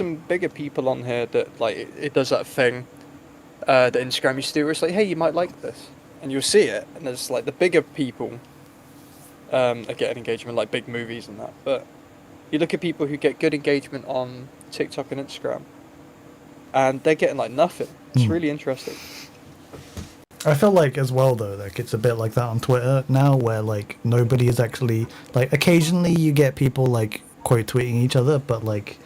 some bigger people on here that like it does that thing that Instagram used to do, where it's like, hey, you might like this, and you'll see it, and there's like the bigger people are getting engagement, like big movies and that. But you look at people who get good engagement on TikTok and Instagram, and they're getting like nothing. It's really interesting. I feel like as well though, like it's a bit like that on Twitter now, where like nobody is actually like. Occasionally you get people like quote tweeting each other, but like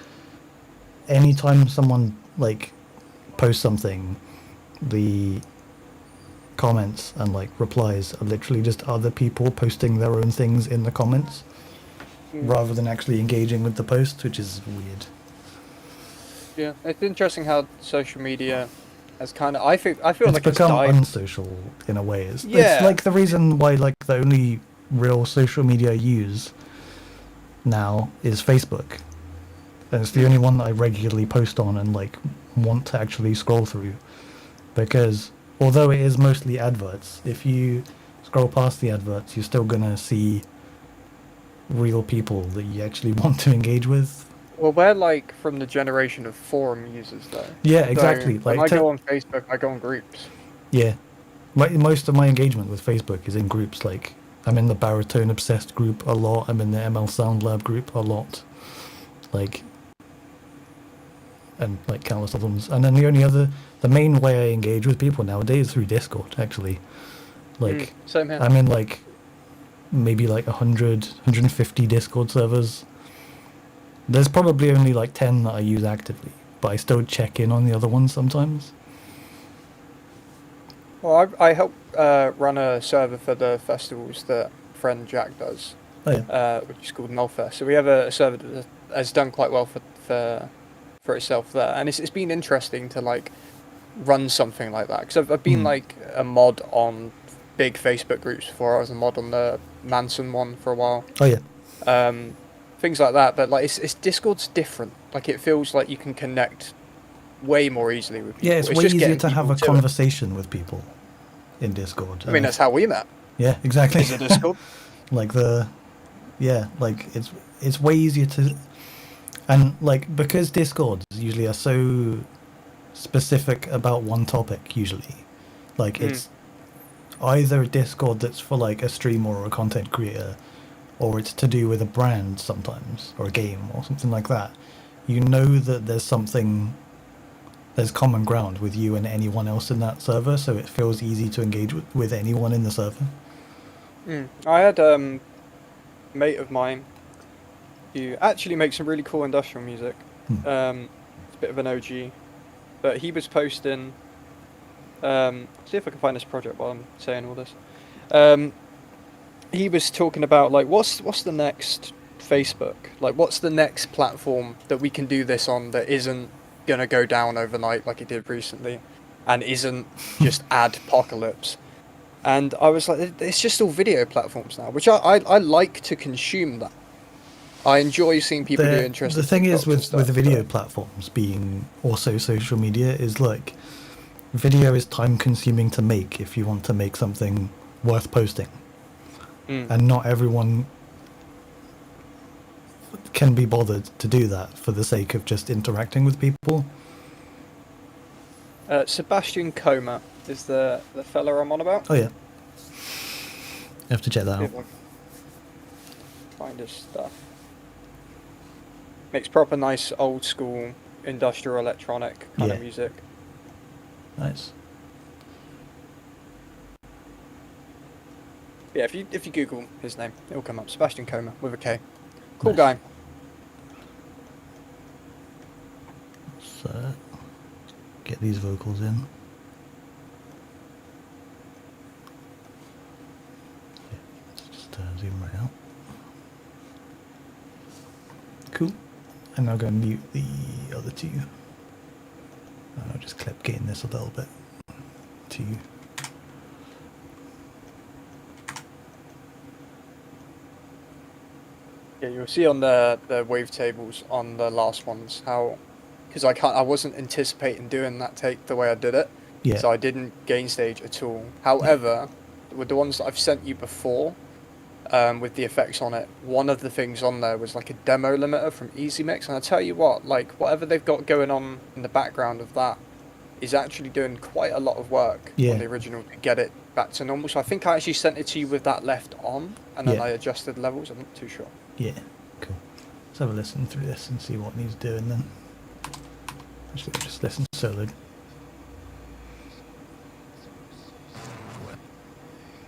anytime someone like posts something, the comments and like replies are literally just other people posting their own things in the comments, rather than actually engaging with the post, which is weird. Yeah, it's interesting how social media has kind of. I feel It's like it's become died. unsocial in a way. It's Yeah. like the reason why like the only real social media I use now is Facebook, and it's the only one that I regularly post on and like want to actually scroll through, because although it is mostly adverts, if you scroll past the adverts, you're still gonna see real people that you actually want to engage with. Well, we're like from the generation of forum users, though. Yeah, exactly. So when I go on Facebook, I go on groups. Yeah, most of my engagement with Facebook is in groups. Like I'm in the Baritone Obsessed group a lot. I'm in the ML Sound Lab group a lot. Like, and like countless other ones. And then the main way I engage with people nowadays is through Discord. Actually, like Same here. I'm in like maybe like 100, 150 Discord servers. There's probably only like 10 that I use actively, but I still check in on the other ones sometimes. Well, I help run a server for the festivals that friend Jack does, which is called Nullfest. So we have a server that has done quite well for itself there, and it's been interesting to like run something like that, because I've been like a mod on big Facebook groups before. I was a mod on the Manson one for a while. Oh yeah. Things like that, but like it's Discord's different. Like it feels like you can connect way more easily with people. Yeah, it's way just easier getting to have people a to it. conversation with people in Discord. I mean, that's how we met. Yeah, exactly. Is it Discord? like it's way easier to, and like because Discords usually are so specific about one topic usually, like it's either a Discord that's for like a streamer or a content creator, or it's to do with a brand sometimes, or a game, or something like that. You know that there's common ground with you and anyone else in that server, so it feels easy to engage with anyone in the server. I had a mate of mine who actually makes some really cool industrial music. It's a bit of an OG, but he was posting. See if I can find this project while I'm saying all this. He was talking about like what's the next Facebook, like what's the next platform that we can do this on that isn't gonna go down overnight like it did recently, and isn't just adpocalypse. And I was like, it's just all video platforms now, which I like to consume that. I enjoy seeing people do interesting. The thing is with stuff, video platforms being also social media is like video is time consuming to make if you want to make something worth posting. And not everyone can be bothered to do that for the sake of just interacting with people. Sebastian Coma is the fella I'm on about. Oh yeah, you have to check that out. Find his stuff. Makes proper nice old school industrial electronic kind of music. Nice. Yeah, if you Google his name, it'll come up. Sebastian Coma with a K. Cool guy. So, get these vocals in. Yeah, let's just zoom right out. Cool. And I'll go and mute the other two. And I'll just clip gain this a little bit to you. Yeah, you'll see on the wavetables on the last ones how, because I wasn't anticipating doing that take the way I did it, so I didn't gain stage at all. However, with the ones that I've sent you before, with the effects on it, one of the things on there was like a demo limiter from Easy Mix, and I tell you what, like whatever they've got going on in the background of that is actually doing quite a lot of work on the original to get it back to normal. So I think I actually sent it to you with that left on, and then I adjusted levels. I'm not too sure. Yeah, cool. Let's have a listen through this and see what needs doing then. Actually, I'll just listen soloed.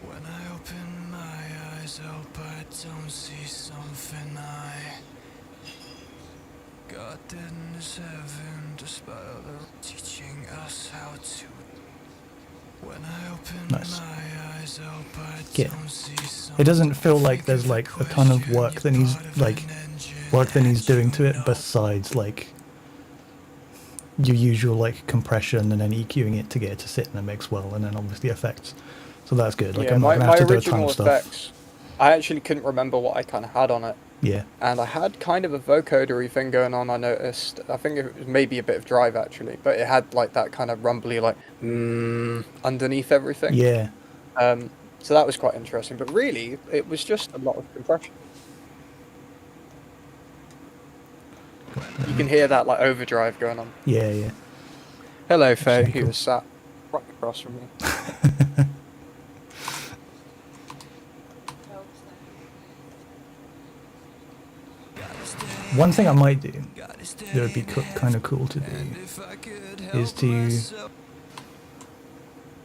When I open my eyes, hope I don't see something God didn't heaven, despite other teaching us how to. When I open my eyes, hope I don't see something. It doesn't feel like there's like a ton of work that he's doing to it besides like your usual like compression and then EQing it to get it to sit in the mix well, and then obviously effects. So that's good. Like I'm not gonna have to do a ton of stuff. Effects, I actually couldn't remember what I kind of had on it. Yeah. And I had kind of a vocodery thing going on, I noticed. I think it was maybe a bit of drive, actually. But it had, like, that kind of rumbly, like, underneath everything. Yeah. So that was quite interesting. But really, it was just a lot of compression. You can hear that, like, overdrive going on. Yeah, yeah. Hello, Faye. He was sat right across from me. One thing I might do that would be kind of cool to do is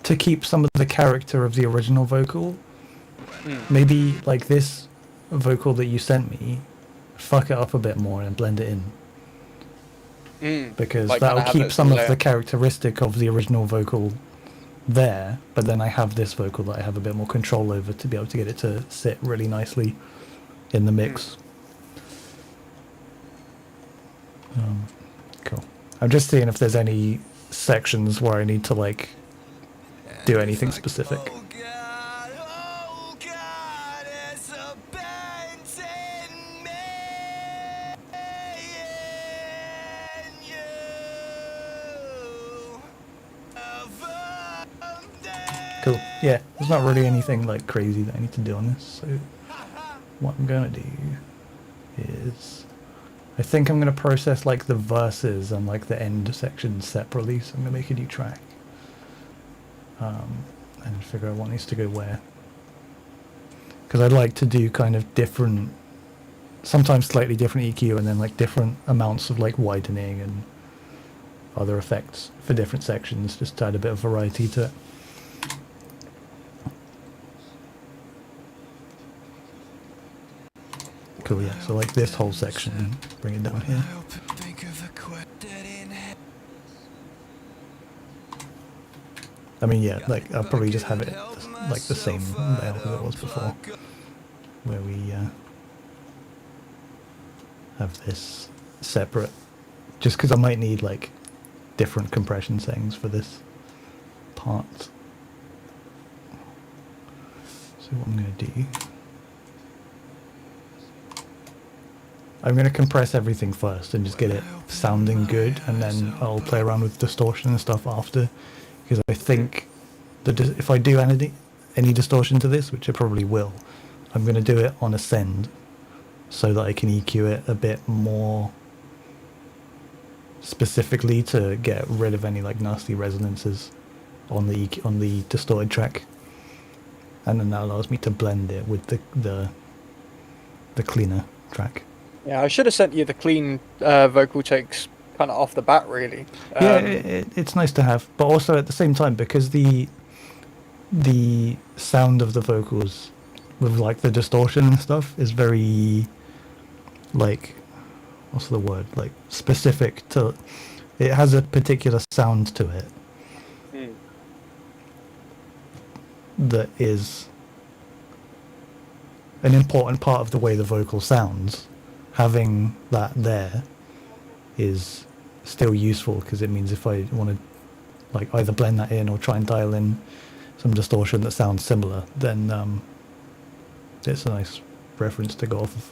to keep some of the character of the original vocal. Maybe like this vocal that you sent me, fuck it up a bit more and blend it in. Because like that'll keep some of the characteristic of the original vocal there, but then I have this vocal that I have a bit more control over to be able to get it to sit really nicely in the mix. Cool. I'm just seeing if there's any sections where I need to like do anything specific. Cool. Yeah, there's not really anything like crazy that I need to do on this, so what I'm gonna do is I think I'm going to process like the verses and like the end sections separately, so I'm going to make a new track and figure out what needs to go where, because I'd like to do kind of different, sometimes slightly different EQ and then like different amounts of like widening and other effects for different sections, just to add a bit of variety to it. Cool, yeah, so like this whole section, bring it down here. I mean, yeah, like I'll probably just have it like the same layout as it was before, where we have this separate, just because I might need like different compression settings for this part. So what I'm going to do, I'm going to compress everything first and just get it sounding good, and then I'll play around with distortion and stuff after, because I think that if I do any distortion to this, which I probably will, I'm going to do it on Ascend so that I can EQ it a bit more specifically to get rid of any like nasty resonances on the distorted track, and then that allows me to blend it with the cleaner track. Yeah, I should have sent you the clean vocal takes kind of off the bat, really. Yeah, it's nice to have, but also at the same time, because the sound of the vocals with like the distortion and stuff is very like, what's the word, like specific to, it has a particular sound to it that is an important part of the way the vocal sounds. Having that there is still useful, because it means if I want to like either blend that in or try and dial in some distortion that sounds similar, then it's a nice reference to go off of.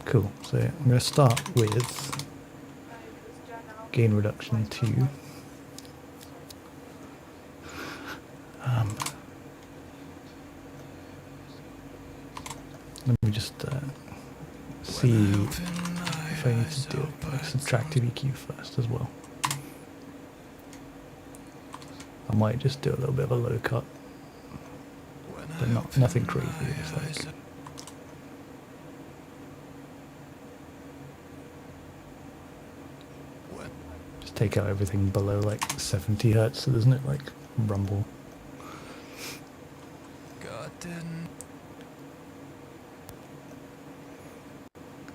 Cool, so I'm going to start with gain reduction 2. if I need to do like subtractive EQ first as well. I might just do a little bit of a low cut, but nothing crazy. It's like just take out everything below like 70 hertz, so there's no like rumble.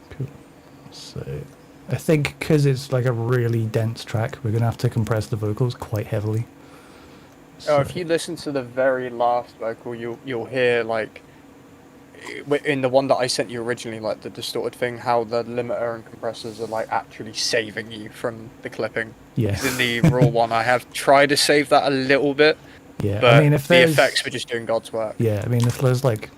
Cool. So I think because it's like a really dense track, we're gonna have to compress the vocals quite heavily. Oh, if you listen to the very last vocal, you'll hear like in the one that I sent you originally, like the distorted thing, how the limiter and compressors are like actually saving you from the clipping. Yeah. 'Cause in the raw one, I have tried to save that a little bit. Yeah, But I mean, if the there's effects were just doing God's work. Yeah, I mean, if there's like,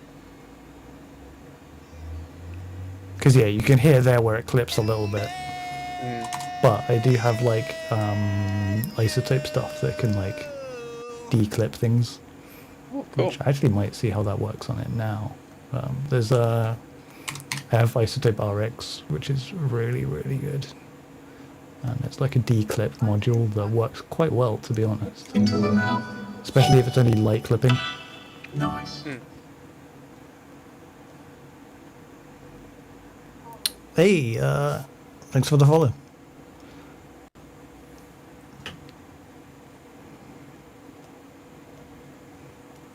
because yeah, you can hear there where it clips a little bit. But I do have like isotope stuff that can like declip things, Cool. which I actually might see how that works on it now. There's I have isotope RX, which is really good, and it's like a declip module that works quite well, to be honest, especially if it's only light clipping. Nice. Hey, thanks for the follow.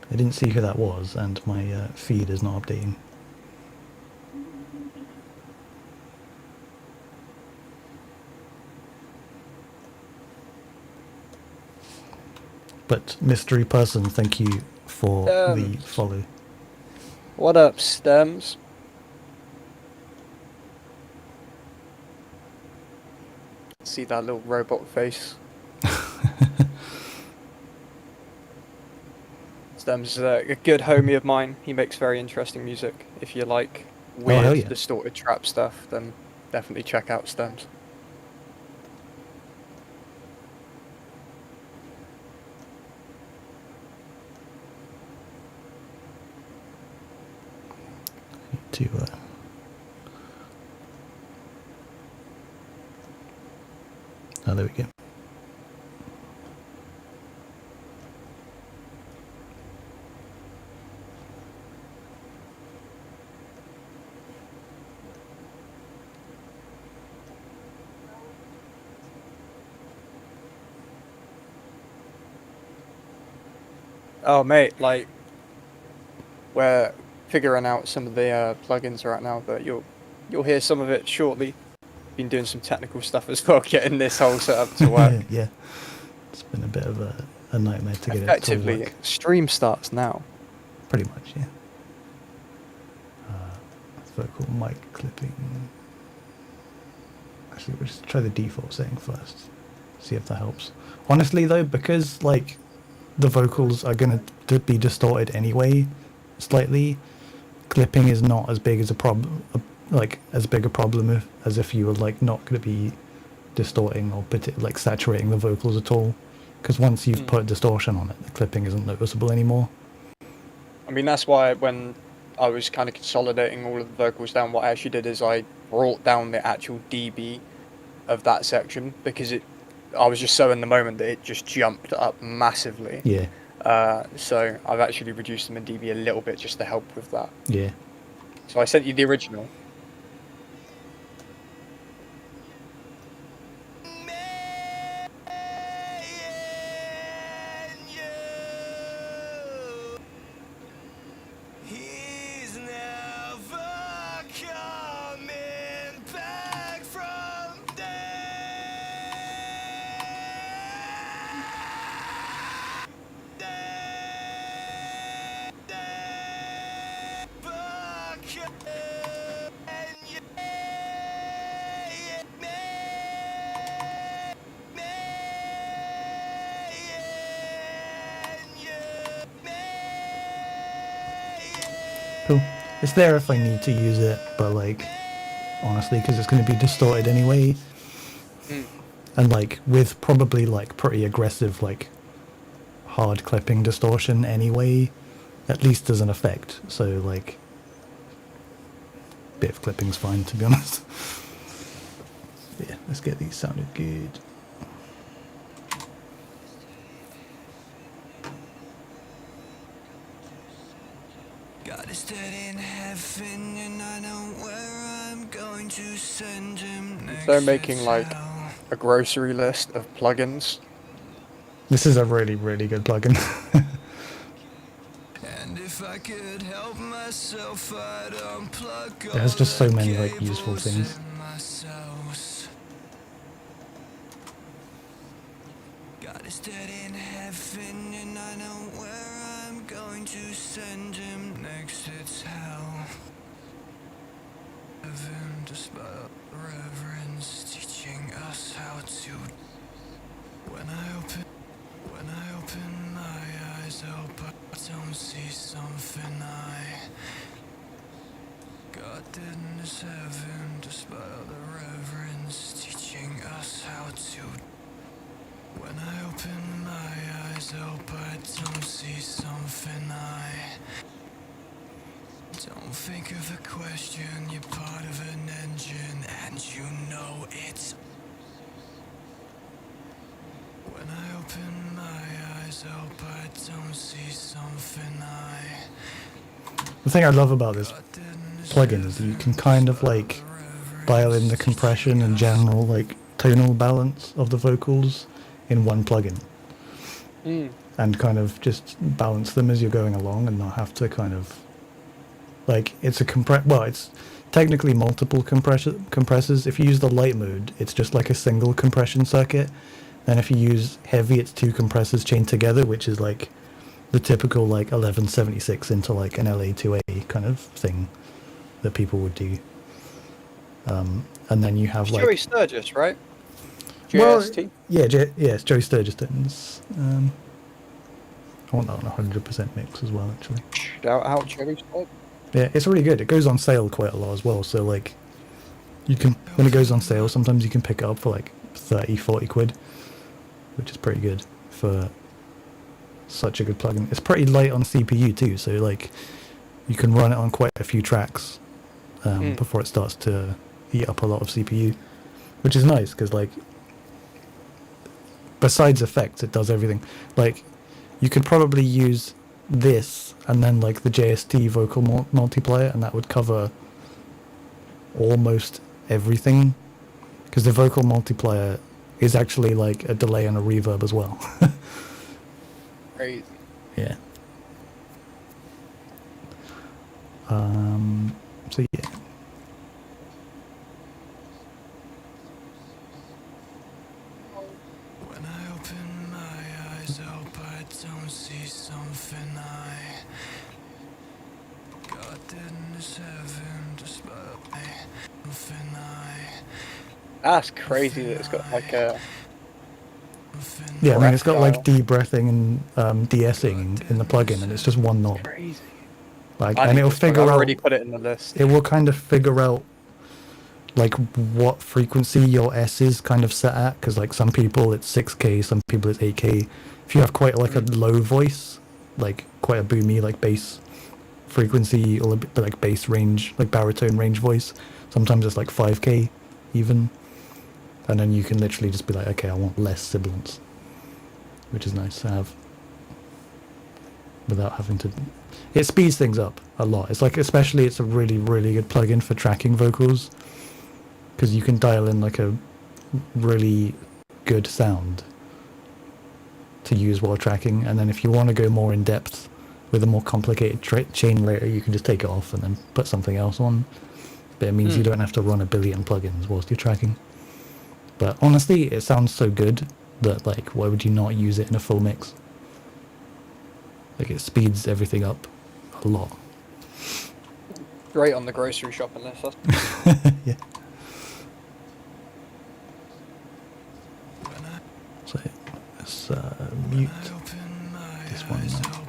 I didn't see who that was, and my feed is not updating. But mystery person, thank you for the follow. What up, Stems? See that little robot face? Stems is a good homie of mine. He makes very interesting music. If you like weird, distorted trap stuff, then definitely check out Stems. Oh, there we go. Oh, mate, like, we're figuring out some of the plugins right now, but you'll hear some of it shortly. Been doing some technical stuff as well, getting this whole setup to work. Yeah, it's been a bit of a nightmare to get it to Effectively, work. stream starts now. Pretty much, yeah. Vocal mic clipping. Actually, we'll just try the default setting first. See if that helps. Honestly, though, because like the vocals are going to be distorted anyway, slightly, clipping is not as big as a problem. Like as big a problem as if you were like not going to be distorting or like saturating the vocals at all, because once you've put distortion on it, the clipping isn't noticeable anymore. I mean, that's why when I was kind of consolidating all of the vocals down, what I actually did is I brought down the actual dB of that section, because I was just so in the moment that it just jumped up massively. Yeah. So I've actually reduced them in dB a little bit just to help with that. Yeah. So I sent you the original. Cool. It's there if I need to use it, but like, honestly, because it's going to be distorted anyway, and like with probably like pretty aggressive like hard clipping distortion anyway, at least as an effect. So like, bit of clipping's fine, to be honest. Let's get these sounded good. God is dead in heaven, and I know where I'm going to send him next. They're making it's like hell. a grocery list of plugins. This is a really, really good plugin. And if I could help myself, I'd unplug It has all just so the many like useful cables things. in my cells. God is dead in heaven, and I know where I'm going to send him next. It's hell. Heaven, despite reverence, teaching us how to. When I open my eyes, I hope I don't see something God didn't deserve him, despite the reverence, teaching us how to. When I open my eyes, I hope I don't see something don't think of a question, you're part of an engine, and you know it's. When I open my eyes, I hope I don't see something The thing I love about this plugin is you can kind of like dial in the compression and general like tonal balance of the vocals in one plugin. And kind of just balance them as you're going along and not have to kind of like it's it's technically multiple compressors. If you use the light mode, it's just like a single compression circuit. And if you use heavy, it's two compressors chained together, which is like the typical like 1176 into like an LA2A kind of thing that people would do. And then you have It's like Joey Sturgis, right? well, JST. yeah, it's Joey Sturgiston's. I want that on 100% mix as well, actually. Shout out Joey Sturgis. Yeah, it's really good. It goes on sale quite a lot as well. So like, you can when it goes on sale, sometimes you can pick it up for like 30, 40 quid, which is pretty good for such a good plugin. It's pretty light on CPU too, so like you can run it on quite a few tracks before it starts to eat up a lot of CPU, which is nice because like besides effects, it does everything. Like you could probably use this and then like the JST vocal multiplier, and that would cover almost everything, because the vocal multiplier is actually like a delay and a reverb as well. Crazy. Yeah. So yeah. When I open my eyes, I hope I don't see something God didn't deserve him, despite something That's crazy that it's got like a Yeah, I mean, it's got like dial. de-breathing and de-essing in the plugin, and it's just one knob. Crazy. Like, I and need it'll this one. figure I've out. already put it in the list. It will kind of figure out like what frequency your S is kind of set at, because like some people it's 6K, some people it's 8K. If you have quite like a low voice, like quite a boomy like bass frequency or a bit like bass range, like baritone range voice, sometimes it's like 5K even, and then you can literally just be like, okay, I want less sibilance, which is nice to have without having to. It speeds things up a lot. It's like, especially it's a really, really good plugin for tracking vocals, because you can dial in like a really good sound to use while tracking, and then if you want to go more in depth with a more complicated chain layer, you can just take it off and then put something else on. But it means you don't have to run a billion plugins whilst you're tracking. But honestly, it sounds so good that like, why would you not use it in a full mix? Like, it speeds everything up a lot. Great on the grocery shopping list. That's Yeah. So let's mute this one now.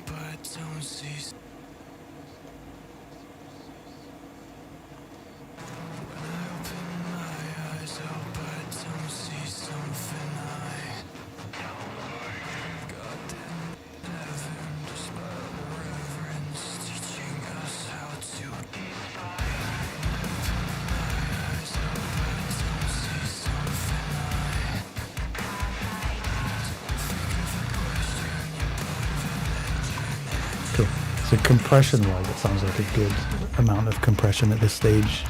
So compression-wise, it sounds like a good amount of compression at this stage.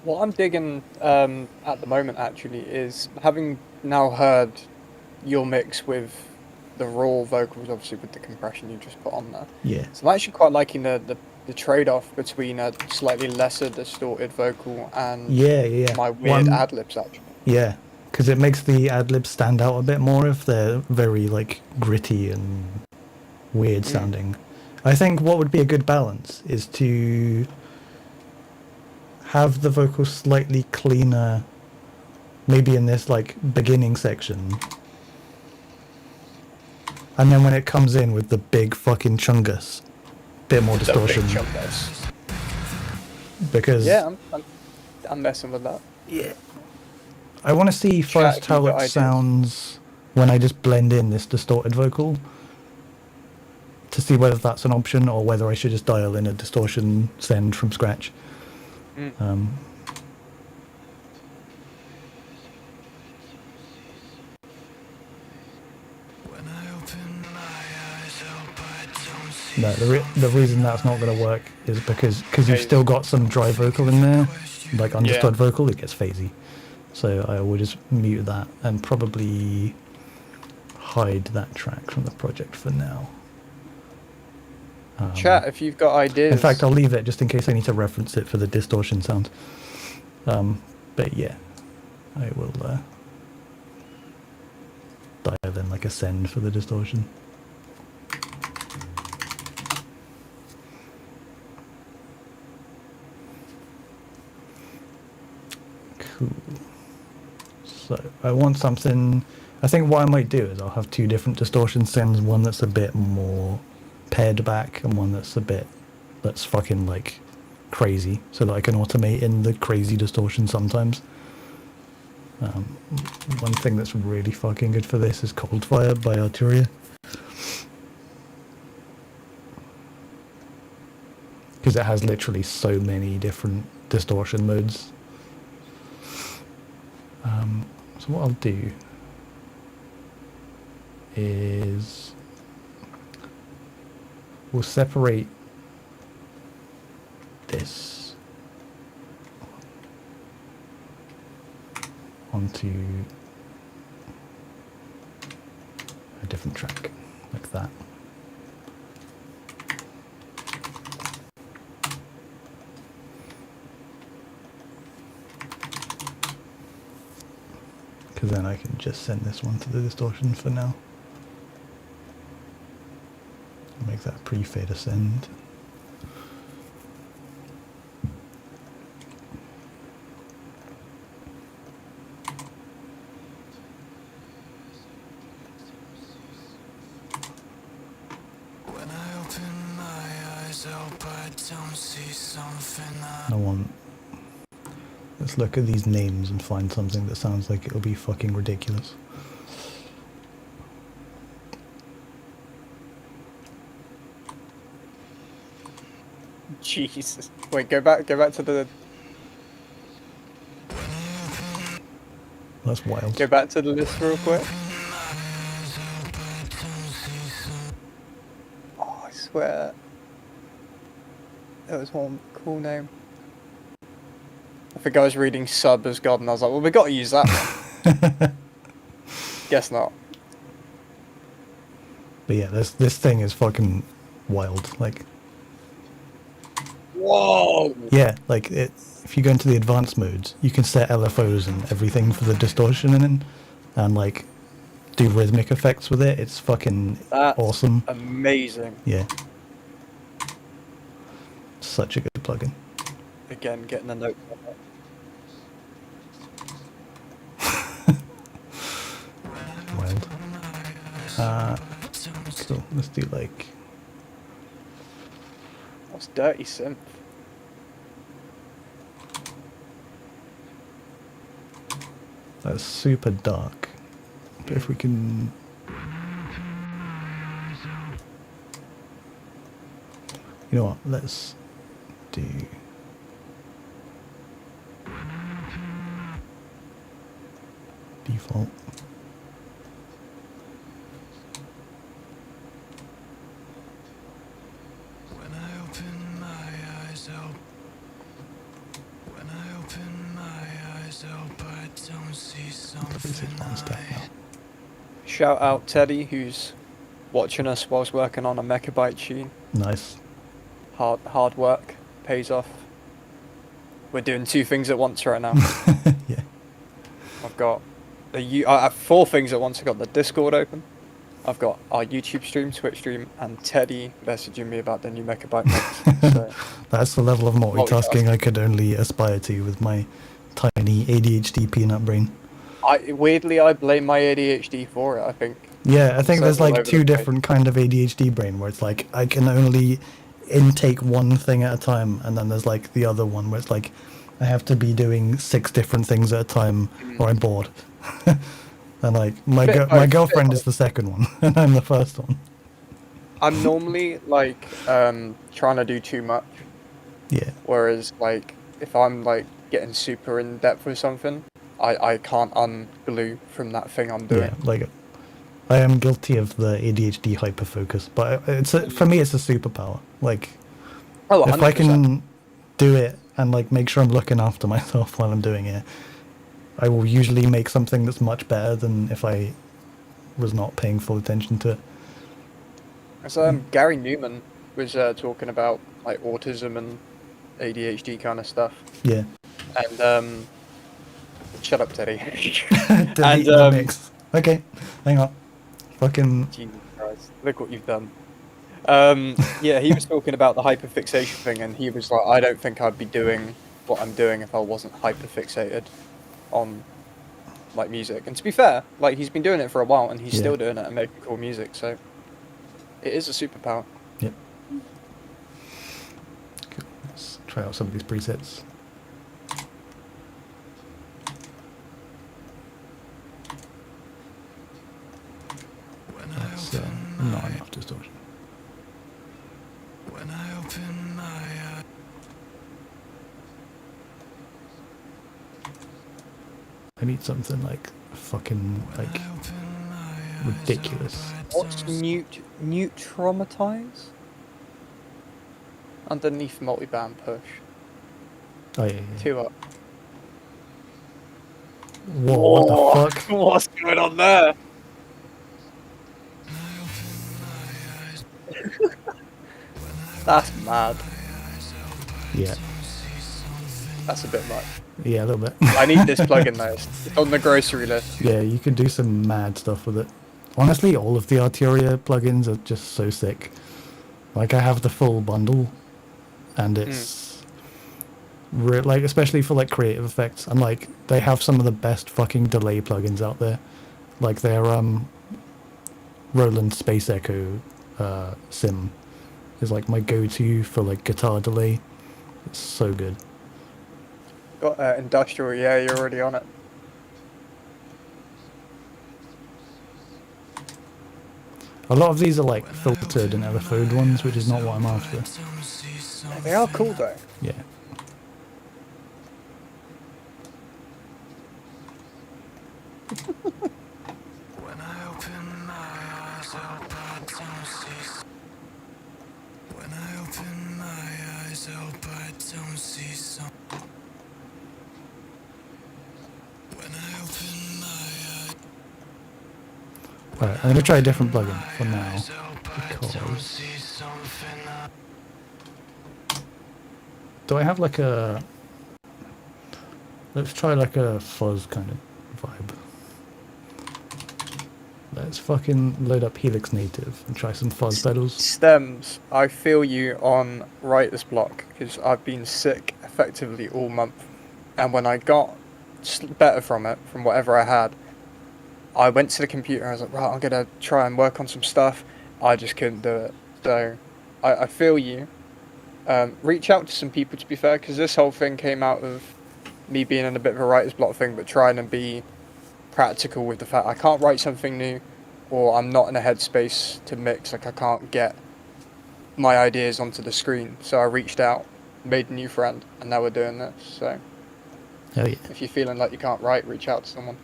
What I'm digging at the moment actually is having now heard your mix with the raw vocals, obviously with the compression you just put on there. Yeah. So I'm actually quite liking the trade-off between a slightly lesser distorted vocal and Yeah. my weird ad-libs actually. Yeah, because it makes the ad-libs stand out a bit more if they're very, like, gritty and weird sounding. I think what would be a good balance is to have the vocals slightly cleaner, maybe in this, like, beginning section. And then when it comes in with the big fucking chungus, bit more distortion. The big chungus. Because... Yeah, I'm messing with that. Yeah. I want to see first how it sounds when I just blend in this distorted vocal to see whether that's an option or whether I should just dial in a distortion send from scratch. No, the reason that's not going to work is because you've still got some dry vocal in there, like understood vocal, it gets phasey. So I will just mute that and probably hide that track from the project for now. Chat if you've got ideas. In fact, I'll leave it just in case I need to reference it for the distortion sound. But yeah, I will dial in like a send for the distortion. Cool. So I want something. I think what I might do is I'll have two different distortion sends, one that's a bit more pared back and one that's fucking like crazy, so that I can automate in the crazy distortion sometimes. One thing that's really fucking good for this is Cold Fire by Arturia, because it has literally so many different distortion modes. So what I'll do is we'll separate this onto a different track, like that. Because then I can just send this one to the distortion for now. Make that pre-fader send. When I open my eyes, I hope I don't see something I want... Let's look at these names and find something that sounds like it'll be fucking ridiculous. Jesus. Wait, go back to the... That's wild. Go back to the list real quick. Oh, I swear. That was one cool name. I think I was reading Sub as God and I was like, well, we got to use that one. Guess not. But yeah, this thing is fucking wild. Like, whoa! Yeah, like if you go into the advanced modes, you can set LFOs and everything for the distortion and like do rhythmic effects with it. It's fucking awesome. Amazing. Yeah. Such a good plugin. Again, getting a note. Wild. Cool. Let's do like... That's dirty synth. That's super dark. But if we can... You know what? Let's do... default. don't see Probably six something months back now. Shout out Teddy, who's watching us whilst working on a megabyte tune. Nice. Hard work pays off. We're doing 2 things at once right now. Yeah. I've got I have 4 things at once. I've got the Discord open. I've got our YouTube stream, Twitch stream, and Teddy messaging me about the new megabyte mix. So That's the level of multitasking I could only aspire to with my tiny ADHD peanut brain. Weirdly, I blame my ADHD for it, I think. Yeah, I think So there's all like over the 2 place. different kind of ADHD brain where it's like I can only intake one thing at a time, and then there's like the other one where it's like I have to be doing 6 different things at a time or I'm bored. And like my girlfriend is the second one and I'm the first one. I'm normally like trying to do too much, Yeah. whereas like if I'm like getting super in depth with something, I can't unglue from that thing I'm doing. Yeah, like I am guilty of the ADHD hyperfocus, but for me it's a superpower. Like Oh, if I 100%. can do it and like make sure I'm looking after myself while I'm doing it, I will usually make something that's much better than if I was not paying full attention to it. As Gary Newman was talking about like autism and ADHD kind of stuff, Yeah. and shut up, Teddy. Delete the mix. Okay, hang on. Fucking Jesus Christ, look what you've done. Yeah, he was talking about the hyperfixation thing, and he was like, I don't think I'd be doing what I'm doing if I wasn't hyperfixated on like music. And to be fair, like he's been doing it for a while, and he's Yeah. still doing it and making cool music. So it is a superpower. Yep. Cool. Let's try out some of these presets. That's not enough distortion. When I open my eyes, I need something like fucking like ridiculous. What's neutromatize? Underneath multiband push. Oh yeah, yeah. 2 up. Whoa, what the fuck? What's going on there? That's mad. Yeah, That's a bit much. yeah, a little bit. I need this plugin though. It's on the grocery list. Yeah, you can do some mad stuff with it. Honestly, all of the Arturia plugins are just so sick. Like I have the full bundle, and it's like especially for like creative effects, and like they have some of the best fucking delay plugins out there. Like their Roland Space Echo sim is like my go-to for like guitar delay. It's so good. Got industrial, yeah, you're already on it. A lot of these are like filtered and LFO'd ones, which is not what I'm after. They are cool though. Yeah. when I open my eyes, I hope I don't see. When I open my eyes, I hope I don't see some. When I open my eyes, Alright, I'm gonna try a different plugin for now, I hope I don't because see something. do I have like a... Let's try like a fuzz kind of vibe. Let's fucking load up Helix Native and try some fuzz pedals. Stems, I feel you on writer's block because I've been sick effectively all month, and when I got better from it, from whatever I had, I went to the computer and I was like, right, I'm gonna try and work on some stuff. I just couldn't do it. So I feel you. Reach out to some people, to be fair, because this whole thing came out of me being in a bit of a writer's block thing, but trying to be practical with the fact I can't write something new, or I'm not in a headspace to mix. Like I can't get my ideas onto the screen. So I reached out, made a new friend, and now we're doing this. So Hell yeah. if you're feeling like you can't write, reach out to someone.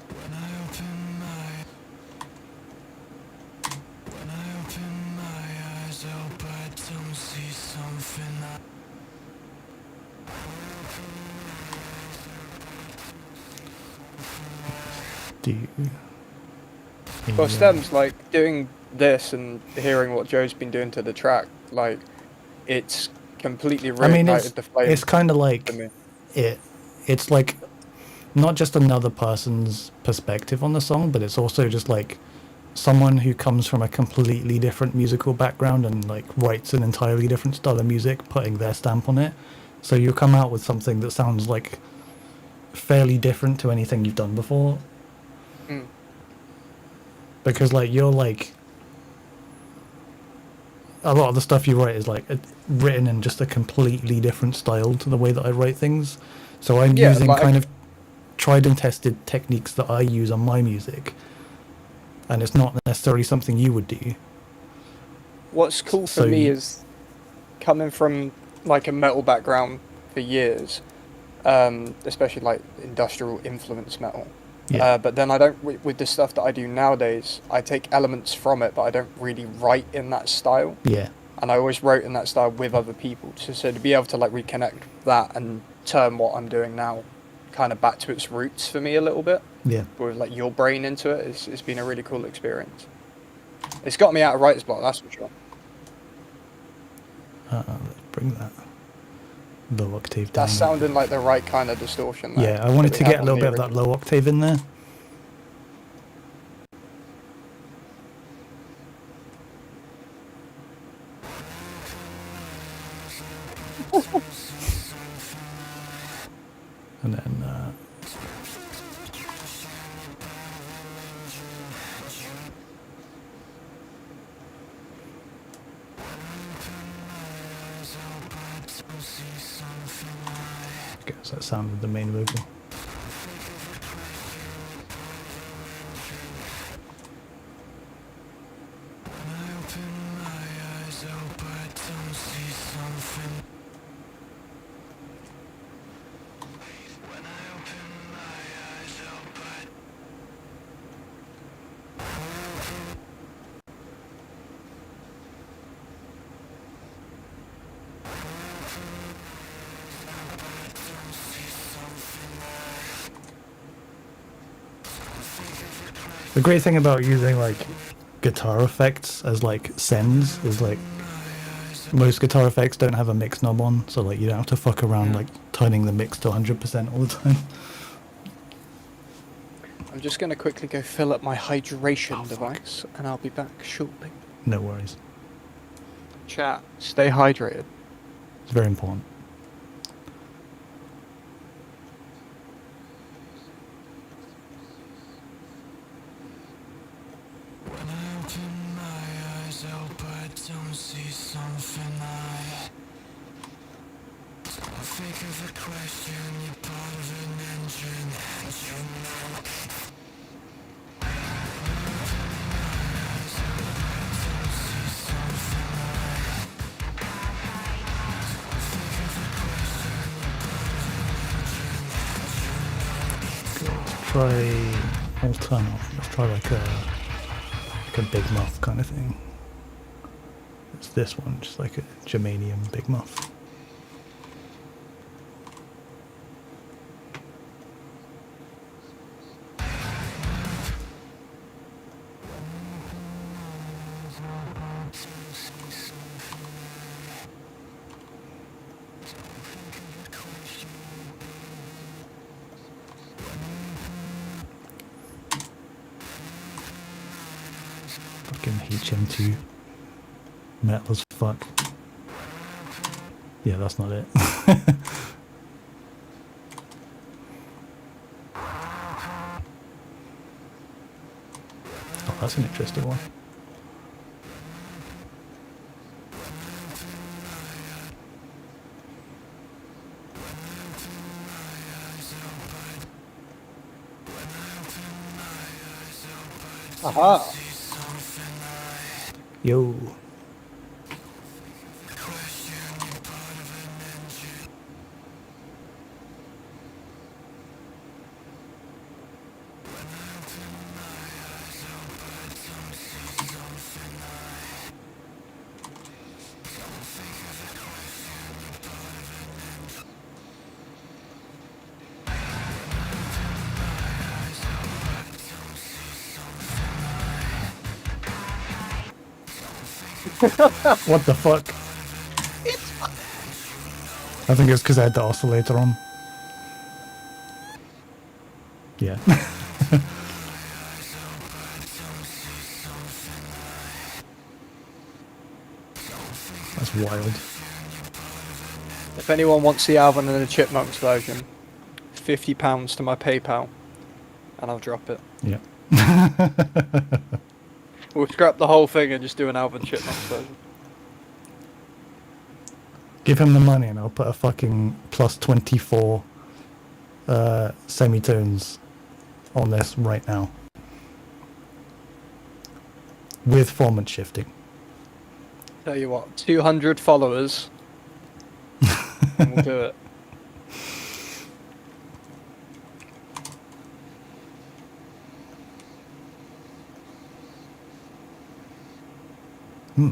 When I open my eyes, I hope I don't see something Do you? Well, Stems, like, doing this and hearing what Joe's been doing to the track, like, it's completely reignited the flame. It's kind of like for me. it's like not just another person's perspective on the song, but it's also just like someone who comes from a completely different musical background and like writes an entirely different style of music, putting their stamp on it. So you come out with something that sounds like fairly different to anything you've done before. Mm. Because like you're like a lot of the stuff you write is like written in just a completely different style to the way that I write things. So I'm Yeah, using like, kind of tried and tested techniques that I use on my music, and it's not necessarily something you would do. What's cool for So me you- is coming from like a metal background for years, especially like industrial influence metal. Yeah. But then I don't, with the stuff that I do nowadays, I take elements from it, but I don't really write in that style. Yeah. And I always wrote in that style with other people. So to be able to like reconnect that and turn what I'm doing now kind of back to its roots for me a little bit, Yeah. with like your brain into it, it's been a really cool experience. It's got me out of writer's block, that's for sure. Let's bring that low octave down. That's sounding like the right kind of distortion there. Yeah, I wanted that to we get had a little on bit the of that original. low octave in there. And then okay, so that sounded the main vocal. The great thing about using like guitar effects as like sends is like most guitar effects don't have a mix knob on, so like you don't have to fuck around like turning the mix to 100% all the time. I'm just going to quickly go fill up my hydration device, and I'll be back shortly. No worries. Chat, stay hydrated. It's very important. When I open my eyes, I hope I don't see something I think of a question, you're part of an engine, and you know. Try alternate. Let's try like a big muff kind of thing. It's this one, just like a germanium big muff. Fucking HM2 metal as fuck. Yeah, that's not it. Oh, that's an interesting one. Aha! Yo. What the fuck? I think it's because I had the oscillator on. Yeah. That's wild. If anyone wants the Alvin and the Chipmunks version, £50 to my PayPal, and I'll drop it. Yeah. We'll scrap the whole thing and just do an Alvin Chipmunks version. Give him the money and I'll put a fucking plus 24 semitones on this right now. With formant shifting. Tell you what, 200 followers, and we'll do it. Hmm.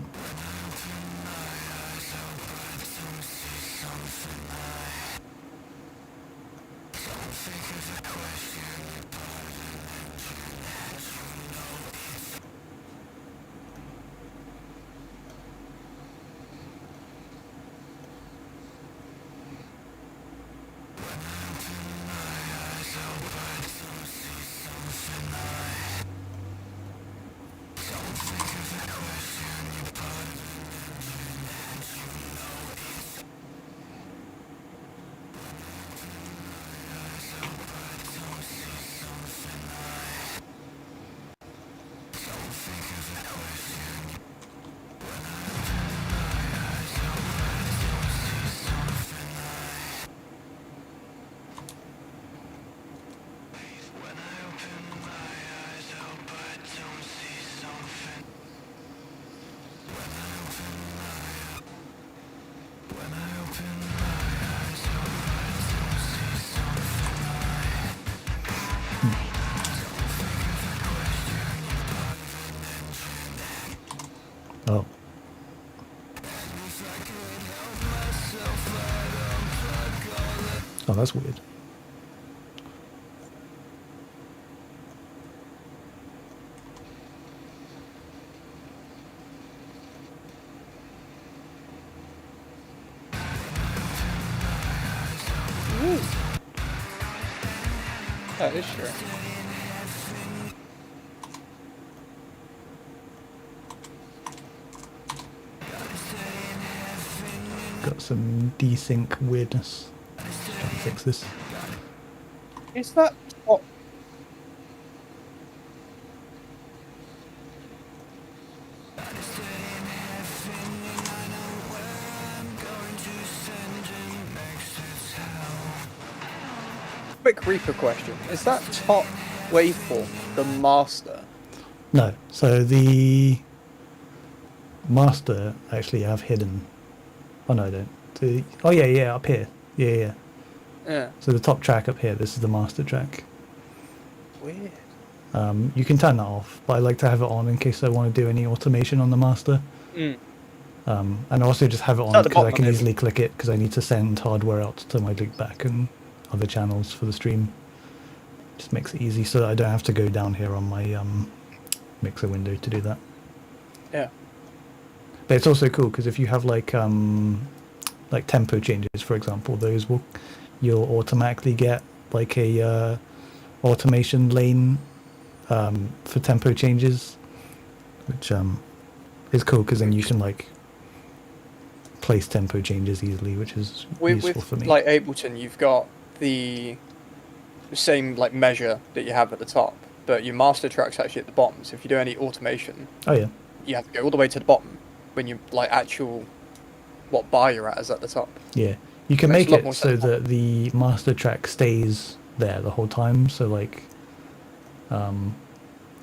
Oh. Oh, that's weird. That is true. Got some desync weirdness. Just trying to fix this. Is that what? Quick Reaper question. Is that top waveform the master? No, so the master actually I have hidden. Oh no, I don't. Oh yeah, up here. Yeah. Yeah. So the top track up here, this is the master track. Weird. You can turn that off, but I like to have it on in case I want to do any automation on the master. Mm. And also just have it on At the because I bottom, can maybe. easily click it because I need to send hardware out to my loopback and other channels for the stream. Just makes it easy so that I don't have to go down here on my mixer window to do that. Yeah. But it's also cool because if you have like tempo changes, for example, you'll automatically get like a automation lane for tempo changes, which is cool because then you can like place tempo changes easily, which is useful for me. Like Ableton, you've got the same like measure that you have at the top, but your master track's actually at the bottom. So if you do any automation, Oh yeah, you have to go all the way to the bottom when you like actual what bar you're at is at the top. yeah. You can Makes make a lot it more so sense. that the master track stays there the whole time. So like, I've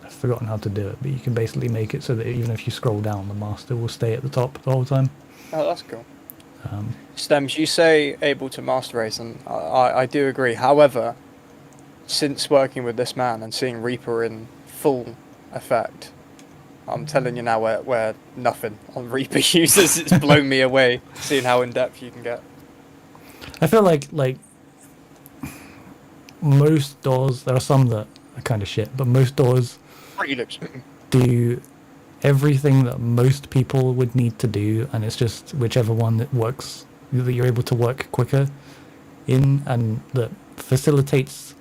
forgotten how to do it, but you can basically make it so that even if you scroll down, the master will stay at the top the whole time. Oh, that's cool. Um, Stems, you say able to master race, and I do agree. However, since working with this man and seeing Reaper in full effect, I'm telling you now where nothing on Reaper uses. It's blown me away seeing how in depth you can get. I feel like most doors, there are some that are kind of shit, but most doors Pretty loops. do everything that most people would need to do, and it's just whichever one that works, that you're able to work quicker in, and that facilitates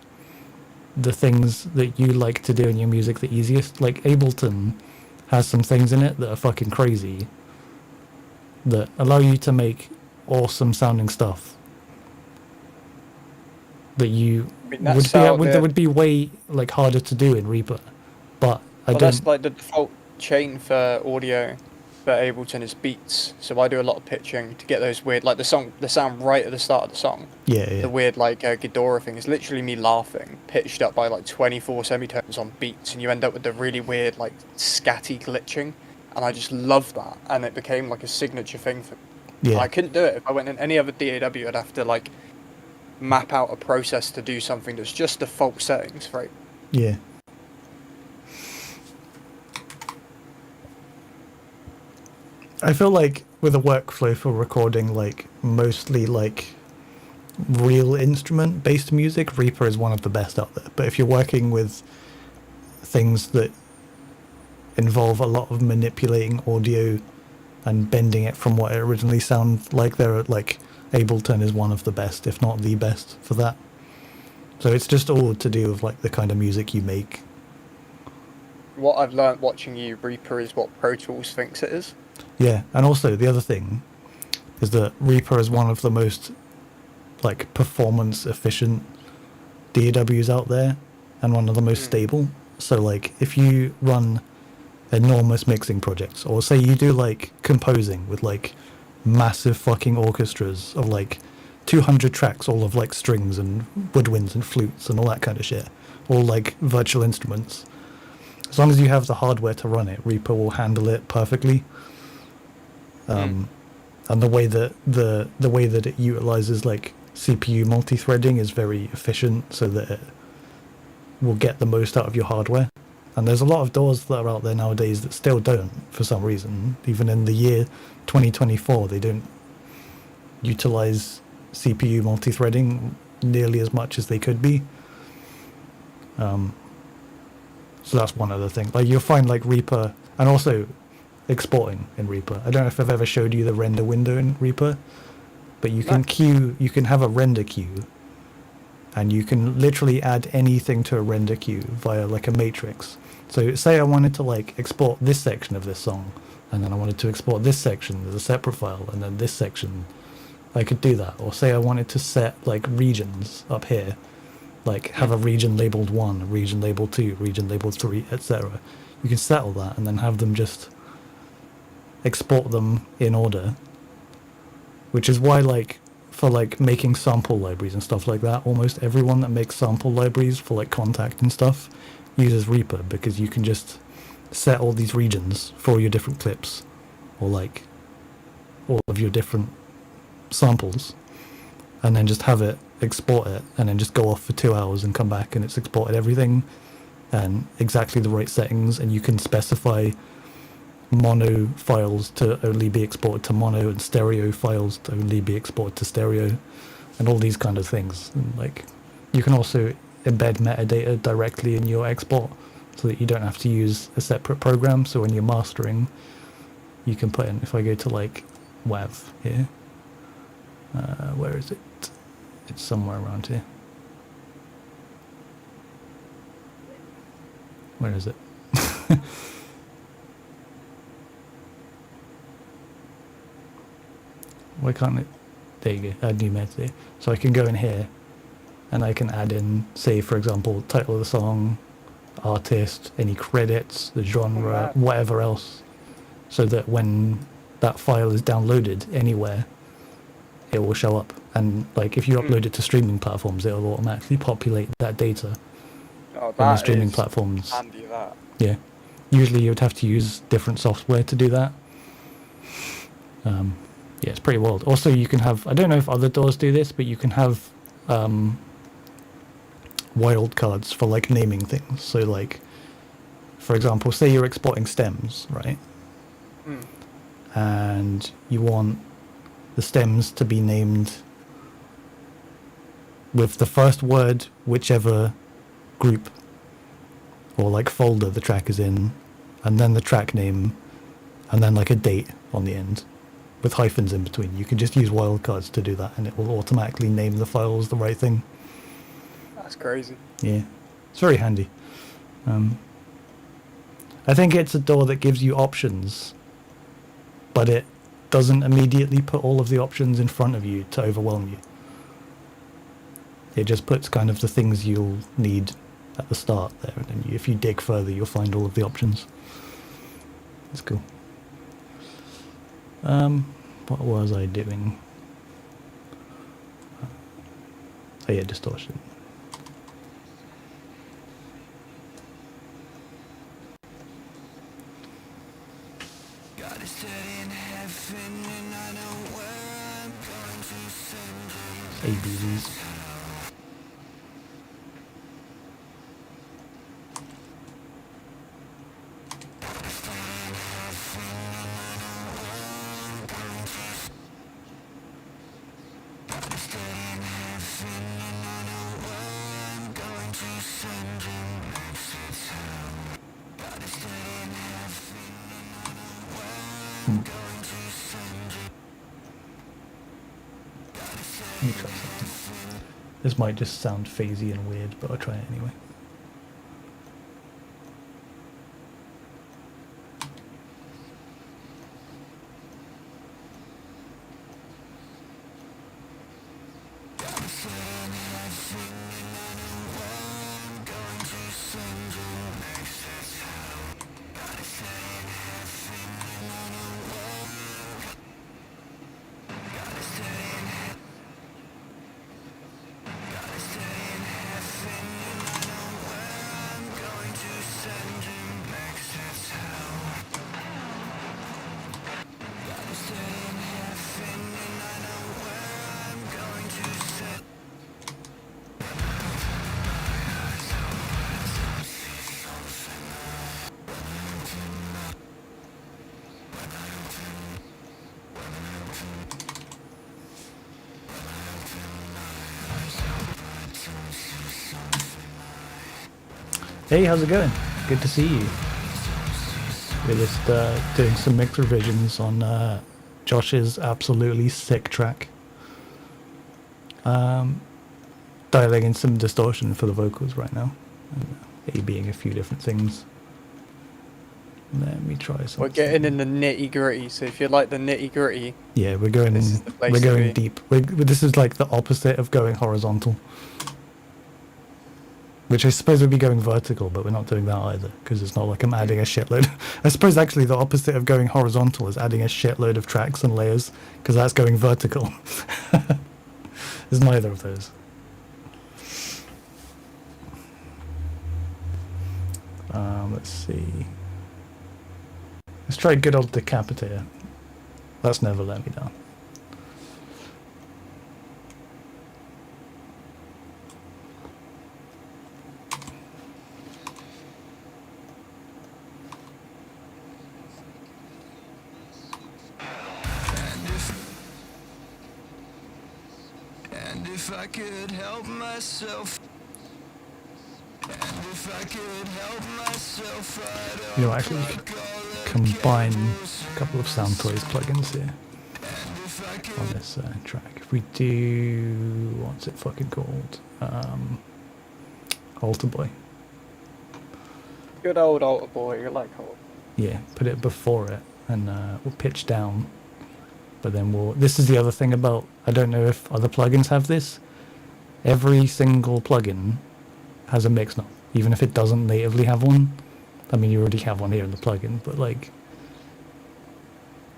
the things that you like to do in your music the easiest. Like Ableton has some things in it that are fucking crazy that allow you to make awesome sounding stuff that you I mean, that's how that would be way like harder to do in Reaper. But that's like the default chain for audio for Ableton is beats. So I do a lot of pitching to get those weird, like the sound right at the start of the song. yeah. The weird like Ghidorah thing is literally me laughing, pitched up by like 24 semitones on beats, and you end up with the really weird like scatty glitching, and I just love that, and it became like a signature thing for me. Yeah. I couldn't do it if I went in any other DAW. I'd have to like map out a process to do something that's just default settings, right? Yeah. I feel like with a workflow for recording like mostly like real instrument based music, Reaper is one of the best out there. But if you're working with things that involve a lot of manipulating audio and bending it from what it originally sounds like, they're like Ableton is one of the best, if not the best for that. So it's just all to do with like the kind of music you make. What I've learnt watching you, Reaper is what Pro Tools thinks it is. Yeah, and also the other thing is that Reaper is one of the most like performance efficient DAWs out there, and one of the most stable. So like if you run enormous mixing projects, or say you do like composing with like massive fucking orchestras of like 200 tracks, all of like strings and woodwinds and flutes and all that kind of shit, all like virtual instruments, as long as you have the hardware to run it, Reaper will handle it perfectly. And the way that it utilizes like CPU multi-threading is very efficient, so that it will get the most out of your hardware. And there's a lot of DAWs that are out there nowadays that still don't, for some reason. Even in the year 2024, they don't utilize CPU multi-threading nearly as much as they could be. So that's one other thing. Like you'll find like Reaper, and also exporting in Reaper. I don't know if I've ever showed you the render window in Reaper, but you can have a render queue, and you can literally add anything to a render queue via like a matrix. So say I wanted to like export this section of this song, and then I wanted to export this section as a separate file, and then this section, I could do that. Or say I wanted to set like regions up here, like have a region labeled 1, a region labeled 2, region labeled 3, etc. You can set all that and then have them just export them in order, which is why like for like making sample libraries and stuff like that, almost everyone that makes sample libraries for like Contact and stuff uses Reaper, because you can just set all these regions for all your different clips, or like all of your different samples, and then just have it export it, and then just go off for 2 hours and come back and it's exported everything and exactly the right settings. And you can specify mono files to only be exported to mono, and stereo files to only be exported to stereo, and all these kind of things. And like you can also embed metadata directly in your export, so that you don't have to use a separate program. So when you're mastering, you can put in, if I go to like WAV here, where is it? It's somewhere around here. Where is it? Why can't it? There you go, add new metadata. So I can go in here and I can add in, say for example, title of the song, artist, any credits, the genre, whatever else, so that when that file is downloaded anywhere, it will show up. And like if you upload it to streaming platforms, it will automatically populate that data Oh, on the streaming platforms. Handy, that. Yeah, usually you would have to use different software to do that. Yeah, it's pretty wild. Also, you can have, I don't know if other DAWs do this, but you can have wildcards for like naming things. So like, for example, say you're exporting stems, right? And you want the stems to be named with the first word, whichever group or like folder the track is in, and then the track name, and then like a date on the end, with hyphens in between. You can just use wildcards to do that, and it will automatically name the files the right thing. That's crazy. Yeah, it's very handy. I think it's a door that gives you options, but it doesn't immediately put all of the options in front of you to overwhelm you. It just puts kind of the things you'll need at the start there, and then if you dig further, you'll find all of the options. It's cool. What was I doing? Oh yeah, distortion. God is dead in heaven, and I know where I'm going to send you. ABVs. Let me try something. This might just sound phasey and weird, but I'll try it anyway. Hey, how's it going? Good to see you. We're just doing some mix revisions on Josh's absolutely sick track. Dialing in some distortion for the vocals right now. And, A-Bing a few different things. Let me try something. We're getting in the nitty gritty, so if you like the nitty gritty, Yeah, we're going this is the place we're to going be. deep. This is like the opposite of going horizontal. Which I suppose would be going vertical, but we're not doing that either, because it's not like I'm adding a shitload. I suppose actually the opposite of going horizontal is adding a shitload of tracks and layers, because that's going vertical. There's neither of those. Let's see. Let's try good old Decapitator. That's never let me down. And if I could help myself, and if I could help myself, I'd You know, actually combine a couple of Sound Toys plugins here on this track. If we do, what's it fucking called? Alter Boy. Good old altar boy, you like old. Yeah, put it before it, and we'll pitch down. But then this is the other thing about, I don't know if other plugins have this. Every single plugin has a mix knob, even if it doesn't natively have one. I mean, you already have one here in the plugin, but like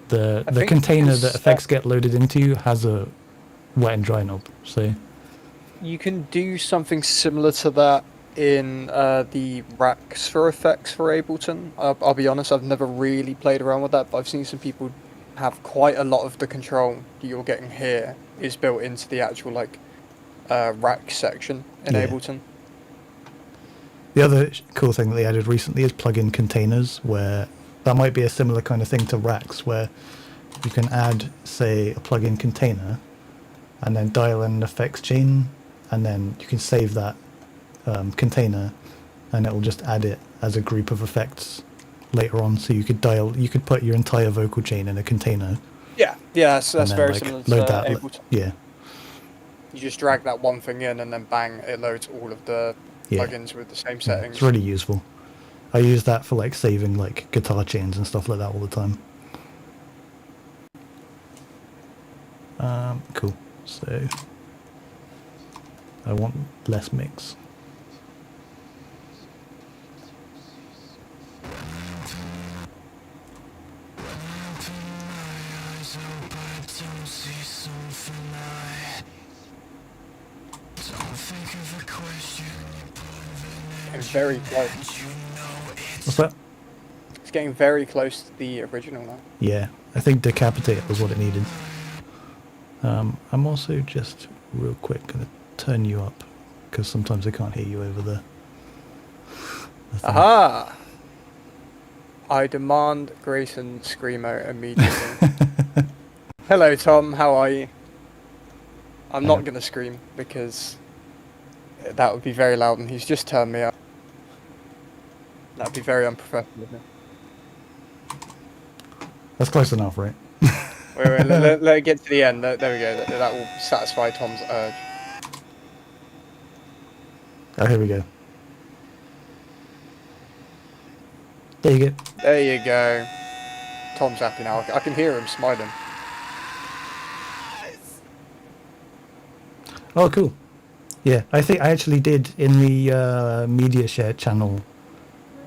the think container because that effects get loaded into has a wet and dry knob. So You can do something similar to that in the racks for effects for Ableton. I'll be honest, I've never really played around with that, but I've seen some people have quite a lot of the control that you're getting here is built into the actual like rack section in Yeah. Ableton. the other cool thing that they added recently is plugin containers, where that might be a similar kind of thing to racks, where you can add, say, a plugin container and then dial in an effects chain, and then you can save that container and it will just add it as a group of effects later on, so you could put your entire vocal chain in a container. Yeah, that's and then, very like, similar load to that. Ableton. Yeah, You just drag that one thing in, and then bang, it loads all of the yeah. plugins with the same Yeah, settings. it's really useful. I use that for like saving like guitar chains and stuff like that all the time. Cool. So I want less mix. Getting very close. What's that? It's getting very close to the original now. Yeah, I think Decapitate was what it needed. I'm also just real quick going to turn you up because sometimes I can't hear you over the thing. Aha! I demand Grayson Screamo immediately. Hello, Tom. How are you? I'm not going to scream because that would be very loud, and he's just turned me up. That would be very unprofessional of him. That's close enough, right? Wait, let it get to the end. There we go. That will satisfy Tom's urge. Oh, here we go. There you go. There you go. Tom's happy now. I can hear him smiling. Oh, cool. Yeah, I think I actually did in the media share channel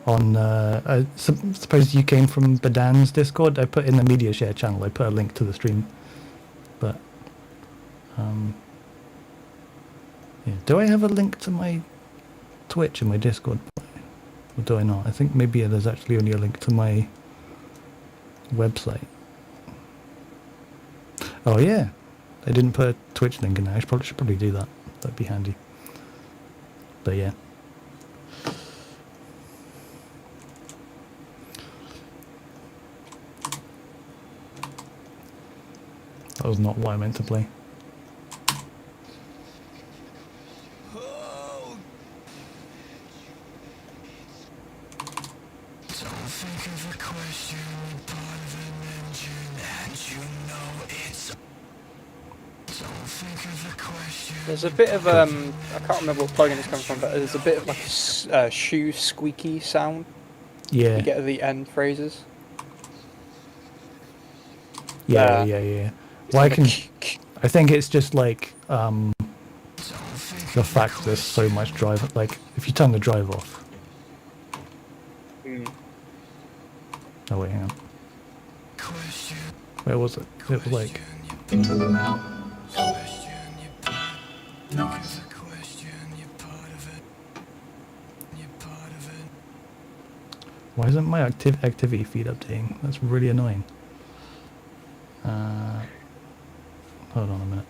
on, I suppose you came from Badan's Discord. I put in the media share channel, I put a link to the stream. But, yeah. Do I have a link to my Twitch and my Discord? Or do I not? I think maybe there's actually only a link to my website. Oh yeah, I didn't put a Twitch link in there. I should probably do that. That'd be handy. But yeah. That was not what I meant to play. There's a bit of I can't remember what plugin it's coming from, but there's a bit of like a shoe squeaky sound Yeah. you get at the end phrases. Yeah, yeah. Well, Like I think it's just like the fact there's so much drive. Like if you turn the drive off. Oh wait, hang on. Where was it? It was like. Why isn't my activity feed updating? That's really annoying. Hold on a minute.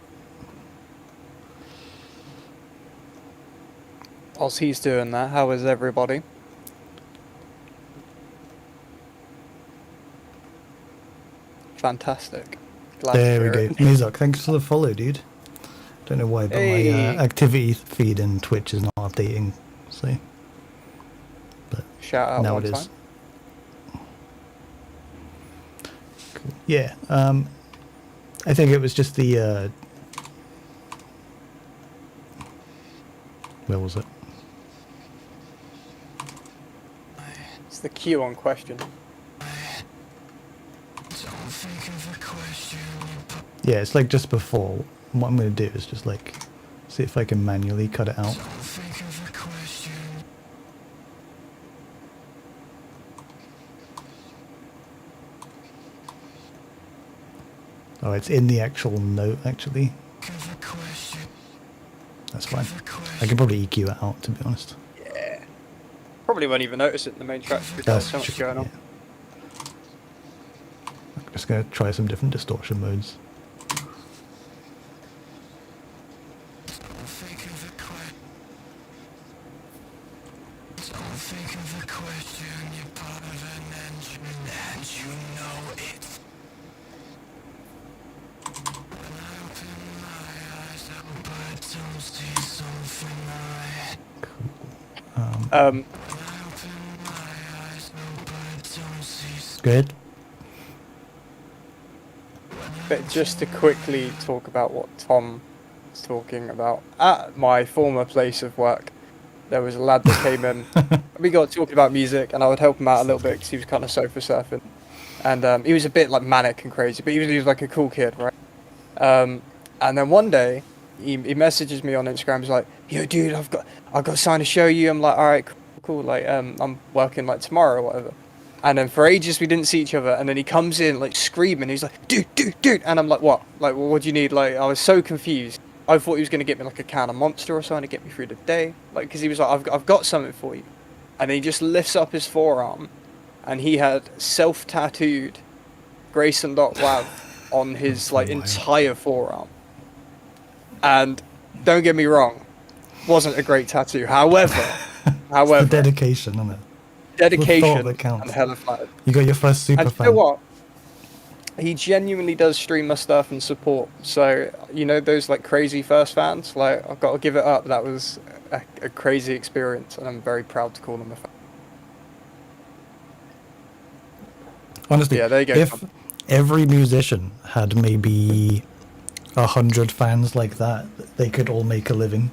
Whilst he's doing that, how is everybody? Fantastic. Glad There we to go. hear it. Mizak, thanks for the follow, dude. Don't know why, but Hey. my activity feed in Twitch is not updating. So, but Shout out now one it is. time. Cool. Yeah. I think it was just the. Where was it? It's the Q on question. Yeah, it's like just before. What I'm going to do is just like see if I can manually cut it out. Oh, it's in the actual note, actually. That's fine. I can probably EQ it out, to be honest. Yeah. Probably won't even notice it in the main track because there's so much going on. Yeah. I'm just going to try some different distortion modes. Good. But just to quickly talk about what Tom was talking about, at my former place of work, there was a lad that came in. We got talking about music, and I would help him out a little bit because he was kind of sofa surfing, and he was a bit like manic and crazy, but he was like a cool kid, right? And then one day, he messages me on Instagram. He's like, "Yo, dude, I've got something to show you." I'm like, "All right, cool. Like, I'm working like tomorrow or whatever." And then for ages we didn't see each other. And then he comes in like screaming. He's like, "Dude!" And I'm like, "What? Like, well, what do you need?" Like, I was so confused. I thought he was gonna get me like a can of Monster or something to get me through the day. Like, because he was like, "I've got something for you," and then he just lifts up his forearm, and he had self-tattooed GRYSN.WAV on his like Wild. entire forearm. And don't get me wrong, wasn't a great tattoo. However, It's the dedication, isn't it? dedication that counts. and hella flattered. You got your first super And you fan. know what? He genuinely does stream my stuff and support. So, you know, those like crazy first fans, like, I've got to give it up. That was a crazy experience, and I'm very proud to call him a fan. Honestly, Yeah, there you go. if every musician had maybe 100 fans like that, they could all make a living.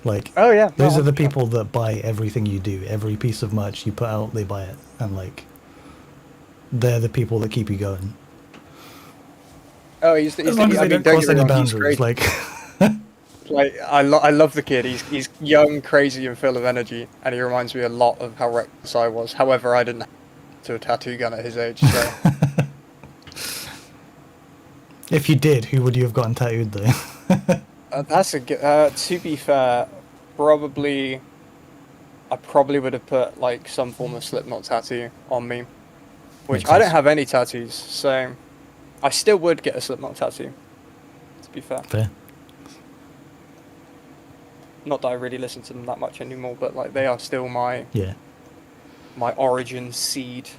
Like, Oh, yeah. those no, are the 100%. people that buy everything you do. Every piece of merch you put out, they buy it. And, like, they're the people that keep you going. Oh, he's As long as I they mean, don't don't cross get me any wrong, he's boundaries. great. Like, Like, I love the kid. He's young, crazy, and full of energy, and he reminds me a lot of how reckless I was. However, I didn't have to a tattoo gun at his age, so if you did, who would you have gotten tattooed, though? that's a good. To be fair, I probably would have put like some form of Slipknot tattoo on me, which Makes I don't sense. have any tattoos, so I still would get a Slipknot tattoo. To be fair, Fair. not that I really listen to them that much anymore, but like they are still my Yeah. origin seed.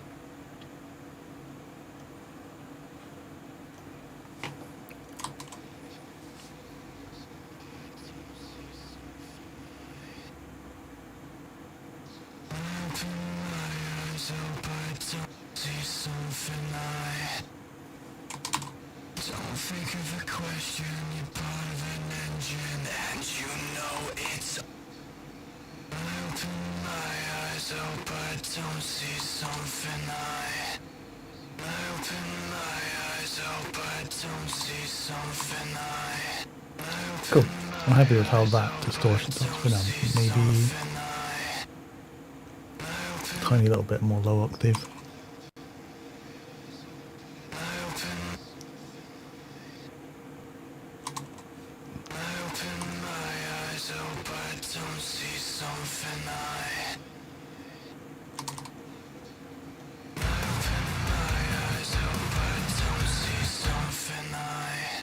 Don't think of a question, you're part of an engine, and you know it's. I open my eyes, hope I don't see something I open my eyes, hope I don't see something I Cool. I'm happy with how that distortion sounds for now. Maybe a tiny little bit more low octave. don't see something I open my eyes, hope I don't see something I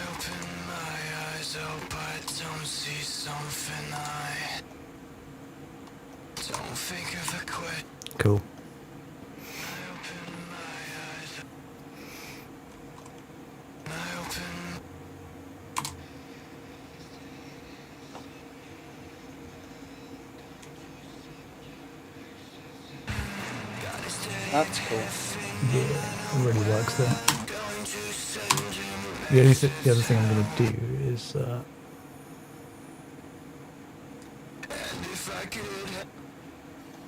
open my eyes, hope I don't see something I don't think of a quit. Cool. I open my eyes, I open. That's cool. Yeah, it really works there. The other thing I'm going to do is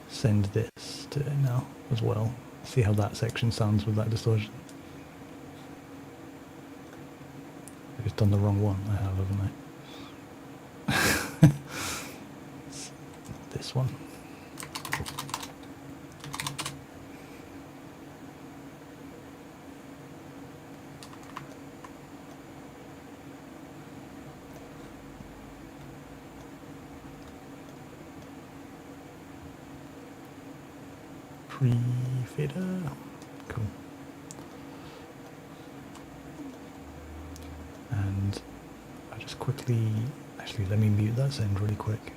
send this to it now as well. See how that section sounds with that distortion. I've just done the wrong one, I have, haven't I? This one. Pre-fader. Cool. And I'll just quickly, actually let me mute that sound really quick.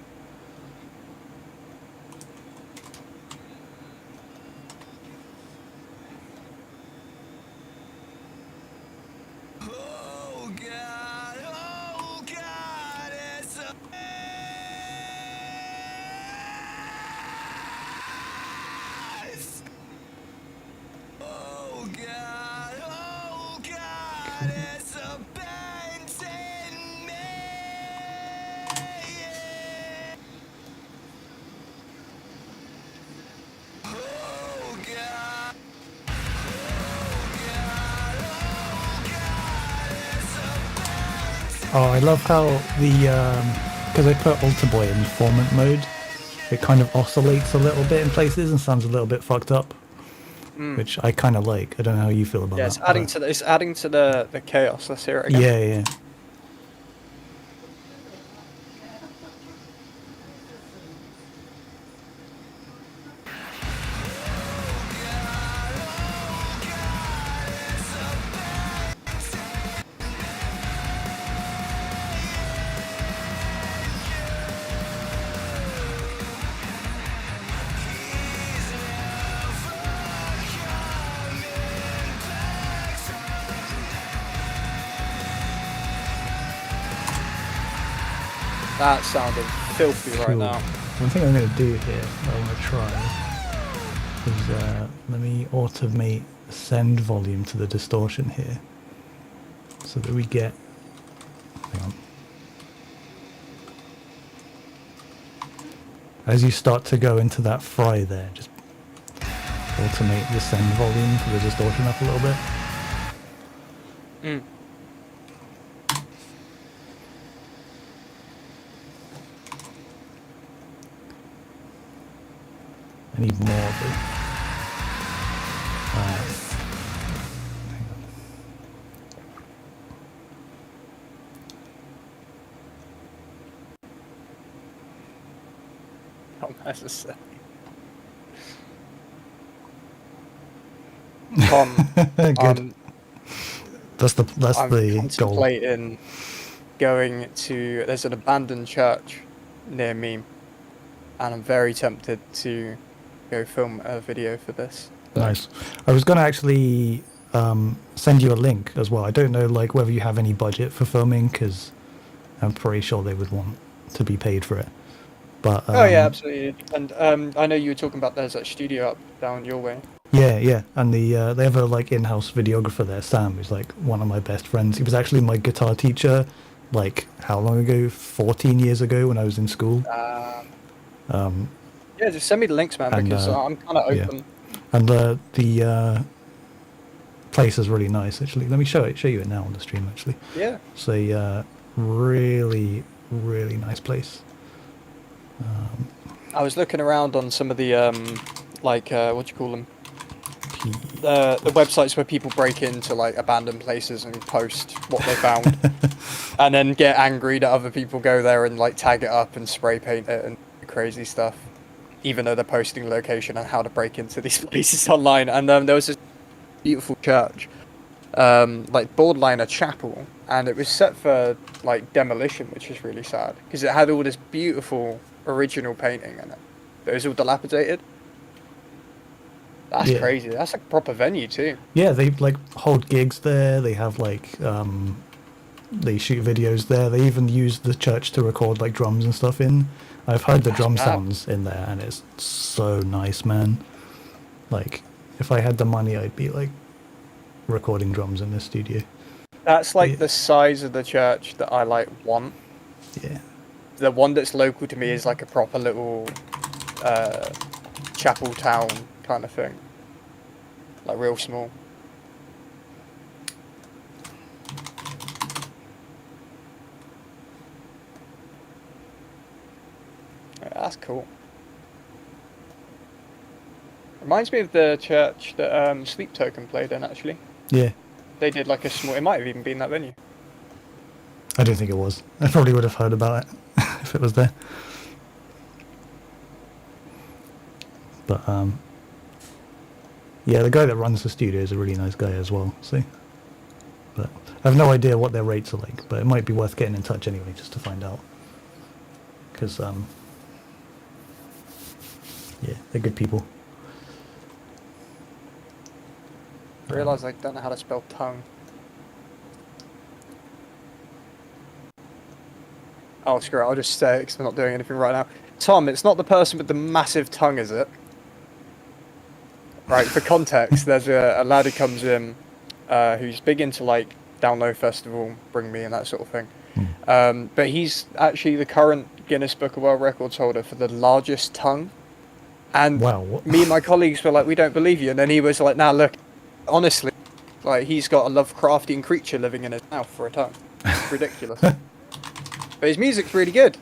Oh God, it's a Oh, I love how because I put Alter Boy in formant mode, it kind of oscillates a little bit in places and sounds a little bit fucked up, which I kind of like. I don't know how you feel about Yeah, that. it's adding to the chaos. Let's hear it again. Yeah, yeah. That sounded filthy right Cool. now. One thing I'm going to do here, I want to try, is let me automate send volume to the distortion here, so that we get, hang on. As you start to go into that fry there, just automate the send volume for the distortion up a little bit. I need more of it. Hang on. Not necessary. Tom, Good. That's the I'm goal. contemplating going to. There's an abandoned church near me, and I'm very tempted to go film a video for this. Nice. I was going to actually send you a link as well. I don't know like whether you have any budget for filming, because I'm pretty sure they would want to be paid for it. But Oh yeah, absolutely. And I know you were talking about there's that studio up down your way. yeah, and they have a like in-house videographer there, Sam, who's like one of my best friends. He was actually my guitar teacher, like how long ago? 14 years ago when I was in school. Yeah, just send me the links, man, and, because I'm kind of yeah. open. And the place is really nice, actually. Let me show you it now on the stream, actually. Yeah. It's a really, really nice place. I was looking around on some of the what do you call them? The websites where people break into like abandoned places and post what they found, and then get angry that other people go there and like tag it up and spray paint it and crazy stuff, even though they're posting location and how to break into these places online. And there was this beautiful church, like borderline a chapel, and it was set for like demolition, which is really sad because it had all this beautiful original painting in it, but it was all dilapidated. That's crazy. That's like a proper venue too. Yeah, they like hold gigs there. They have like they shoot videos there. They even use the church to record like drums and stuff in. I've heard the drum sounds in there, and it's so nice, man. Like, if I had the money, I'd be like recording drums in this studio. That's like the size of the church that I like want. Yeah. The one that's local to me is like a proper little chapel town kind of thing, like real small. Yeah, that's cool. Reminds me of the church that Sleep Token played in, actually. Yeah. They did like a small. It might have even been that venue. I don't think it was. I probably would have heard about it if it was there. But yeah, the guy that runs the studio is a really nice guy as well. So, but I have no idea what their rates are like. But it might be worth getting in touch anyway, just to find out. Because yeah, they're good people. I realise I don't know how to spell tongue. Oh, screw it, I'll just say it because I'm not doing anything right now. Tom, it's not the person with the massive tongue, is it? Right, for context, there's a lad who comes in who's big into, like, Download Festival, Bring Me, and that sort of thing. But he's actually the current Guinness Book of World Records holder for the largest tongue. And Wow. me and my colleagues were like, we don't believe you. And then he was like, nah, look, honestly, like, he's got a Lovecraftian creature living in his mouth for a tongue. It's ridiculous. But his music's really good.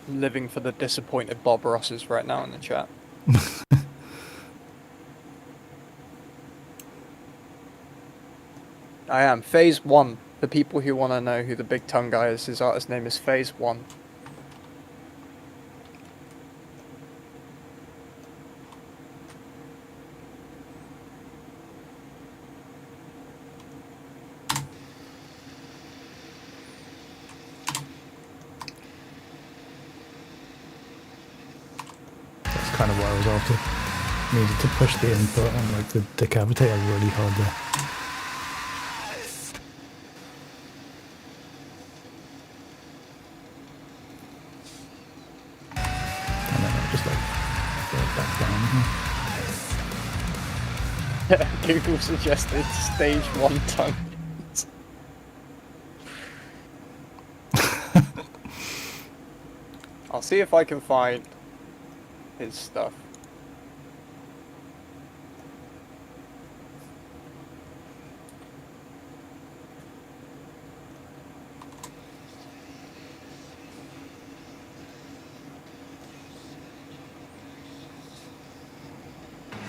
Living for the disappointed Bob Rosses right now in the chat. I am. Phase 1. The people who want to know who the big tongue guy is, his artist name is Phase 1. That's kind of what I was after. Needed to push the input on like the decapitator really hard there. And then I'll just like throw it back down. Google suggested stage 1 tongue. I'll see if I can find his stuff.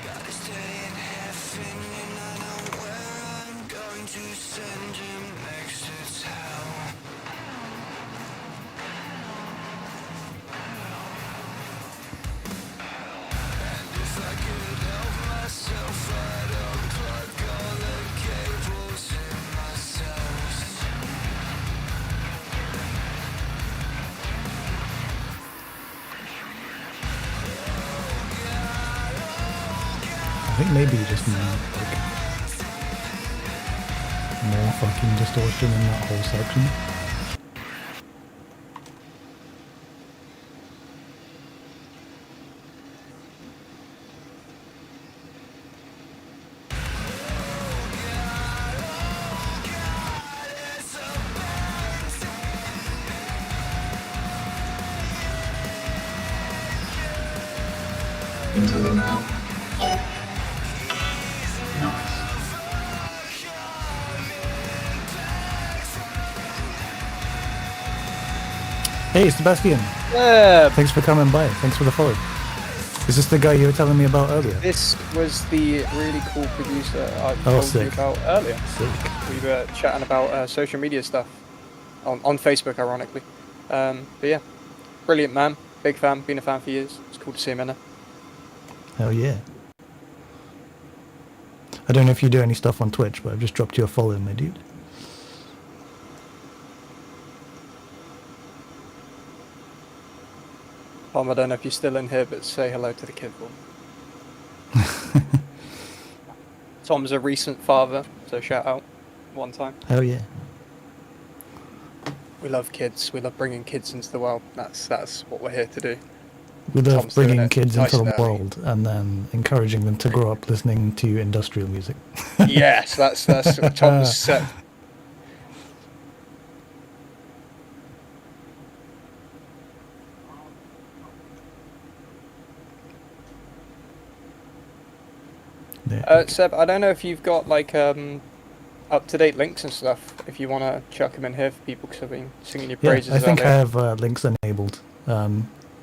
Gotta stay in heaven and I know where I'm going to send him next to town. And if I could help myself, I'd unplug all the cables in my cells. I think maybe you just need like more fucking distortion in that whole section. Into the now. Nice. Hey Sebastian, Yeah, thanks for coming by. Thanks for the follow. Is this the guy you were telling me about earlier? this was the really cool producer I Oh, told sick. you about earlier. Sick. We were chatting about social media stuff on Facebook, ironically. But yeah, brilliant man, big fan, been a fan for years. It's cool to see him in there. Hell yeah. I don't know if you do any stuff on Twitch, but I've just dropped you a follow, my dude. Tom, I don't know if you're still in here, but say hello to the kid for me. Tom's a recent father, so shout out one time. Hell yeah. We love kids. We love bringing kids into the world. That's what we're here to do. We love Tom's doing bringing it kids nice into and the early. world and then encouraging them to grow up listening to industrial music. Yes, that's what Tom's set. Yeah. Seb, I don't know if you've got like up-to-date links and stuff. If you want to chuck them in here for people, because I've been singing your Yeah, praises. I think I earlier. have links enabled.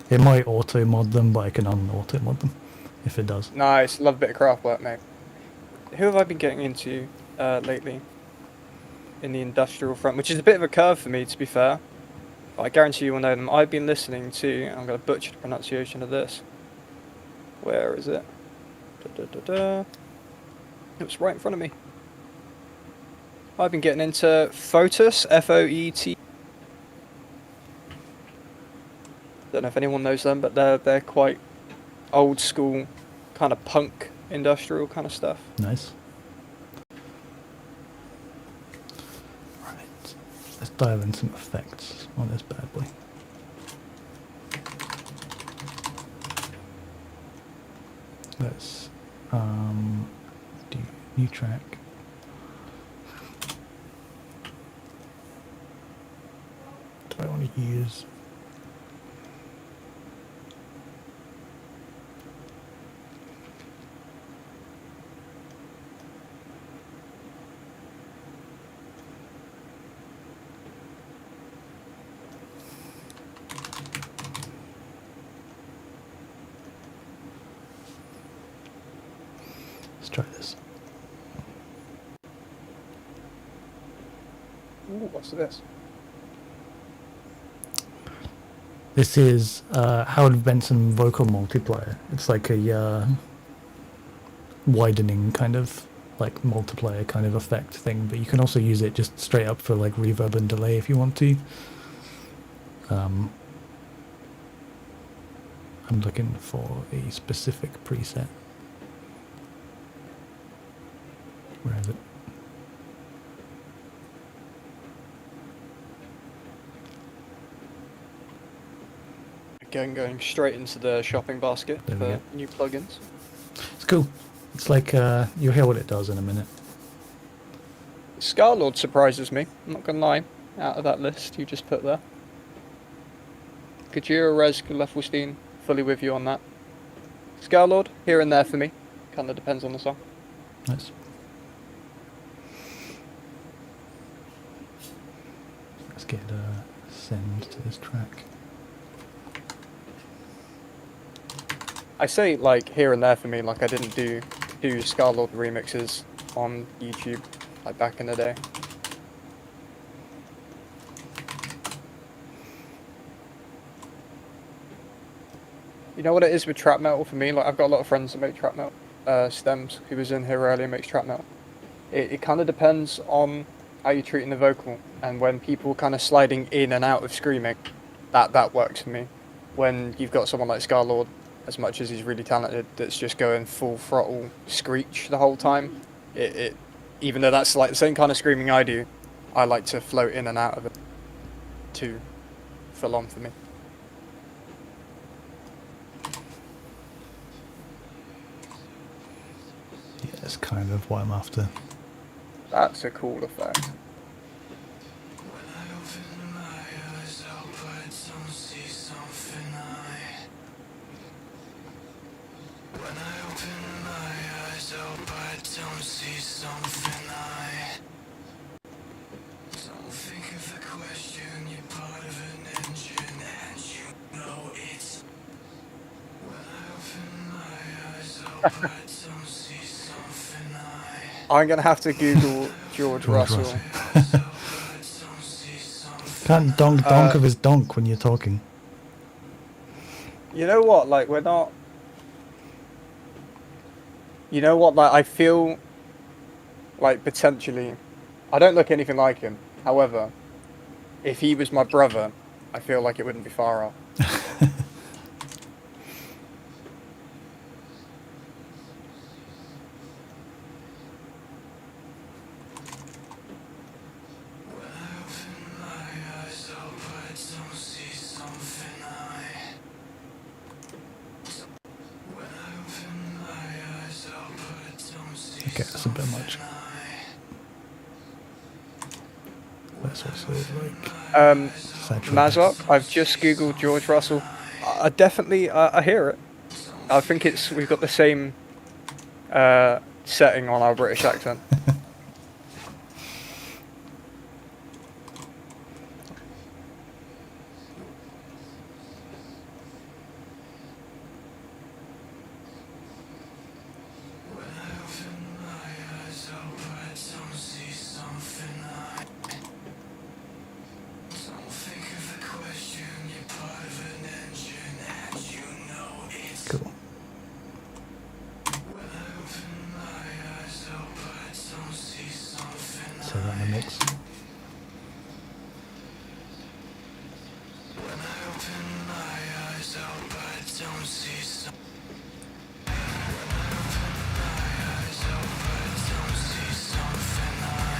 It might auto mod them, but I can un-auto mod them if it does. Nice, love a bit of craft work, mate. Who have I been getting into lately? In the industrial front, which is a bit of a curve for me, to be fair. But I guarantee you will know them. I've been listening to, I'm going to butcher the pronunciation of this. Where is it? It was right in front of me. I've been getting into Foetus, F-O-E-T. Don't know if anyone knows them, but they're quite old school, kind of punk industrial kind of stuff. Nice. Let's dial in some effects on this bad boy. Let's do new track. Do I want to use? Let's try this. Ooh, what's this? This is Howard Benson vocal multiplier. It's like a widening kind of like multiplier kind of effect thing, but you can also use it just straight up for like reverb and delay if you want to. I'm looking for a specific preset. Where is it? Again, going straight into the shopping basket There we for go. new plugins. It's cool. It's like you'll hear what it does in a minute. Scarlord surprises me, I'm not gonna lie, out of that list you just put there. Kajira, Rez, Leffelstein, fully with you on that. Scarlord, here and there for me. Kinda depends on the song. Nice. Let's get send to this track. I say like here and there for me, like I didn't do Scarlord remixes on YouTube like back in the day. You know what it is with trap metal for me? Like I've got a lot of friends that make trap metal. Stems, who was in here earlier, makes trap metal. It kind of depends on how you're treating the vocal, and when people kind of sliding in and out of screaming, that works for me. When you've got someone like Scarlord, as much as he's really talented, that's just going full throttle screech the whole time, it even though that's like the same kind of screaming I do, I like to float in and out of it. Too full on for me. Yeah, that's kind of what I'm after. That's a cool effect. When I open my eyes, I hope I don't see something When I open my eyes, I hope I don't see something don't think of the question, you're part of an engine and you know it. When I open my eyes, I hope I don't see something I'm gonna have to Google George Russell. Russell. Can't donk of his donk when you're talking. You know what? Like we're not. You know what? Like I feel like potentially, I don't look anything like him. However, if he was my brother, I feel like it wouldn't be far off. Okay, that's a bit much. That's also like saturated. Mazok, I've just googled George Russell. I definitely, I hear it. I think we've got the same setting on our British accent. Cool. So that in the mix.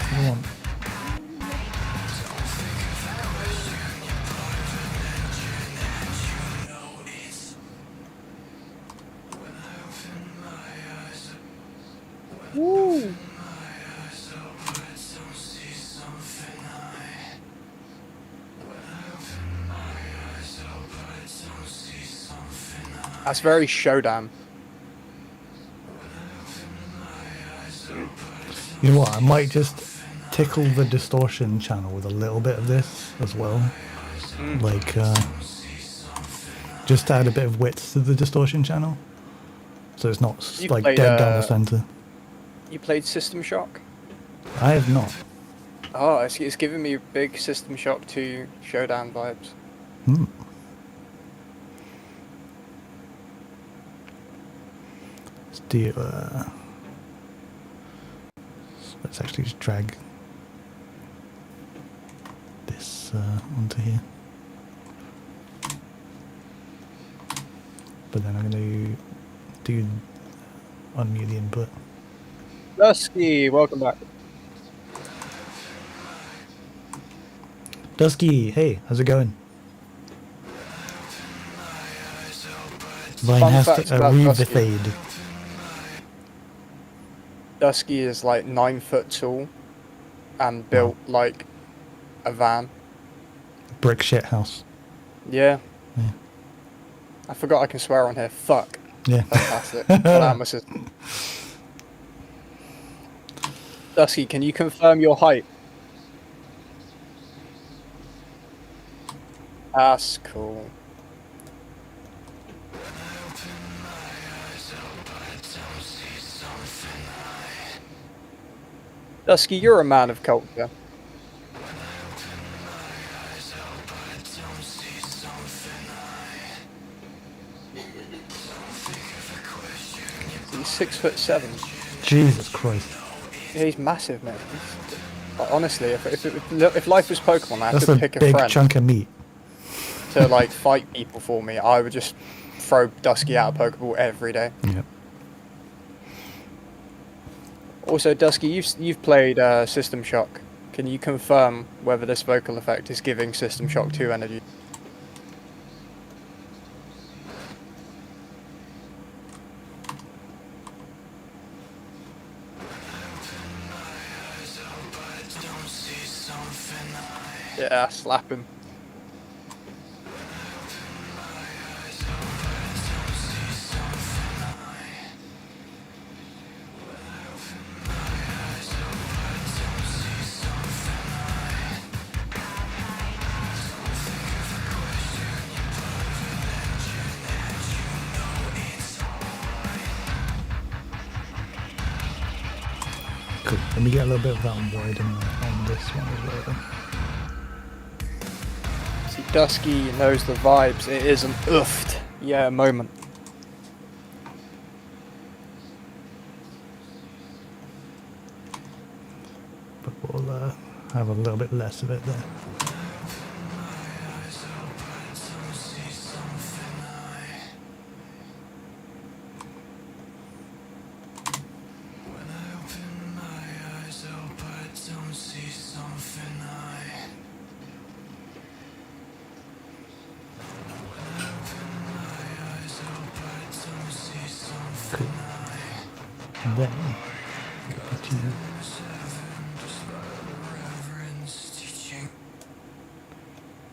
Come on. That's very Showdown. You know what? I might just tickle the distortion channel with a little bit of this as well. Like, just add a bit of width to the distortion channel, so it's not You've like played, dead down the center. You played System Shock? I have not. Oh, it's giving me big System Shock 2 Showdown vibes. Hmm. Let's do. Let's actually just drag this onto here. But then I'm going to do unmute the input. Dusky, welcome back. Dusky, hey, how's it going? Vine Fun has facts a about Dusky. fade. Dusky is like 9 foot tall and built like a van. Brick shit house. Yeah. Yeah. I forgot I can swear on here. Fuck. Yeah. Fantastic. Well, my system. Dusky, can you confirm your height? That's cool. Dusky, you're a man of culture. He's 6'7". Jesus Christ. Yeah, he's massive, man. Honestly, if life was Pokemon, I had That's to a pick a big friend chunk of meat. to like fight people for me. I would just throw Dusky out of Pokeball every day. Yep. Also, Dusky, you've played System Shock. Can you confirm whether this vocal effect is giving System Shock 2 energy? Yeah, slap him. Cool. Let me get a little bit of that void on this one as well. See, Dusky knows the vibes. It is an oofed, yeah, moment. But we'll have a little bit less of it there. Cool. And then to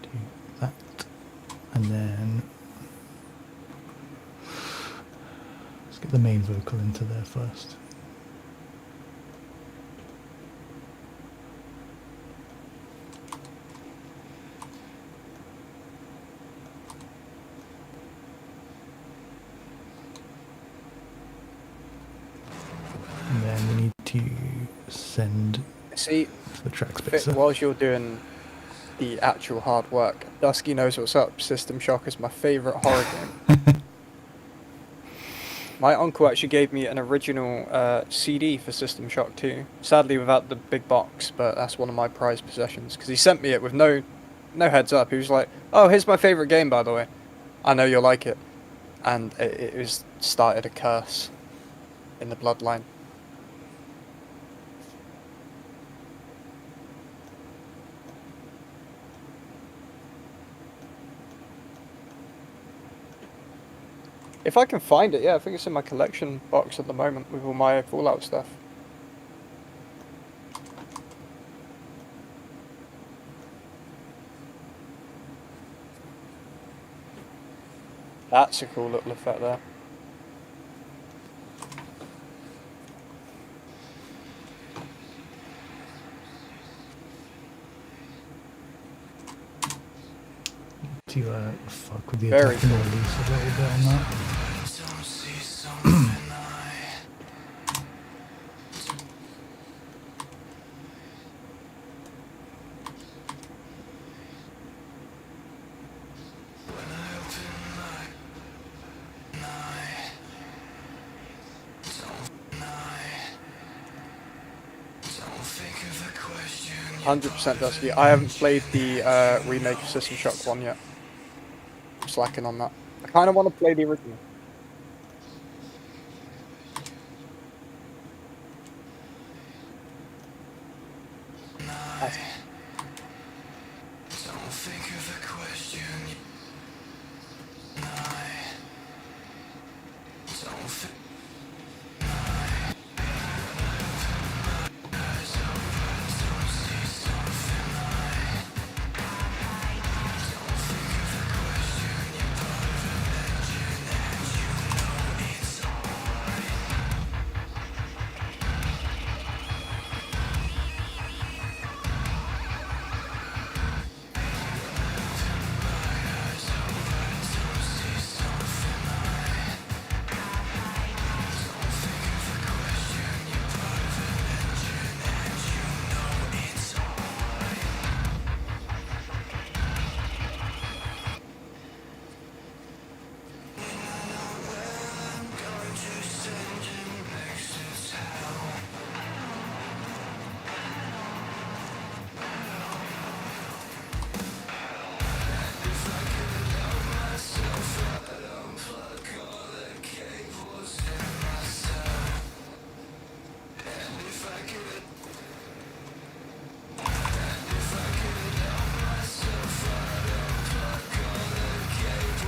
do that, and then let's get the main vocal into there first. And then we need to send See, the track spacer. whilst you're doing the actual hard work, Dusky knows what's up. System Shock is my favourite horror game. My uncle actually gave me an original CD for System Shock 2. Sadly without the big box, but that's one of my prized possessions. Because he sent me it with no heads up. He was like, oh, here's my favourite game, by the way. I know you'll like it. And it was started a curse in the bloodline. If I can find it, yeah, I think it's in my collection box at the moment with all my Fallout stuff. That's a cool little effect there. To fuck with the Very attack and cool. release a little bit on that. Don't see something when I open my eye, don't think of a question. 100% Dusky. I haven't played the remake of System Shock 1 yet. I'm slacking on that. I kind of want to play the original. Don't think of a question. Don't think.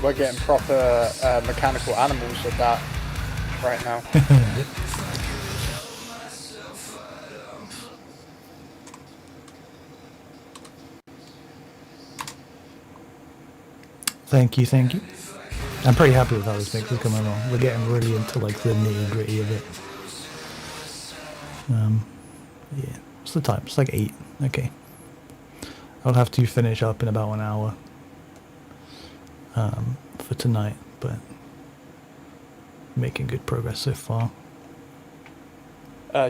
We're getting proper mechanical animals with that right now. Thank you, thank you. I'm pretty happy with how this mix is coming along. We're getting really into like the nitty gritty of it. Yeah. What's the time? It's like 8. Okay. I'll have to finish up in about an hour for tonight, but making good progress so far.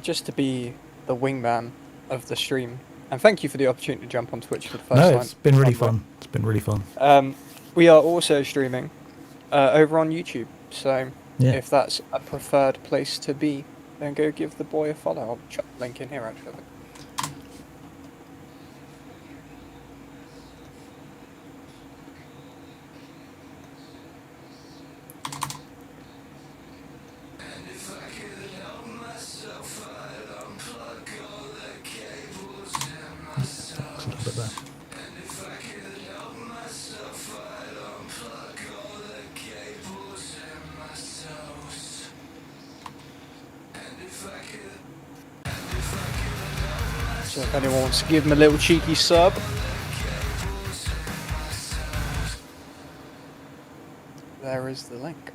Just to be the wingman of the stream, and thank you for the opportunity to jump on Twitch for the first No, time. it's been really fun. It's been really fun. We are also streaming over on YouTube, so Yeah. if that's a preferred place to be, then go give the boy a follow. I'll chuck the link in here actually. Looks a little bit there. So if anyone wants to give him a little cheeky sub, there is the link.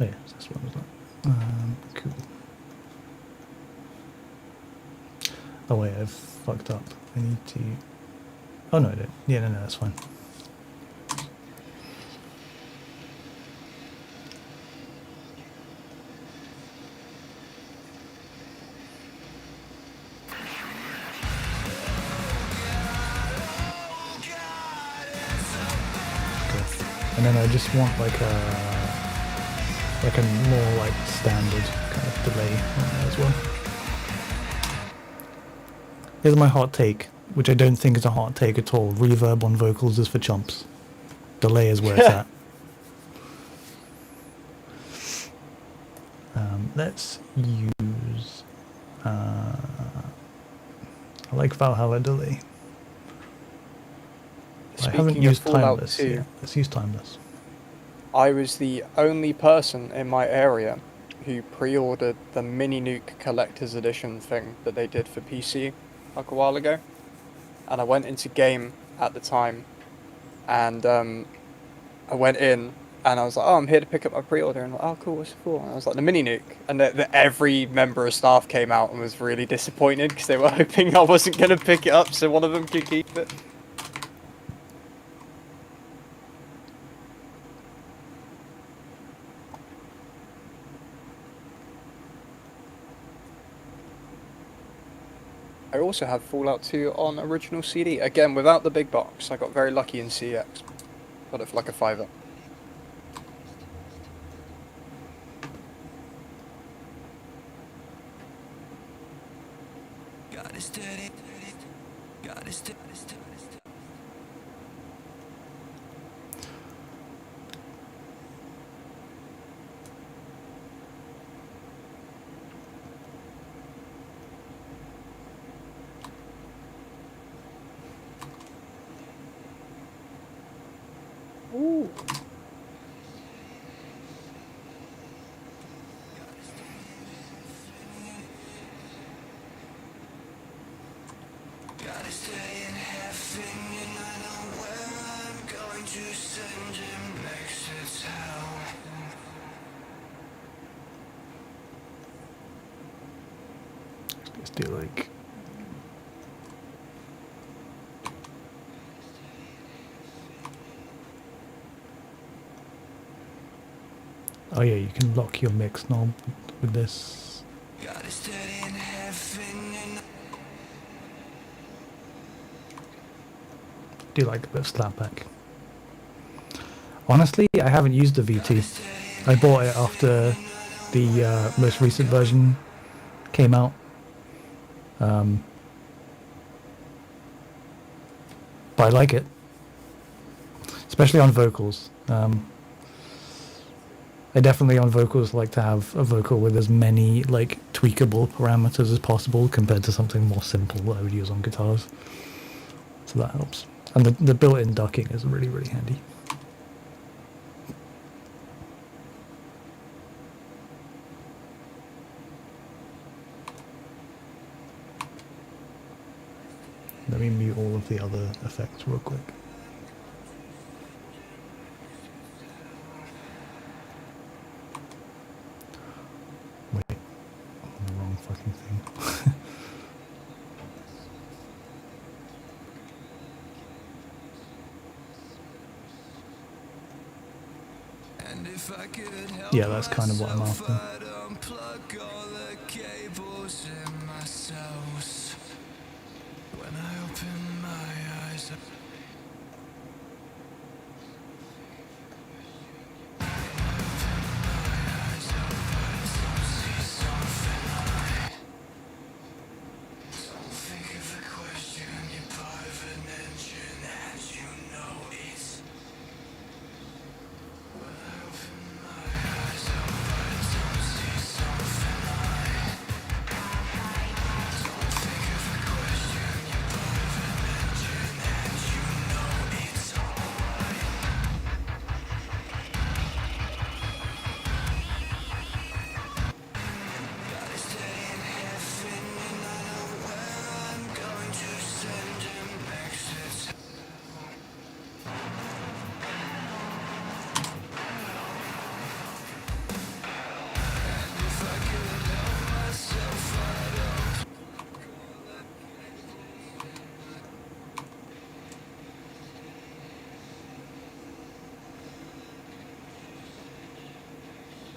Oh yeah, this one was that. Cool. Oh wait, I've fucked up. I need to... Oh no, I don't. Yeah, no, that's fine. And then I just want like a more like standard kind of delay on there as well. Here's my hot take, which I don't think is a hot take at all. Reverb on vocals is for chumps. Delay is where it's at. Let's use... I like Valhalla delay. I haven't Speaking of used Fallout Timeless. 2, Yeah, let's use Timeless. I was the only person in my area who pre-ordered the Mini Nuke Collector's Edition thing that they did for PC like a while ago. and I went into game at the time, and I went in and I was like, oh, I'm here to pick up my pre-order, and like, oh, cool, what's it for? And I was like, the mini nuke, and every member of staff came out and was really disappointed because they were hoping I wasn't gonna pick it up, so one of them could keep it. I also have Fallout 2 on original CD, again without the big box. I got very lucky in CX. Got it for like a $5. God is steady. God is steady. Ooh. God is stay in heaven, and I know where I'm going to send him next. It's hell. Let's do like. Oh yeah, you can lock your mix knob with this. God is steady in heaven, and Do like a bit of slapback. Honestly, I haven't used the VT. I bought it after the most recent version came out. But I like it, especially on vocals. I definitely on vocals like to have a vocal with as many like tweakable parameters as possible compared to something more simple that I would use on guitars. So that helps. And the built-in ducking is really, really handy. Let me mute all of the other effects real quick. Wait, I'm on the wrong fucking thing. and if I could help Yeah, that's kind of what I'm myself, after. I'd unplug all the cables in my cells. When I open my eyes,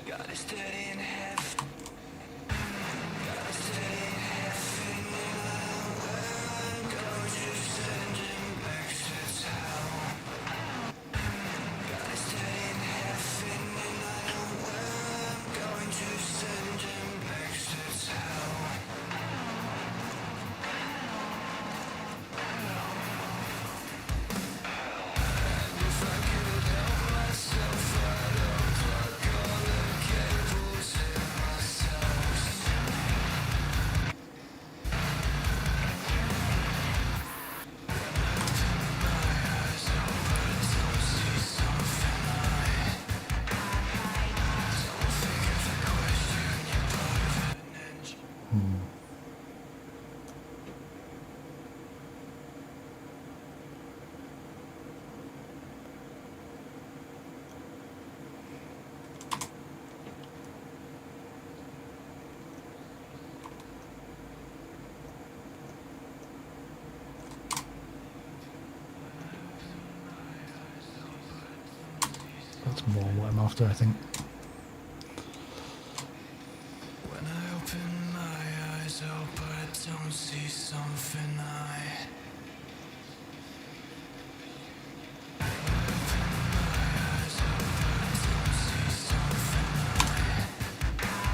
God is steady in heaven. God is steady in heaven, and I know where I'm going to send him next. It's hell. God is steady in heaven, and I know where I'm going to send him next. It's hell. And if I could help myself, I'd unplug all the cables in my cells. more what I'm after, I think. When I open my eyes, hope I don't see something I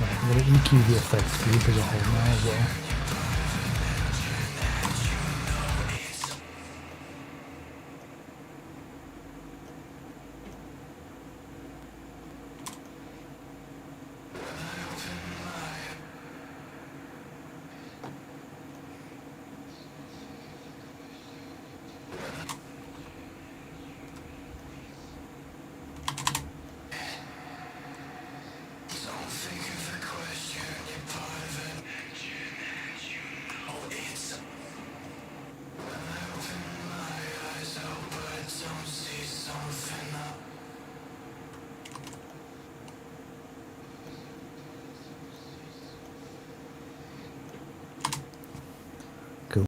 Right, I'm going to EQ the effects loop as a whole now as well. Cool.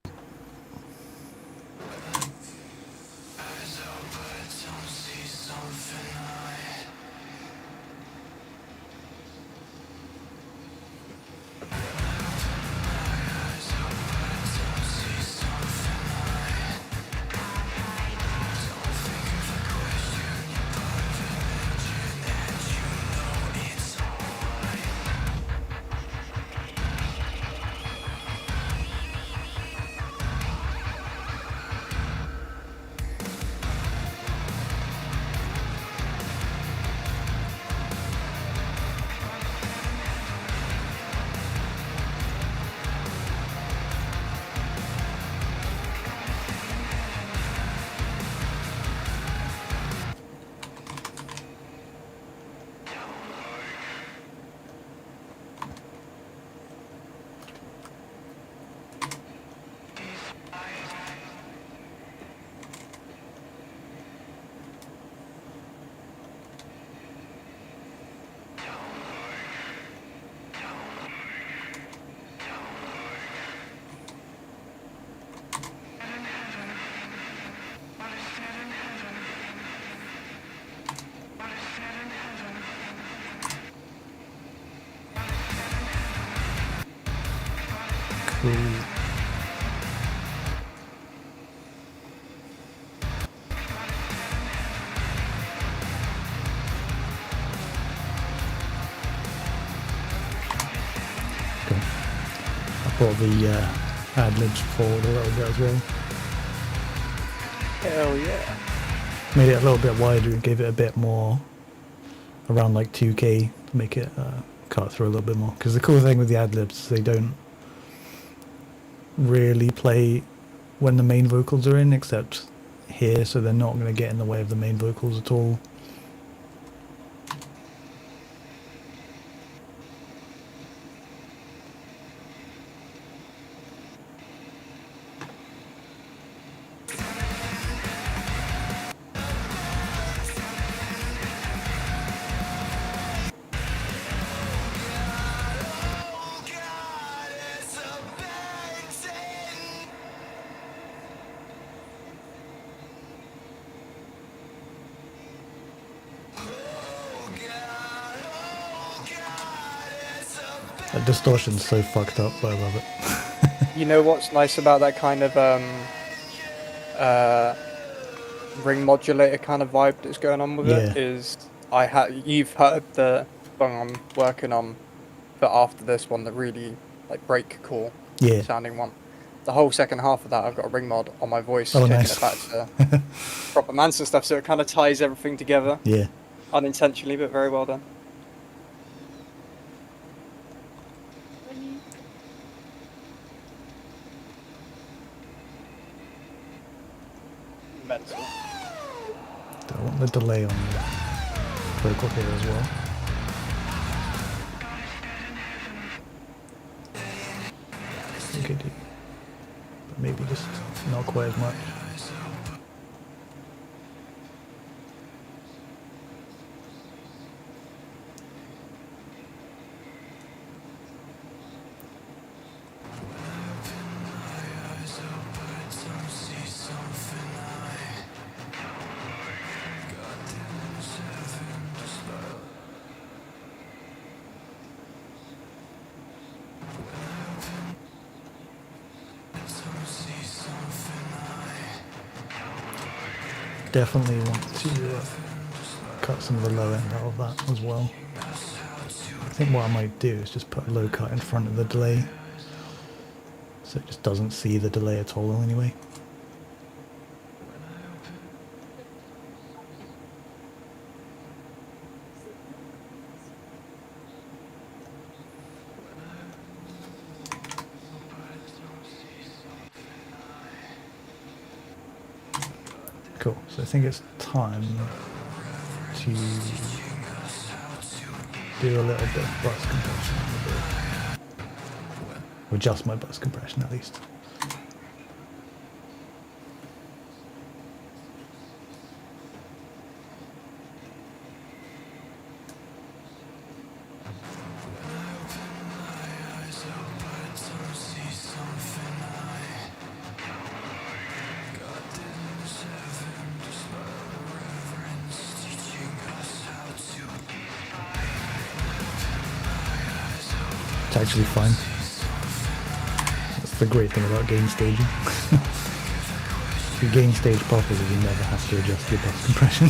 Cool. Cool. I brought the ad-libs forward a little bit as well. Hell yeah. Made it a little bit wider and gave it a bit more, around like 2K, to make it cut through a little bit more. Because the cool thing with the ad-libs, they don't really play when the main vocals are in, except here, so they're not going to get in the way of the main vocals at all. That distortion's so fucked up, but I love it. You know what's nice about that kind of ring modulator kind of vibe that's going on with it Yeah. is you've heard the song I'm working on for after this one, the really like breakcore Yeah. sounding one. The whole second half of that, I've got a ring mod on my voice, Oh, taking nice. it back to proper Manson stuff, so it kind of ties everything together Yeah. unintentionally, but very well done. Mental. I want the delay on the vocal here as well. Okay, dude. But maybe just not quite as much. definitely want to cut some of the low end out of that as well. I think what I might do is just put a low cut in front of the delay, so it just doesn't see the delay at all anyway. Cool, so I think it's time to do a little bit of bus compression on the board. Or just my bus compression at least. It's actually fine. That's the great thing about gain staging. If you gain stage properly, you never have to adjust your bus compression.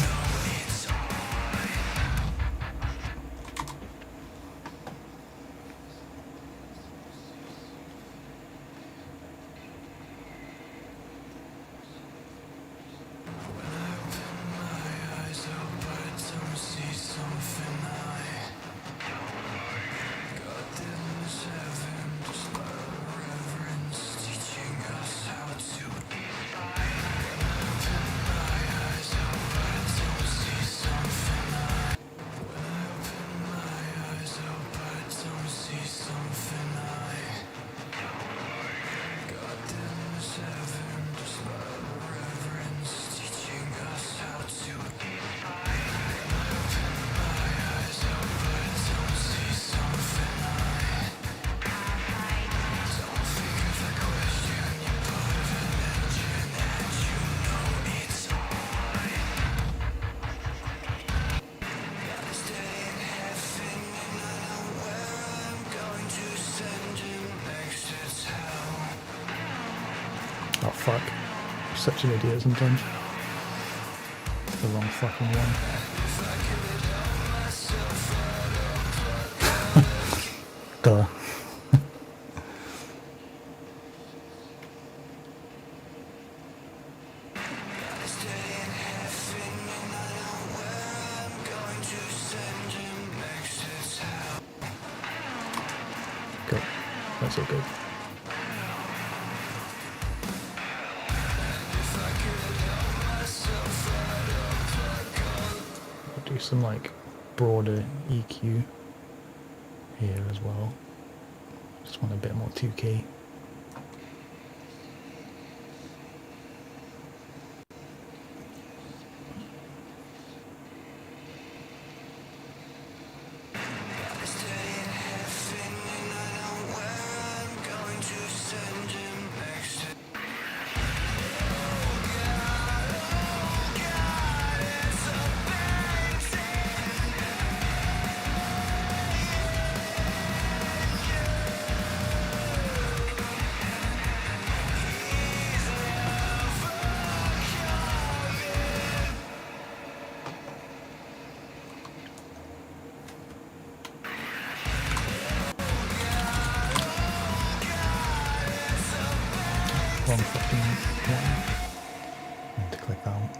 Oh fuck. I'm such an idiot sometimes. It's the wrong fucking one. Duh. Cool. That's all good. Do some like broader EQ here as well. Just want a bit more 2K. Wrong fucking one. Need to click that one.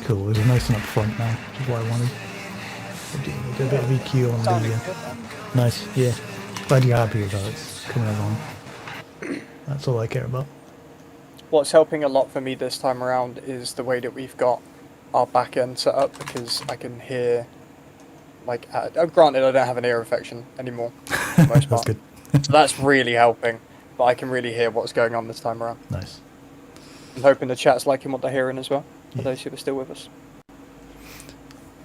cool. It's nice and up front now, which is what I wanted. Do a bit of EQ on Sounding the... good, man. Nice, yeah. Glad you're happy with how it's coming along. That's all I care about. What's helping a lot for me this time around is the way that we've got our back end set up, because I can hear, like, granted I don't have an ear infection anymore for the most That's part. good. So that's really helping, but I can really hear what's going on this time around. Nice. I'm hoping the chat's liking what they're hearing as well, for Yeah. those who are still with us.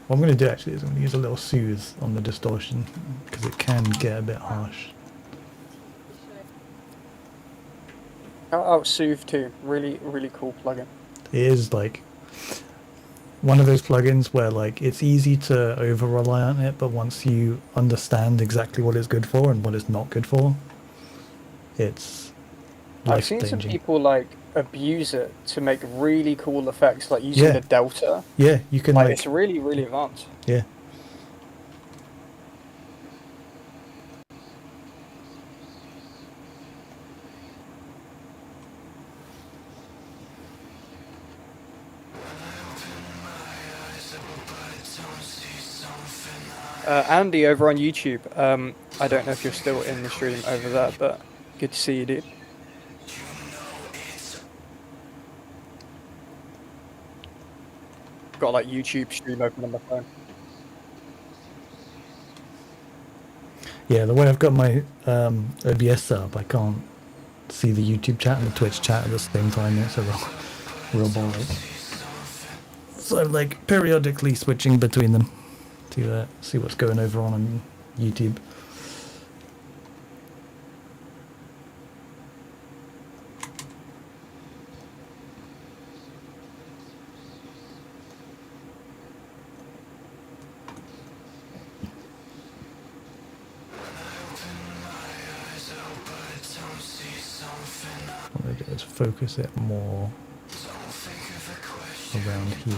What I'm going to do actually is I'm going to use a little soothe on the distortion, because it can get a bit harsh. Oh, Soothe too. Really, really cool plugin. It is like one of those plugins where like it's easy to over rely on it, but once you understand exactly what it's good for and what it's not good for, it's I've seen some life-changing. people like abuse it to make really cool effects, like using Yeah. the delta. Yeah, you can Like, it's really, really advanced. yeah. Andy over on YouTube. I don't know if you're still in the stream over there, but good to see you, dude. Got like YouTube stream open on my phone. Yeah, the way I've got my OBS set up, I can't see the YouTube chat and the Twitch chat at the same time. It's a real bollock. So I'm like periodically switching between them to see what's going over on YouTube. What I'm going to do is focus it more around here.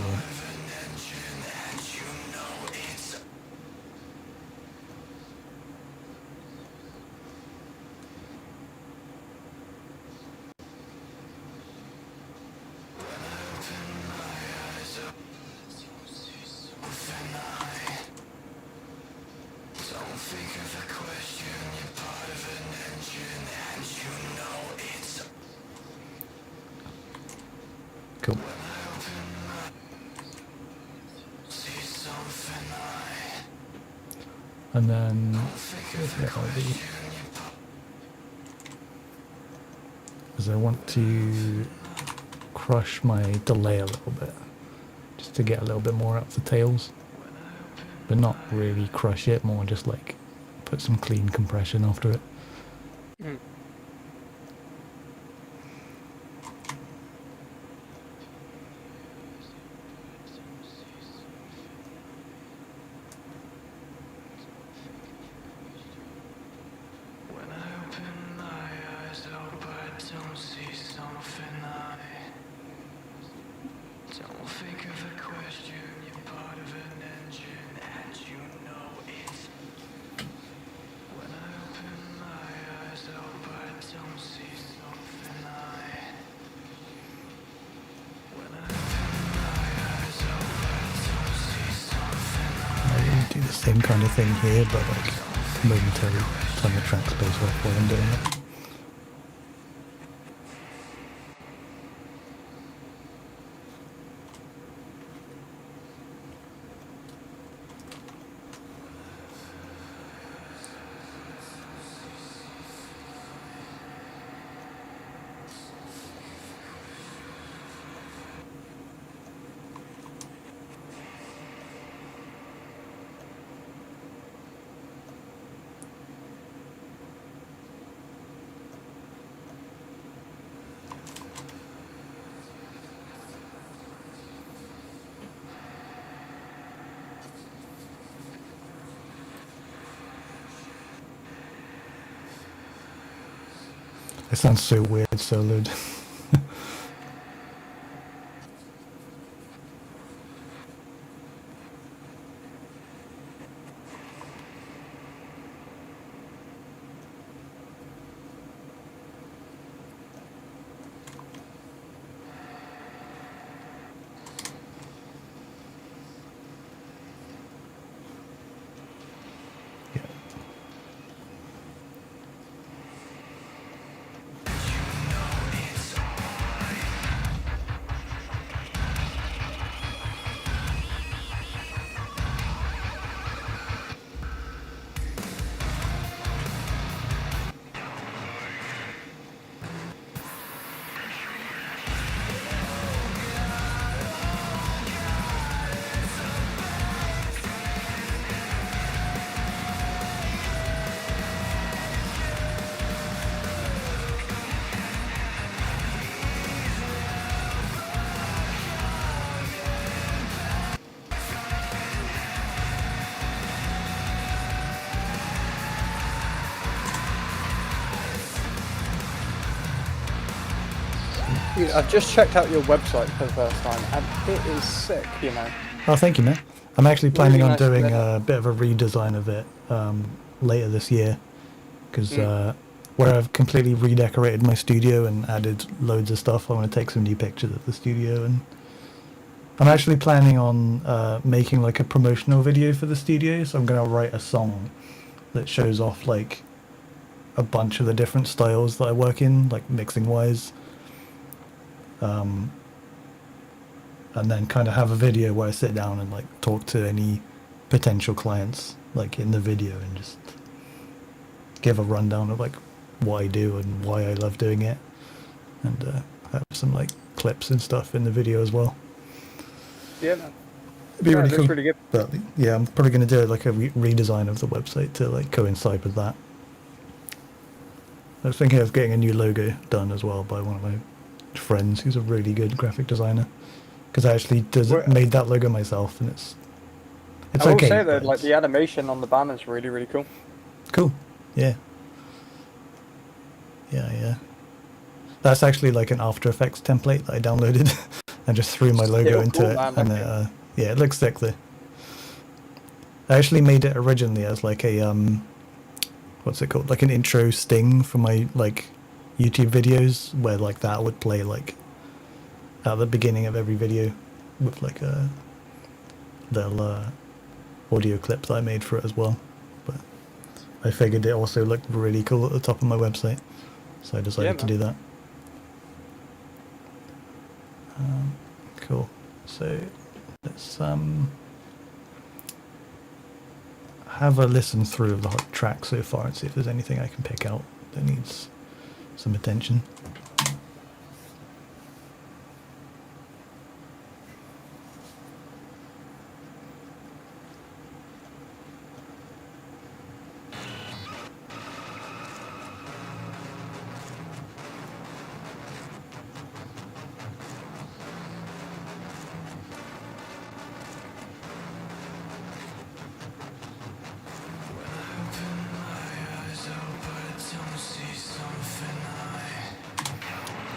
Cool. And then because I want to crush my delay a little bit, just to get a little bit more out of the tails, but not really crush it, more just like put some clean compression after it. Mm. When I open my eyes, I hope I don't see something I don't think of a question. You're part of an engine, and you know it. When I open my eyes, I hope I don't see something I. When I open my eyes, I hope I don't see something I do the same kind of thing here, but like momentarily turn the track space off while I'm doing it. It sounds so weird soloed. Dude, I've just checked out your website for the first time, and it is sick, you know. Oh, thank you, man. I'm actually planning Really on nice doing layout. a bit of a redesign of it later this year, because Mm. where I've completely redecorated my studio and added loads of stuff, I want to take some new pictures of the studio, and I'm actually planning on making like a promotional video for the studio. So I'm going to write a song that shows off like a bunch of the different styles that I work in, like mixing wise. And then kind of have a video where I sit down and like talk to any potential clients like in the video and just give a rundown of like what I do and why I love doing it, and have some like clips and stuff in the video as well. Yeah, man. It'd be No, it really looks cool. really good. But yeah, I'm probably going to do like a redesign of the website to like coincide with that. I was thinking of getting a new logo done as well by one of my friends who's a really good graphic designer, because I actually Well, made that logo myself, and it's I will okay. say But that like it's the animation on the banner is really, really cool. cool. Yeah. Yeah. That's actually like an After Effects template that I downloaded and just threw my logo Still into cool, it, man. and Okay. yeah, it looks sick though. I actually made it originally as like a what's it called? Like an intro sting for my like YouTube videos, where like that would play like at the beginning of every video with like a little audio clip that I made for it as well. But I figured it also looked really cool at the top of my website, so I Yeah, decided to man. do that. Cool. So let's have a listen through of the track so far and see if there's anything I can pick out that needs some attention.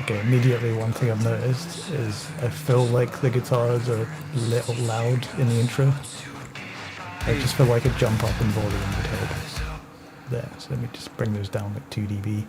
Okay, immediately one thing I've noticed is I feel like the guitars are a little loud in the intro. I just feel like a jump up in volume would help there. So let me just bring those down like 2 dB.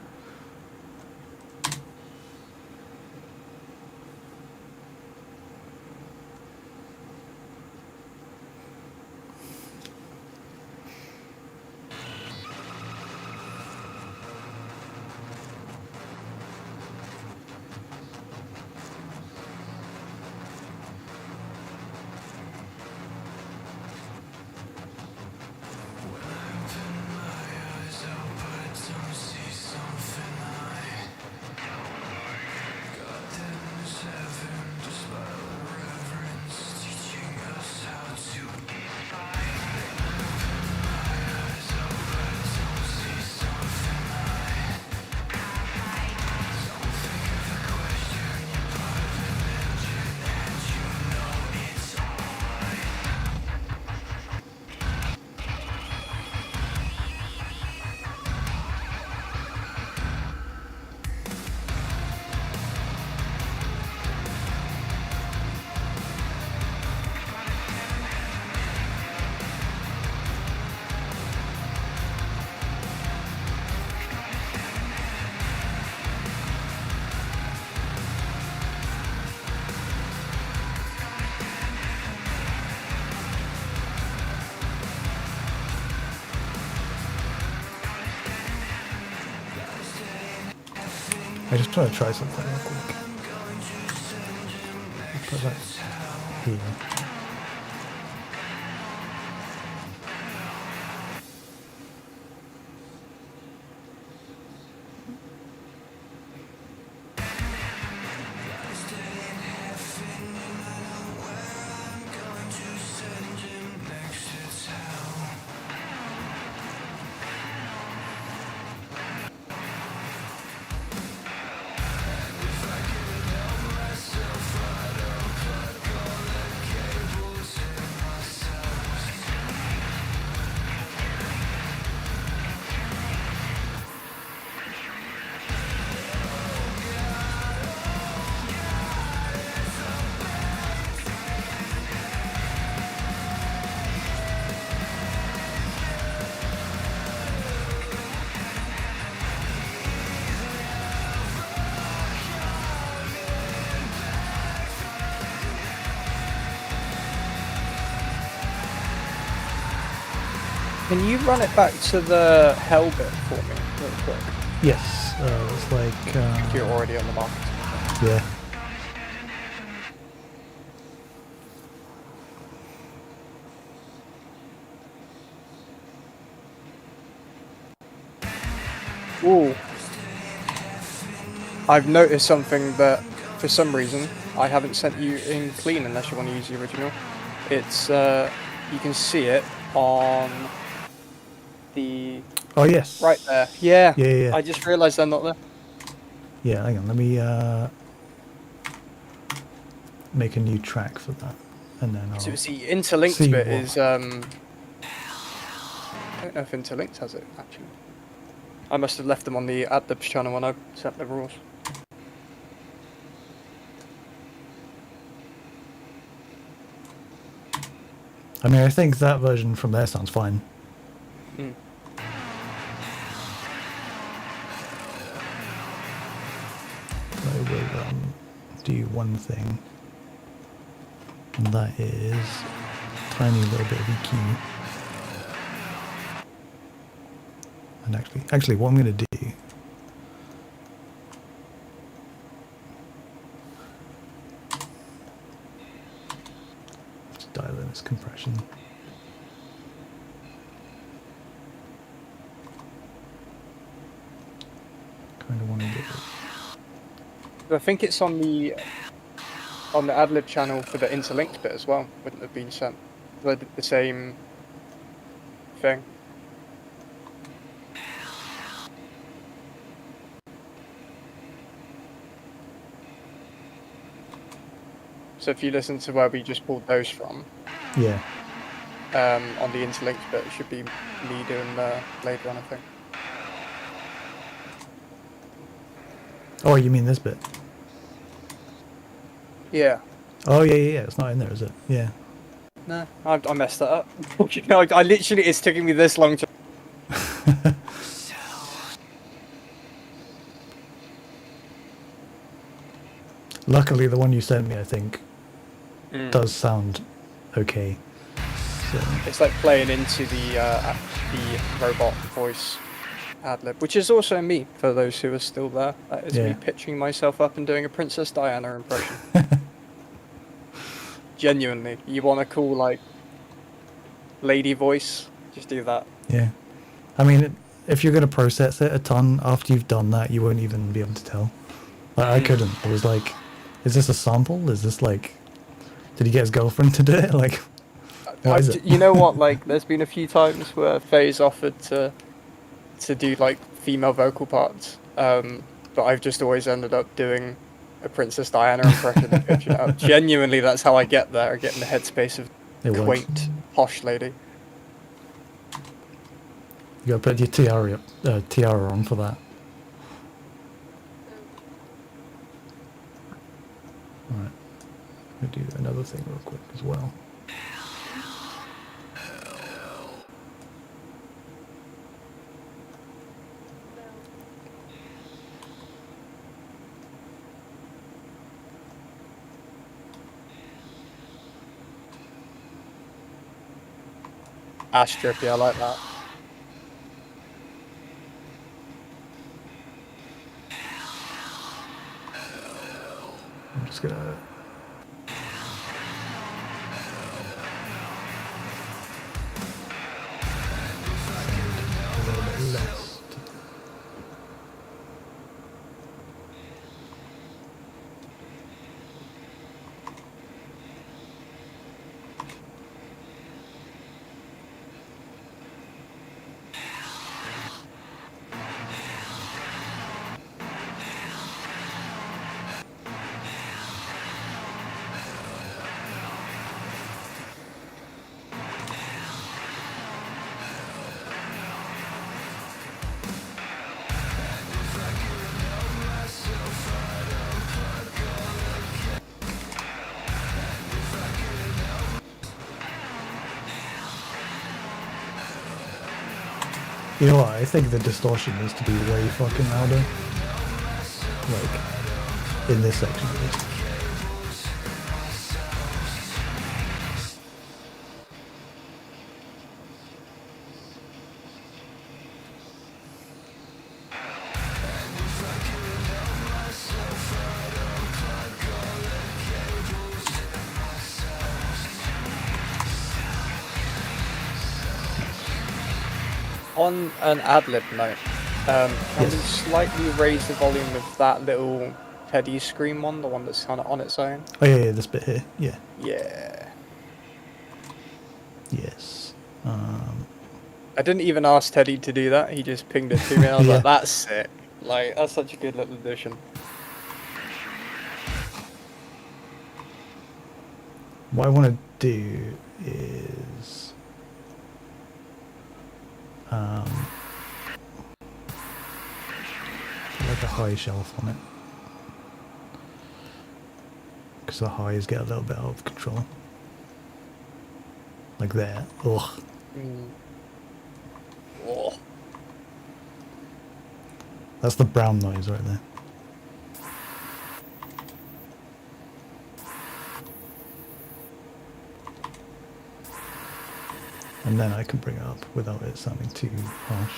I just want to try something real quick. Put that here. Can you run it back to the hell bit for me, real quick? Yes, it's like... You're already on the market. Yeah. Ooh. I've noticed something that, for some reason, I haven't sent you in clean unless you want to use the original. It's, you can see it on the... Oh, yes. Right there. Yeah. Yeah. I just realised they're not there. Yeah, hang on, let me make a new track for that. And then I'll... So the interlinked see bit what- is, I don't know if interlinked has it, actually. I must have left them on the AdLibs channel when I set the rules. I mean, I think that version from there sounds fine. Mm. I will do one thing, and that is a tiny little bit of EQ. And actually, what I'm going to do is dial in its compression. Kind of want to get it. I think it's on the AdLib channel for the interlinked bit as well. Wouldn't have been sent the same thing. So if you listen to where we just pulled those from, Yeah. on the interlinked bit, it should be me doing the later on, I think. Oh, you mean this bit? Yeah. Oh, yeah. It's not in there, is it? Yeah. No, I messed that up. You know, I literally, it's taking me this long to... Luckily, the one you sent me, I think, Mm. does sound okay. So, It's like playing into the robot voice AdLib, which is also me, for those who are still there. That is me Yeah. pitching myself up and doing a Princess Diana impression. Genuinely. You want a cool, like, lady voice? Just do that. yeah. I mean, if you're going to process it a ton after you've done that, you won't even be able to tell. Like, I couldn't. I was like, is this a sample? Is this like, did he get his girlfriend to do it? Like, what is it? You know what, like, there's been a few times where Faye's offered to do, like, female vocal parts, but I've just always ended up doing a Princess Diana impression and pitching it up. Genuinely, that's how I get there. I get in the headspace of It works. quaint, posh lady. You gotta put your tiara on for that. Alright. Let me do another thing real quick as well. Ash trippy, I like that. I'm just gonna... a little bit less. You know what? I think the distortion needs to be way fucking louder. Like, in this section at least. On an ad-lib note, can we slightly raise the volume of that little Teddy scream one, the one that's kind of on its own? Oh yeah, this bit here. Yeah. Yeah. Yes. I didn't even ask Teddy to do that. He just pinged it to me. I was Yeah. like, that's sick. Like, that's such a good little addition. What I want to do is like a high shelf on it, because the highs get a little bit out of control. Like there. Ugh. Oh. That's the brown noise right there. And then I can bring it up without it sounding too harsh.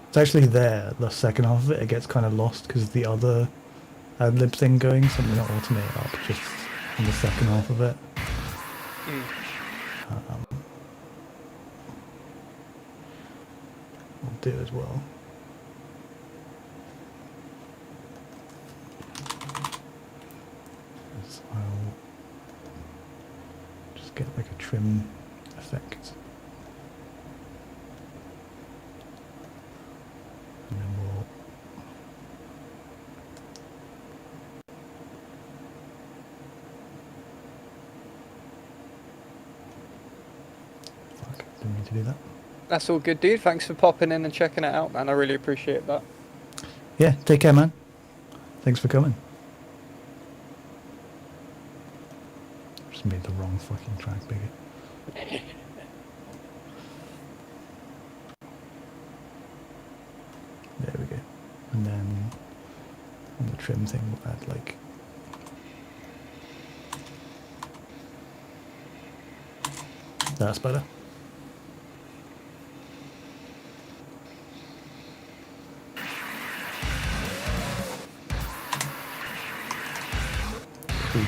It's actually there, the second half of it, it gets kind of lost because the other ad-lib thing going, so I'm going to alternate it up just on the second half of it. I'll do as well. I'll just get like a trim effect. And then we'll fuck, didn't mean to do that. That's all good, dude. Thanks for popping in and checking it out, man. I really appreciate that. Yeah, take care, man. Thanks for coming. Just made the wrong fucking track bigger. There we go. And then on the trim thing we'll add like that's better. Cool.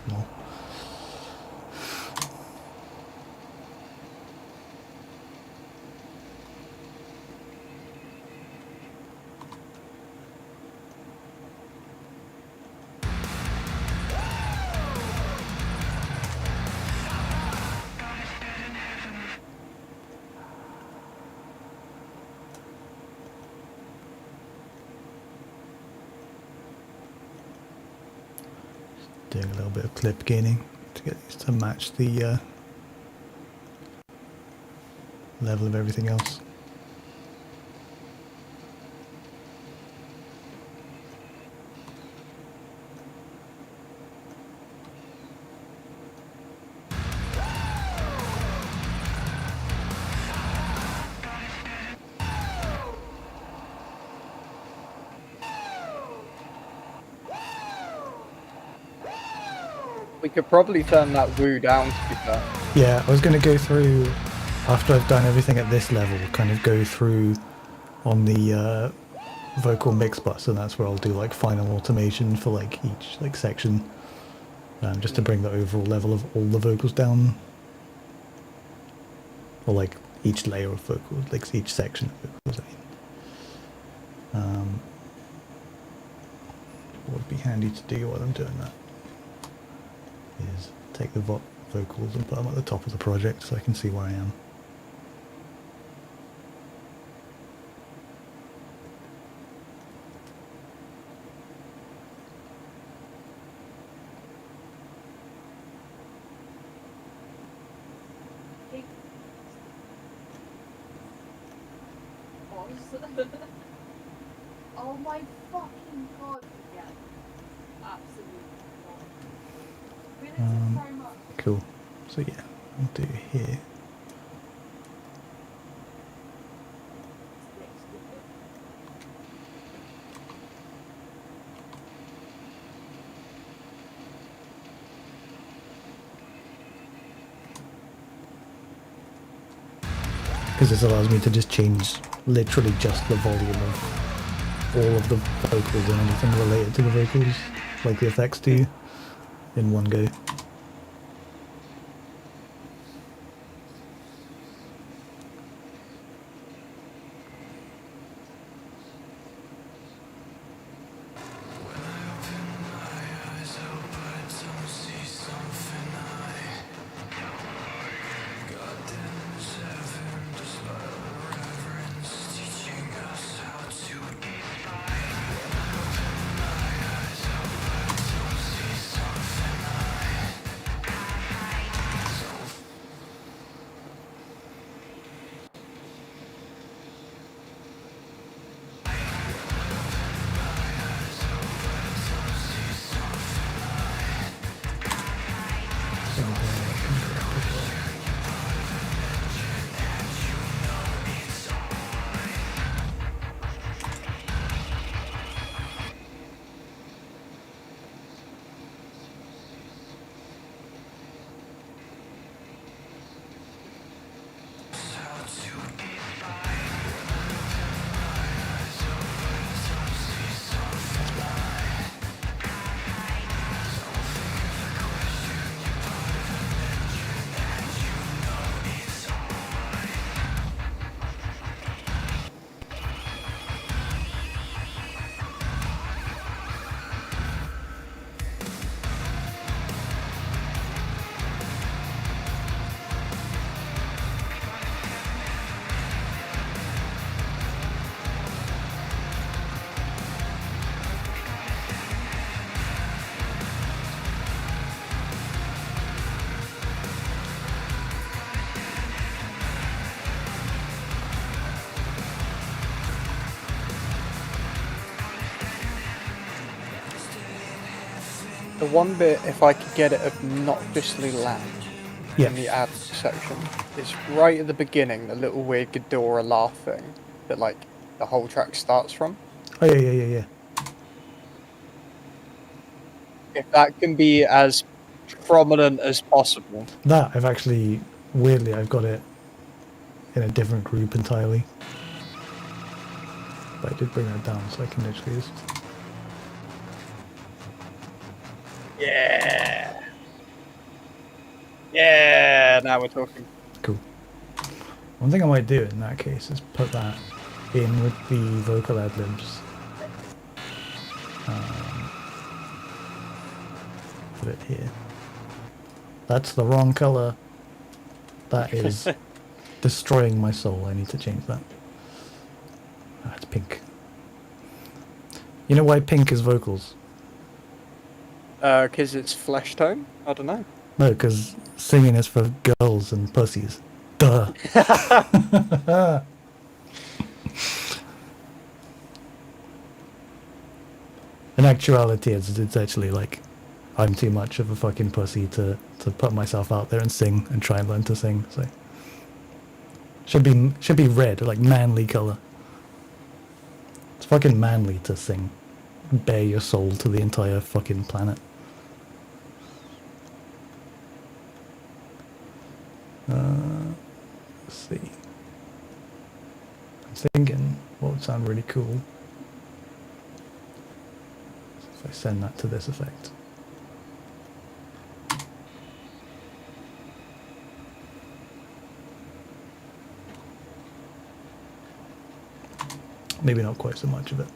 No. Doing a little bit of clip gaining to get these to match the level of everything else. We could probably turn that woo down to be fair. Yeah, I was going to go through, after I've done everything at this level, kind of go through on the vocal mix bus, and that's where I'll do like final automation for like each like section, just to bring the overall level of all the vocals down, or like each layer of vocals, like each section of vocals. What would be handy to do while I'm doing that is take the vocals and put them at the top of the project so I can see where I am. Oh my fucking god. Yeah. Absolutely not. Really so much. Cool. So yeah, I'll do here. Because this allows me to just change literally just the volume of all of the vocals and anything related to the vocals, like the effects do, in one go. The one bit, if I could get it obnoxiously loud Yeah. in the ad section, is right at the beginning, the little weird Ghidorah laughing that like the whole track starts from. Oh yeah. If that can be as prominent as possible. That I've actually, weirdly, I've got it in a different group entirely. But I did bring that down so I can literally just... Yeah. Yeah, now we're talking. Cool. One thing I might do in that case is put that in with the vocal ad-libs. Put it here. That's the wrong color. That is destroying my soul. I need to change that. Ah, it's pink. You know why pink is vocals? Because it's flesh tone? I don't know. No, because singing is for girls and pussies. Duh. In actuality, it's actually like I'm too much of a fucking pussy to put myself out there and sing and try and learn to sing. So should be red, like manly color. It's fucking manly to sing, bare your soul to the entire fucking planet. Let's see. I'm thinking what would sound really cool If I send that to this effect. Maybe not quite so much of it.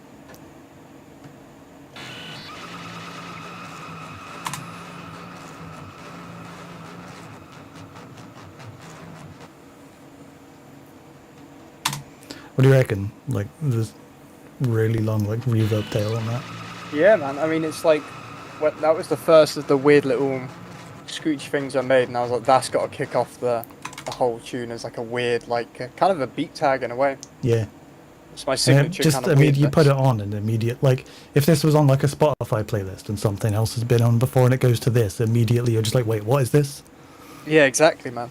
What do you reckon? Like, there's really long, like, reverb tail on that. Yeah, man. I mean, it's like that was the first of the weird little screech things I made, and I was like, that's got to kick off the whole tune as like a weird, like kind of a beat tag in a way. Yeah. It's my And signature just, kind of I mean, you weirdness. put it on and immediate, like, if this was on like a Spotify playlist and something else has been on before and it goes to this, immediately you're just like, wait, what is this? Yeah, exactly, man.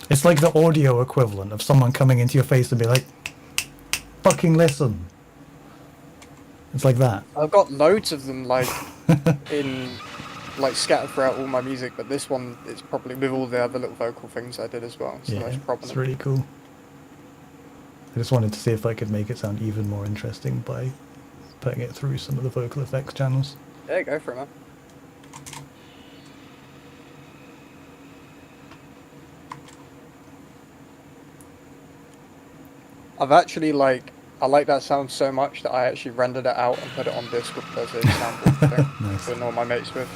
It's like the audio equivalent of someone coming into your face and be like, fucking listen. It's like that. I've got loads of them, like scattered throughout all my music, but this one is probably with all the other little vocal things I did as well. It's the Yeah, most prominent. it's really cool. I just wanted to see if I could make it sound even more interesting by putting it through some of the vocal effects channels. Yeah, go for it, man. I've actually I like that sound so much that I actually rendered it out and put it on Discord as a sample thing Nice. to annoy my mates with.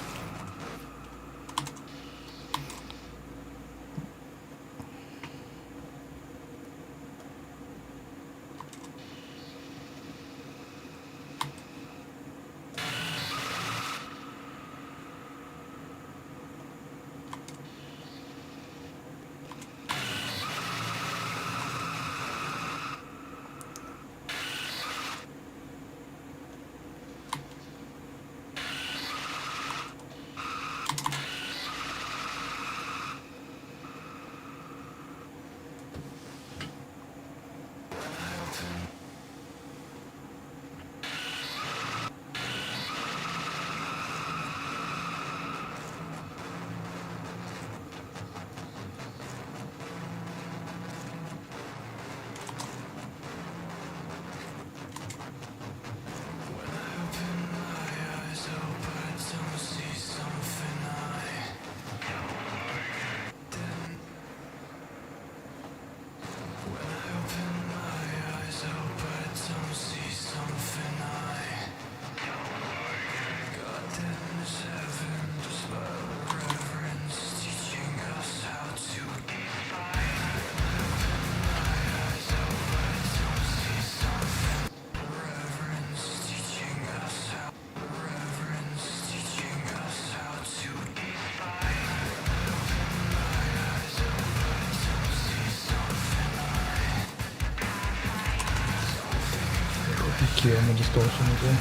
EQ on the distortion as well.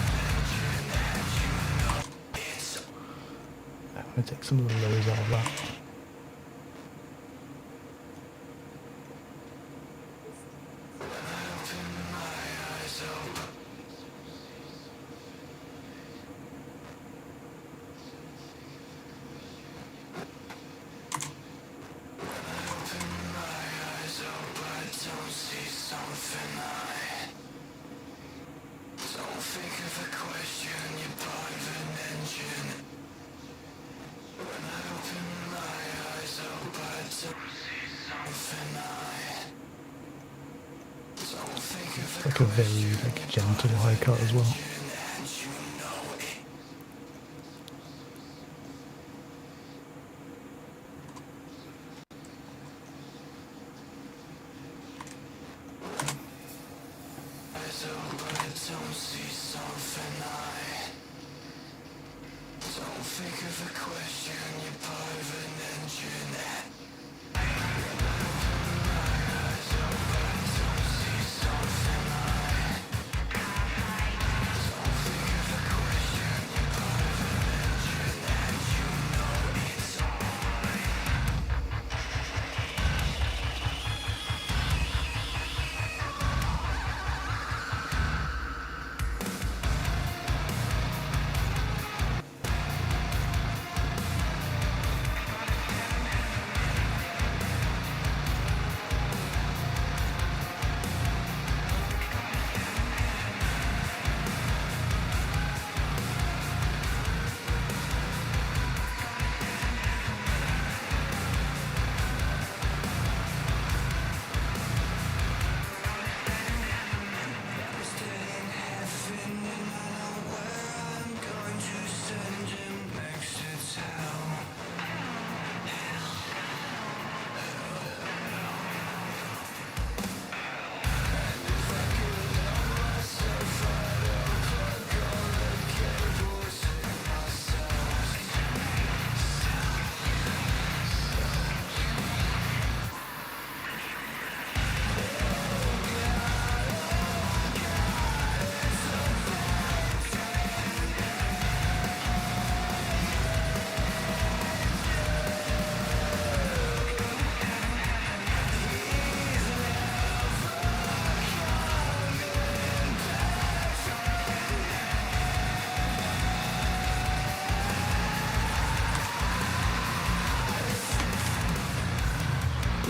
I'm going to take some of the lows out of that. It's like a very gentle high cut as well.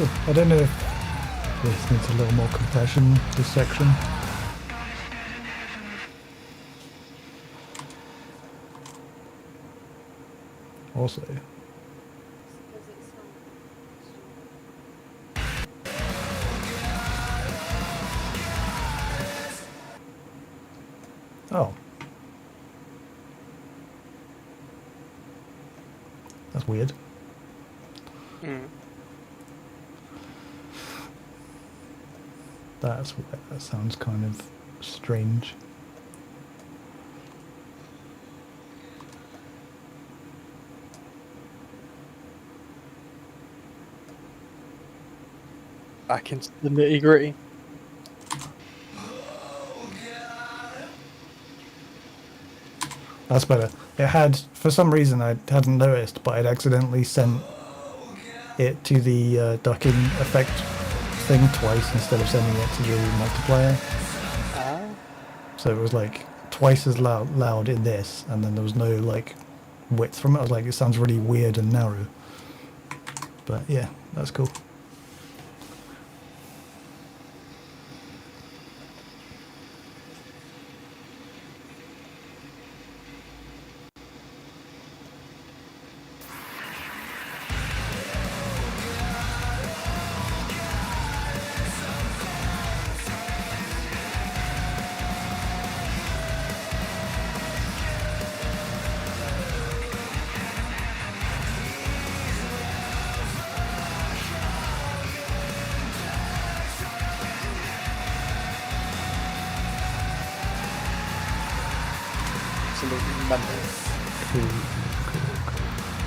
cool. I don't know if this needs a little more compression, this section. Also, Because it's oh. That's weird. Mm. That's weird. That sounds kind of strange. Back into the nitty gritty. That's better. It had, for some reason I hadn't noticed, but I'd accidentally sent it to the ducking effect thing twice instead of sending it to the multiplier. Ah. So it was like twice as loud in this, and then there was no like width from it. I was like, it sounds really weird and narrow. But yeah, that's cool. Absolutely mental. Cool.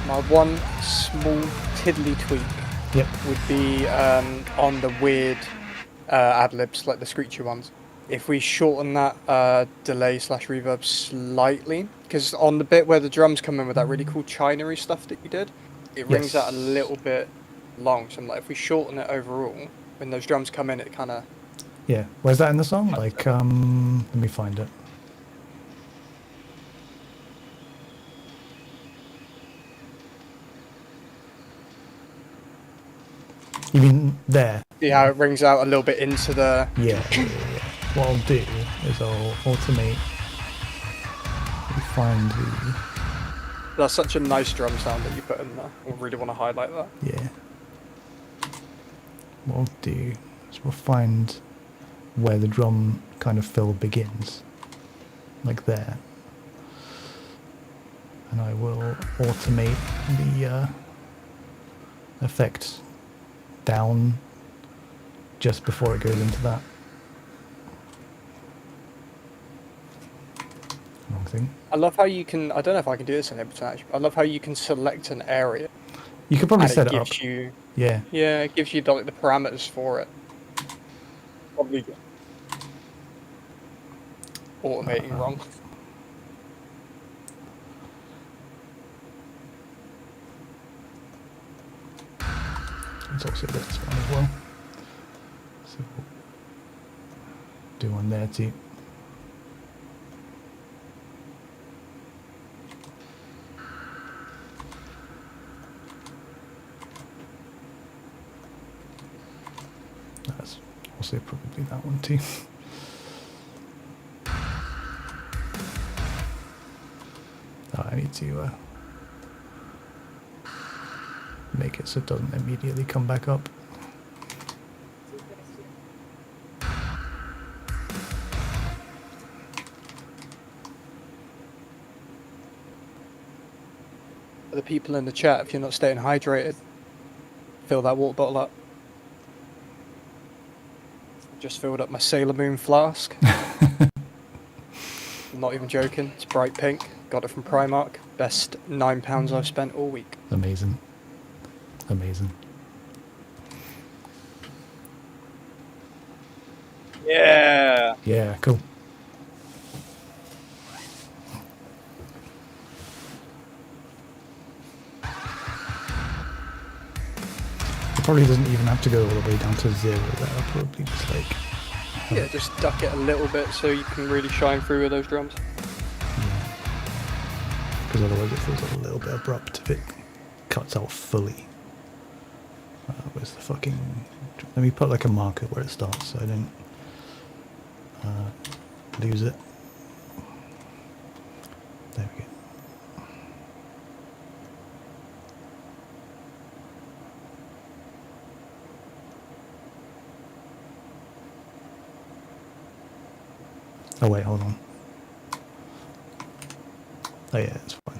My one small tiddly tweak Yep. would be on the weird ad-libs, like the screechy ones. If we shorten that delay / reverb slightly, because on the bit where the drums come in with that really cool chinery stuff that you did, it rings out a Yes. little bit long. So I'm like, if we shorten it overall, when those drums come in, it kind of... Yeah. Where's that in the song? Like, let me find it. You mean there? See how it rings out a little bit into the... Yeah. What I'll do is I'll automate. Find the. That's such a nice drum sound that you put in there. I really want to highlight that. Yeah. What I'll do is we'll find where the drum kind of fill begins, like there, and I will automate the effect down just before it goes into that. Wrong thing. I love how you can... I don't know if I can do this in Ableton actually. I love how you can select an area. You could probably and set it it up. gives you... Yeah. Yeah, it gives you like the parameters for it. Probably automating wrong. It's also this one as well. So we'll do one there too. That's also probably that one too. Oh, I need to make it so it doesn't immediately come back up. For the people in the chat, if you're not staying hydrated, fill that water bottle up. Just filled up my Sailor Moon flask. I'm not even joking. It's bright pink. Got it from Primark. Best £9 I've spent all week. Amazing. Amazing. Yeah. Yeah, cool. It probably doesn't even have to go all the way down to 0 there. I'll probably just like... Yeah, just duck it a little bit so you can really shine through with those drums. Because otherwise it feels a little bit abrupt if it cuts out fully. Where's the fucking... Let me put like a marker where it starts so I don't lose it. There we go. Oh wait, hold on. Oh yeah, it's fine.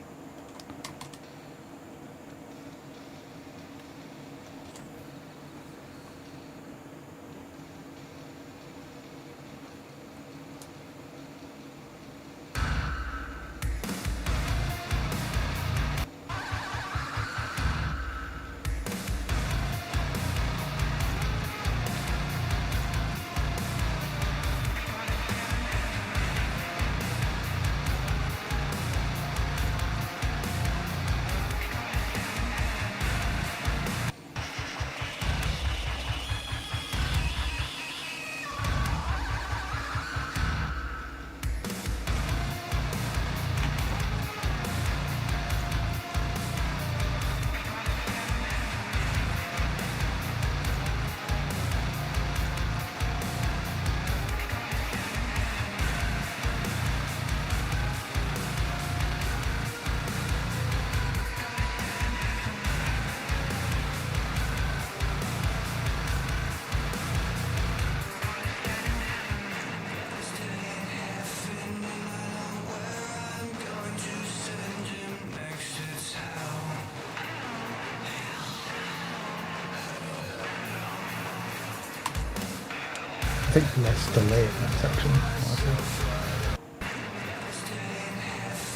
I think less delay in that section.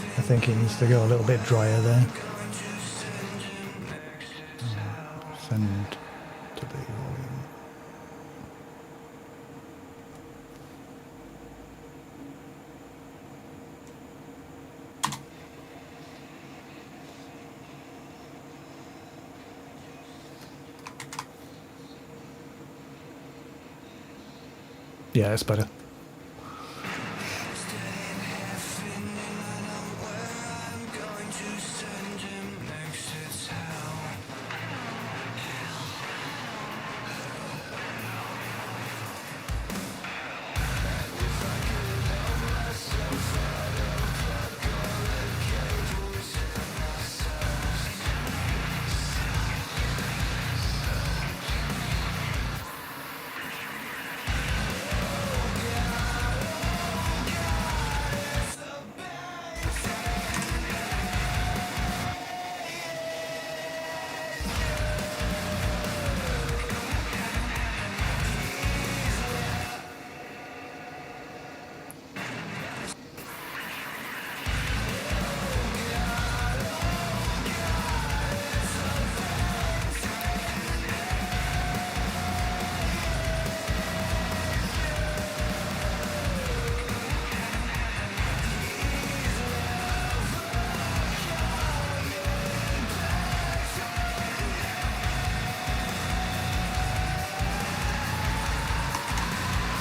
I think it needs to go a little bit drier there. Send to the volume. Yeah, it's better.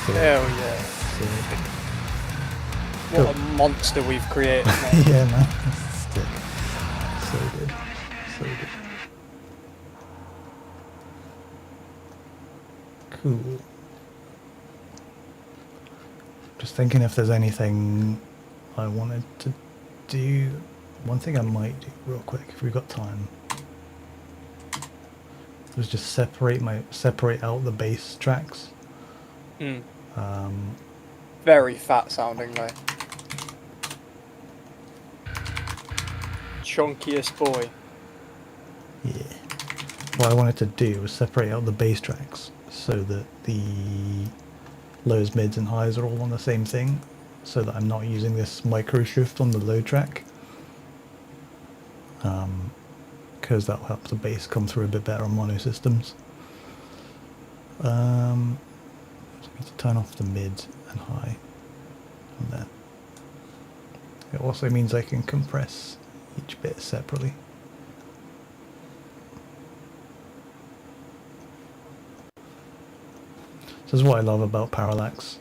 Hell yeah. What a monster we've created, man. Yeah, man. Sick. So good. So good. Cool. Just thinking if there's anything I wanted to do. One thing I might do real quick if we've got time was just separate out the bass tracks. Mm. Very fat sounding though. Chunkiest boy. Yeah. What I wanted to do was separate out the bass tracks so that the lows, mids and highs are all on the same thing, so that I'm not using this micro shift on the low track. Because that'll help the bass come through a bit better on mono systems. So I need to turn off the mid and high on that. It also means I can compress each bit separately. This is what I love about parallax.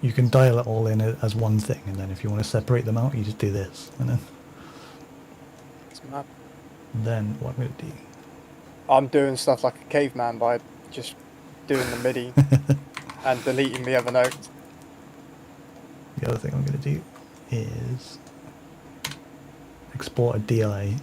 You can dial it all in as one thing, and then if you want to separate them out, you just do this, and then It's mad. what I'm going to do I'm doing stuff like a caveman by just doing the MIDI and deleting the other notes. The other thing I'm going to do is export a DI.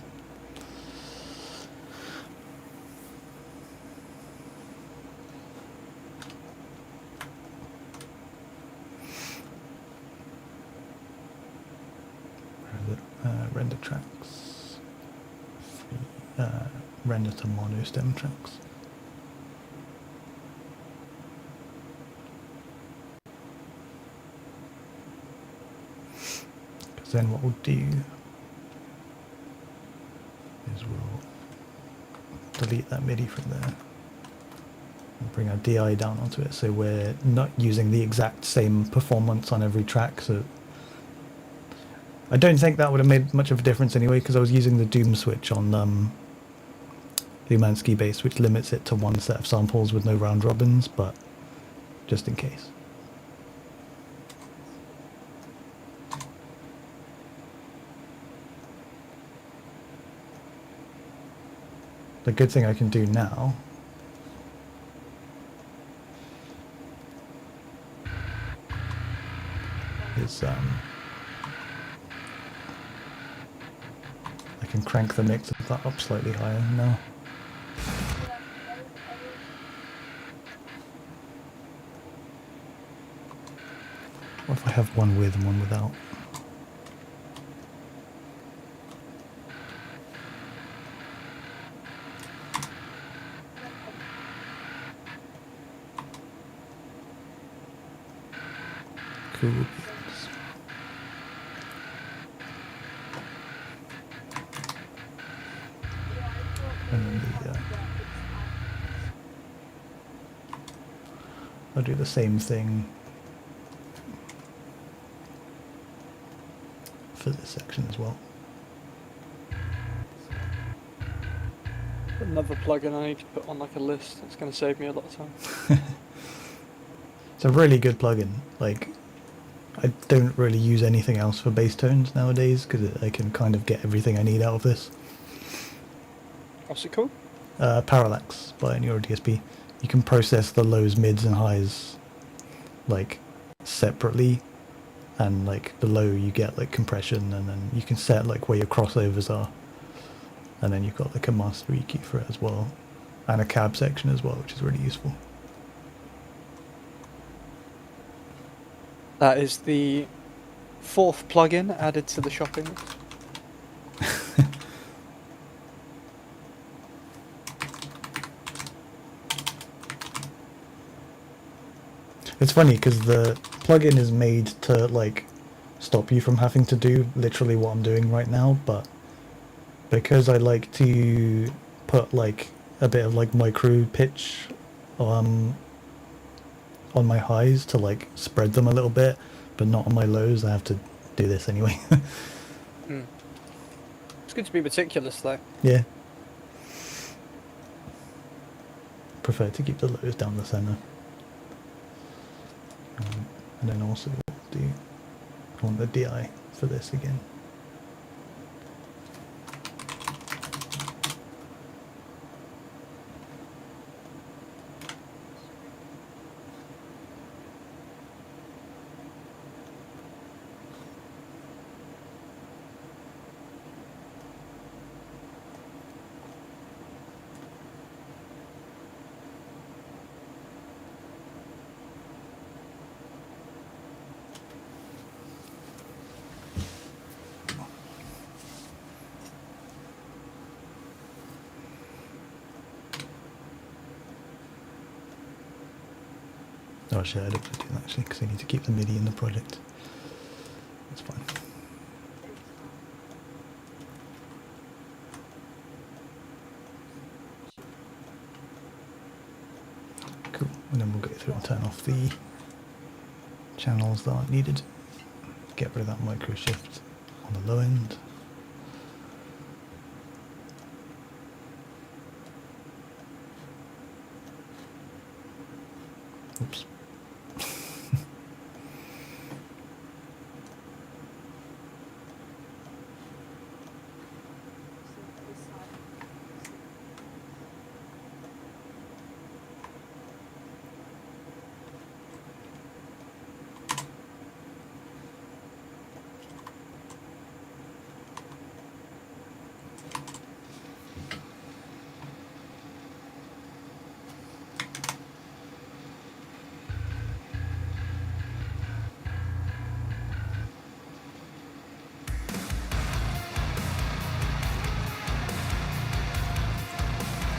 Render tracks. Render to mono stem tracks. Because then what we'll do is we'll delete that MIDI from there and bring our DI down onto it, so we're not using the exact same performance on every track. So I don't think that would have made much of a difference anyway, because I was using the Doom switch on the Umansky bass, which limits it to one set of samples with no round robins, but just in case. The good thing I can do now is I can crank the mix of that up slightly higher now. What if I have one with and one without? Cool. And then I'll do the same thing for this section as well. Another plugin I need to put on like a list. It's going to save me a lot of time. It's a really good plugin. Like, I don't really use anything else for bass tones nowadays because I can kind of get everything I need out of this. What's it called? Parallax by Neural DSP. You can process the lows, mids, and highs like separately, and like the low you get like compression, and then you can set like where your crossovers are, and then you've got like a master EQ for it as well, and a cab section as well, which is really useful. That is the 4th plugin added to the shopping list. It's funny because the plugin is made to like stop you from having to do literally what I'm doing right now, but because I like to put like a bit of like micro pitch on my highs to like spread them a little bit, but not on my lows, I have to do this anyway. It's good to be meticulous though. Yeah. Prefer to keep the lows down the center. And then also do I want the DI for this again. Oh shit, I don't have to do that actually, because I need to keep the MIDI in the project. That's fine. Cool, and then we'll go through and turn off the channels that aren't needed. Get rid of that micro shift on the low end. Oops.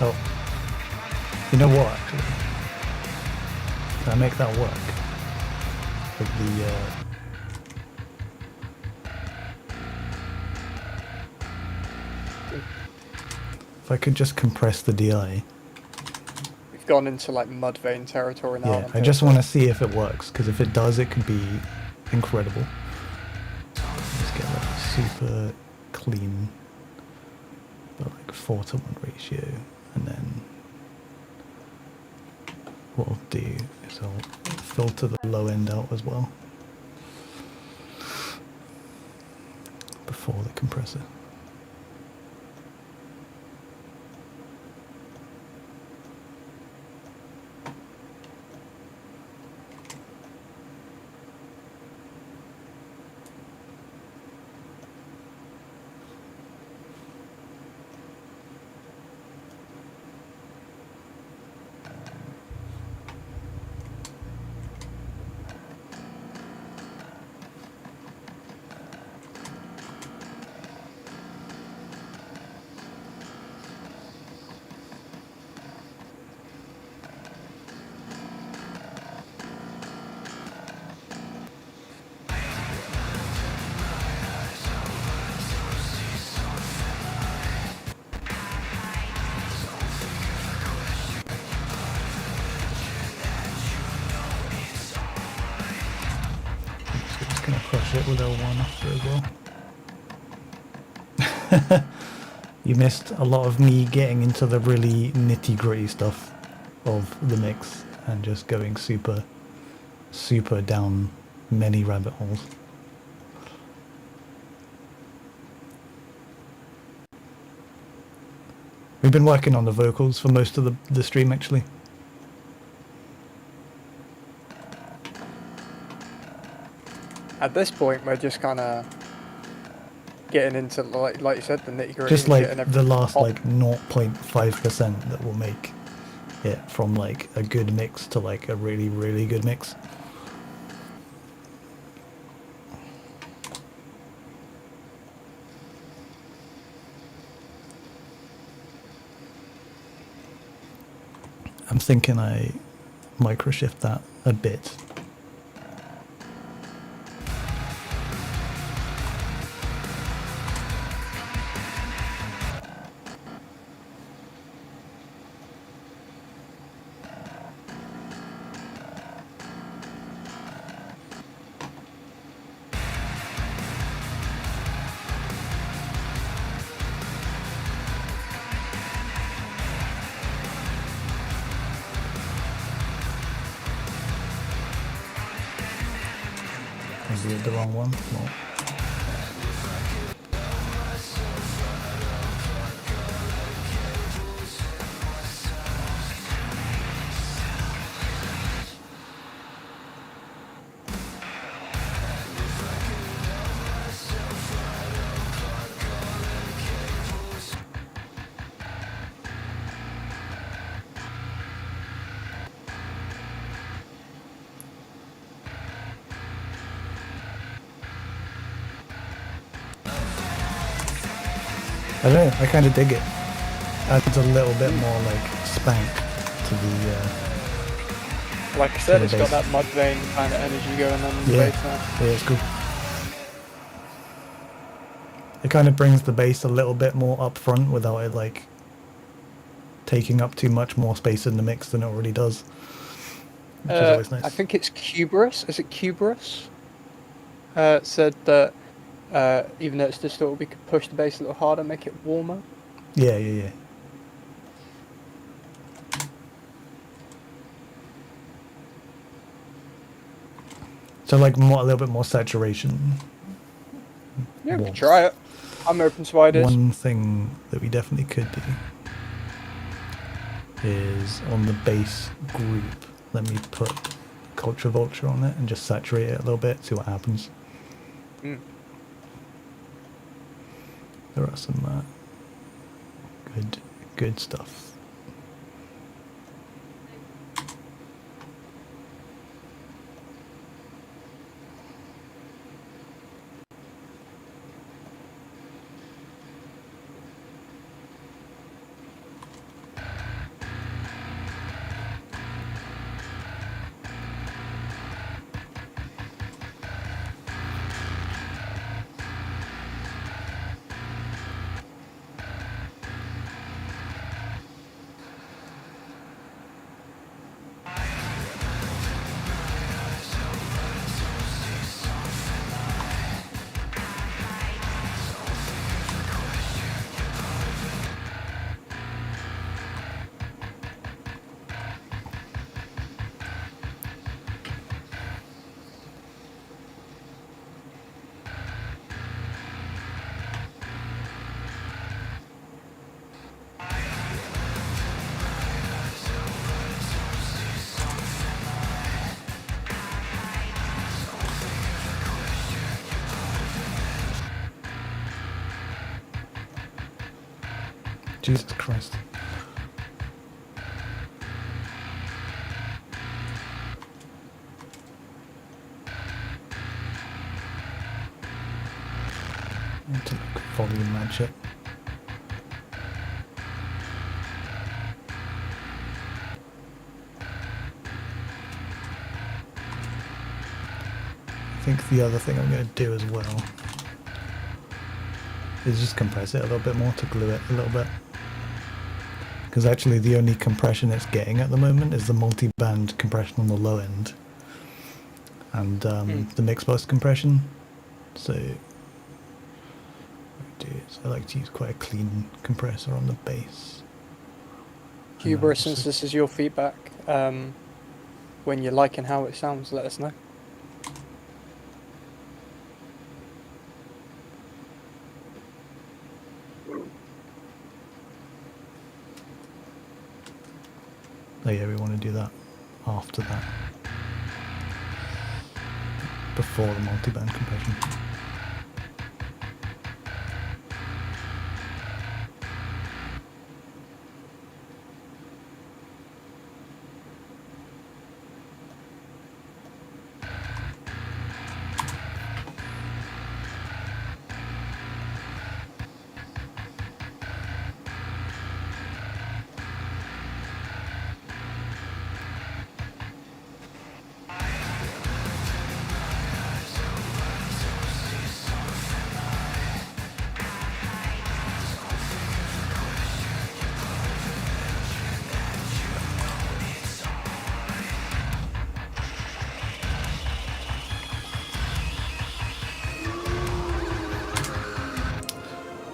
Oh. You know what, actually? Can I make that work? With the, if I could just compress the DI. We've gone into like Mudvayne territory now. Yeah, I just want to see if it works, because if it does, it could be incredible. Let's get like super clean, but like 4:1 ratio, and then what I'll do is I'll filter the low end out as well before the compressor. Just gonna crush it with L1 after as well. You missed a lot of me getting into the really nitty-gritty stuff of the mix and just going super down many rabbit holes. We've been working on the vocals for most of the stream, actually. At this point, we're just kind of getting into, like you said, the nitty gritty. Just like the last like 0.5% that will make it from like a good mix to like a really, really good mix. I'm thinking I microshift that a bit. Maybe the wrong one. No. I don't know, I kind of dig it. Adds a little bit more like spank to the like I said, the it's got bass. that Mudvayne kind of energy going on in the Yeah, bass now. yeah, it's cool. It kind of brings the bass a little bit more up front without it like taking up too much more space in the mix than it already does, which is always nice. I think it's Kubrus. Is it Kubrus? Said that even though it's distorted, we could push the bass a little harder, make it warmer. Yeah, yeah, yeah. So like more, a little bit more saturation. Yeah, we warmth. could try it. I'm open to ideas. One thing that we definitely could do is on the bass group, let me put Culture Vulture on it and just saturate it a little bit, see what happens. Mm. There are some good stuff. Jesus Christ. I need to look volume match it. I think the other thing I'm going to do as well is just compress it a little bit more to glue it a little bit. Because actually the only compression it's getting at the moment is the multi-band compression on the low end. And the mix bus compression. So what I do is I like to use quite a clean compressor on the bass. Hubris, since this is your feedback, when you're liking how it sounds, let us know. Oh yeah, we want to do that after that. Before the multi-band compression.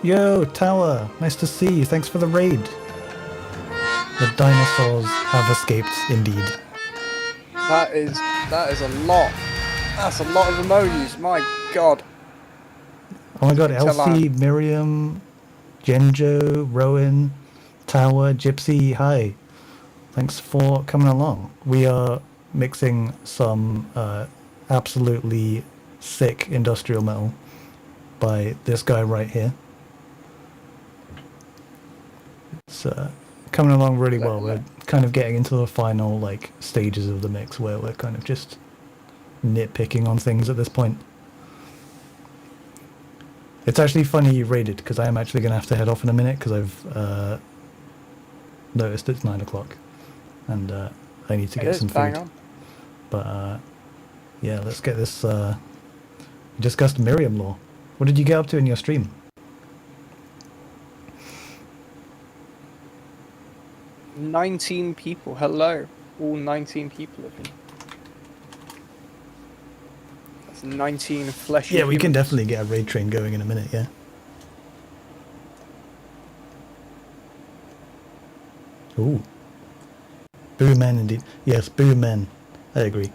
Yo, Tower! Nice to see you. Thanks for the raid. The dinosaurs have escaped, indeed. That is a lot. That's a lot of emojis. My God. Oh my god, Tell Elsie, Miriam, Genjo, Rowan, Tower, Gypsy, hi. Thanks for coming along. We are mixing some absolutely sick industrial metal by this guy right here. It's coming along really well. We're kind of getting into the final like stages of the mix where we're kind of just nitpicking on things at this point. It's actually funny you raided because I am actually going to have to head off in a minute because I've noticed it's 9 o'clock and I need to get some food. But yeah, let's get this. We discussed Miriam law. What did you get up to in your stream? 19 people. Hello. All 19 people of you. That's 19 fleshy Yeah, we can humans. definitely get a raid train going in a minute, yeah. Ooh. Boo men indeed. Yes, boo men. I agree.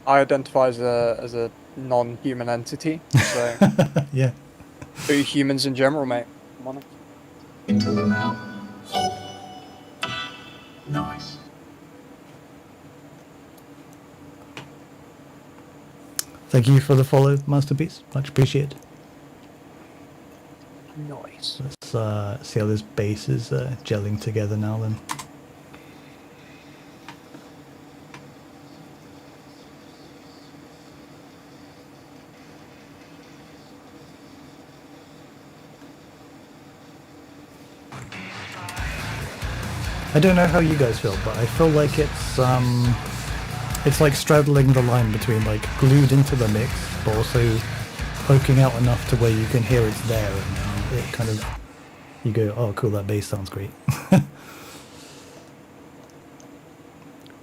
I identify as a non-human entity, so Yeah. boo humans in general, mate. I'm on it. Nice. Thank you for the follow, Masterpiece. Much appreciated. Nice. Let's see how this bass is gelling together now then. I don't know how you guys feel, but I feel like it's like straddling the line between like glued into the mix, but also poking out enough to where you can hear it's there, and then it kind of, you go, oh cool, that bass sounds great.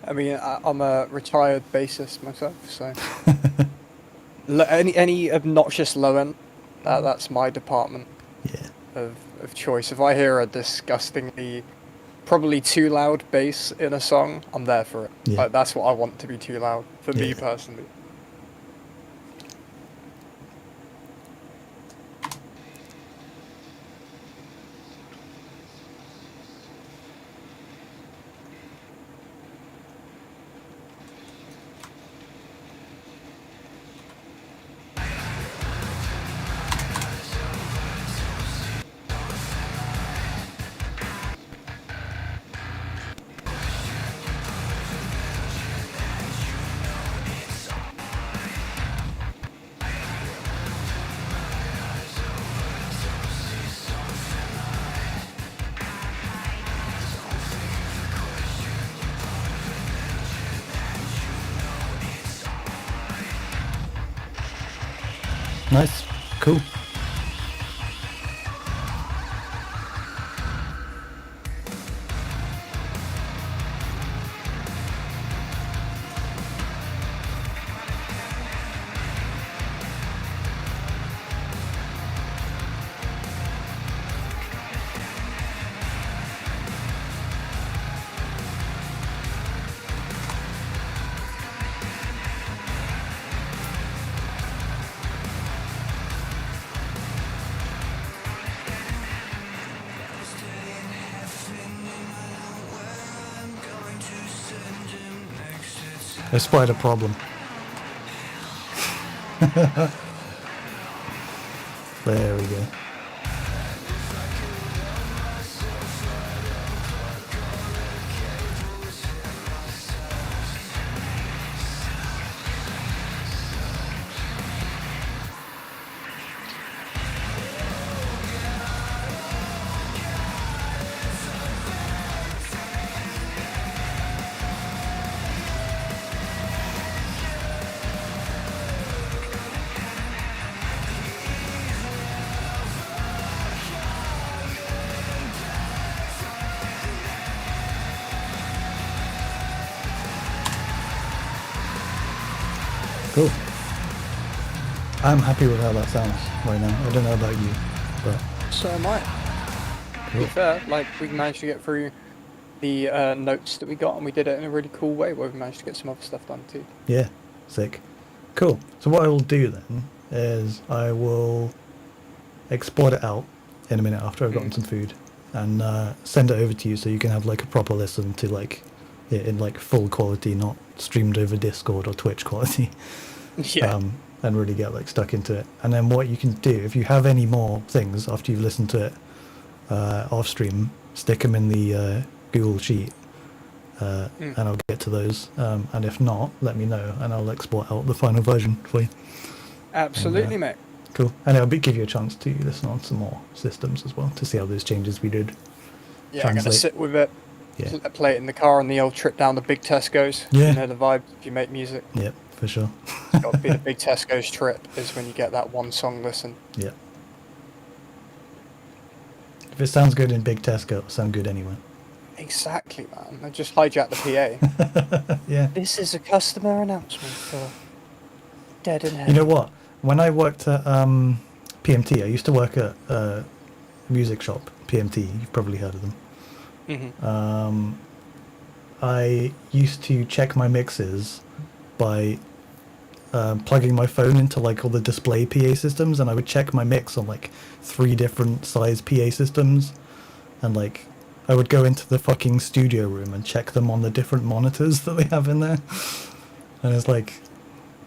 I mean, I'm a retired bassist myself, so any obnoxious low end, that's my department Yeah. of choice. If I hear a disgustingly, probably too loud bass in a song, I'm there for it. Yeah. Like, that's what I want to be too loud for me Yeah. personally. Nice. Cool. I spied a problem. There we go. Cool. I'm happy with how that sounds right now. I don't know about you, but So am I. To cool. be fair, like we managed to get through the notes that we got, and we did it in a really cool way where we managed to get some other stuff done too. Yeah, sick. Cool. So what I will do then is I will export it out in a minute after I've gotten some food and send it over to you so you can have like a proper listen to like it in like full quality, not streamed over Discord or Twitch quality. Yeah. And really get like stuck into it. And then what you can do, if you have any more things after you've listened to it off stream, stick them in the Google Sheet, and I'll get to those. And if not, let me know, and I'll export out the final version for you. Absolutely, mate. Cool. And it'll give you a chance to listen on some more systems as well to see how those changes we did. Yeah, I'm gonna translate. sit with it, Yeah. play it in the car on the old trip down the big Tesco's. Yeah. You know the vibe if you make music. Yep, for sure. It's got to be the big Tesco's trip is when you get that one song listen. Yeah. If it sounds good in Big Tesco, it'll sound good anywhere. Exactly, man. I just hijacked the PA. Yeah. This is a customer announcement for Dead in Head. You know what? When I worked at PMT, I used to work at a music shop, PMT. You've probably heard of them. Mm-hmm. I used to check my mixes by plugging my phone into like all the display PA systems, and I would check my mix on like 3 different size PA systems, and like I would go into the fucking studio room and check them on the different monitors that they have in there, and it's like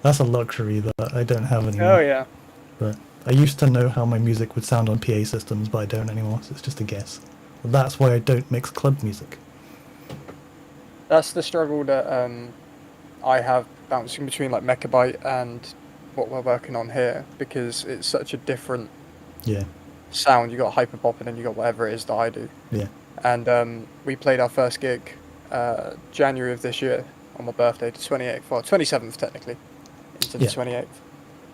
that's a luxury that I don't have anymore. Oh yeah. But I used to know how my music would sound on PA systems, but I don't anymore, so it's just a guess. But that's why I don't mix club music. That's the struggle that I have bouncing between like Mechabyte and what we're working on here, because it's such a different Yeah, sound. You got hyperpop and then you got whatever it is that I do. yeah, And we played our first gig January of this year on my birthday, the 28th, well 27th technically, into the Yeah. 28th.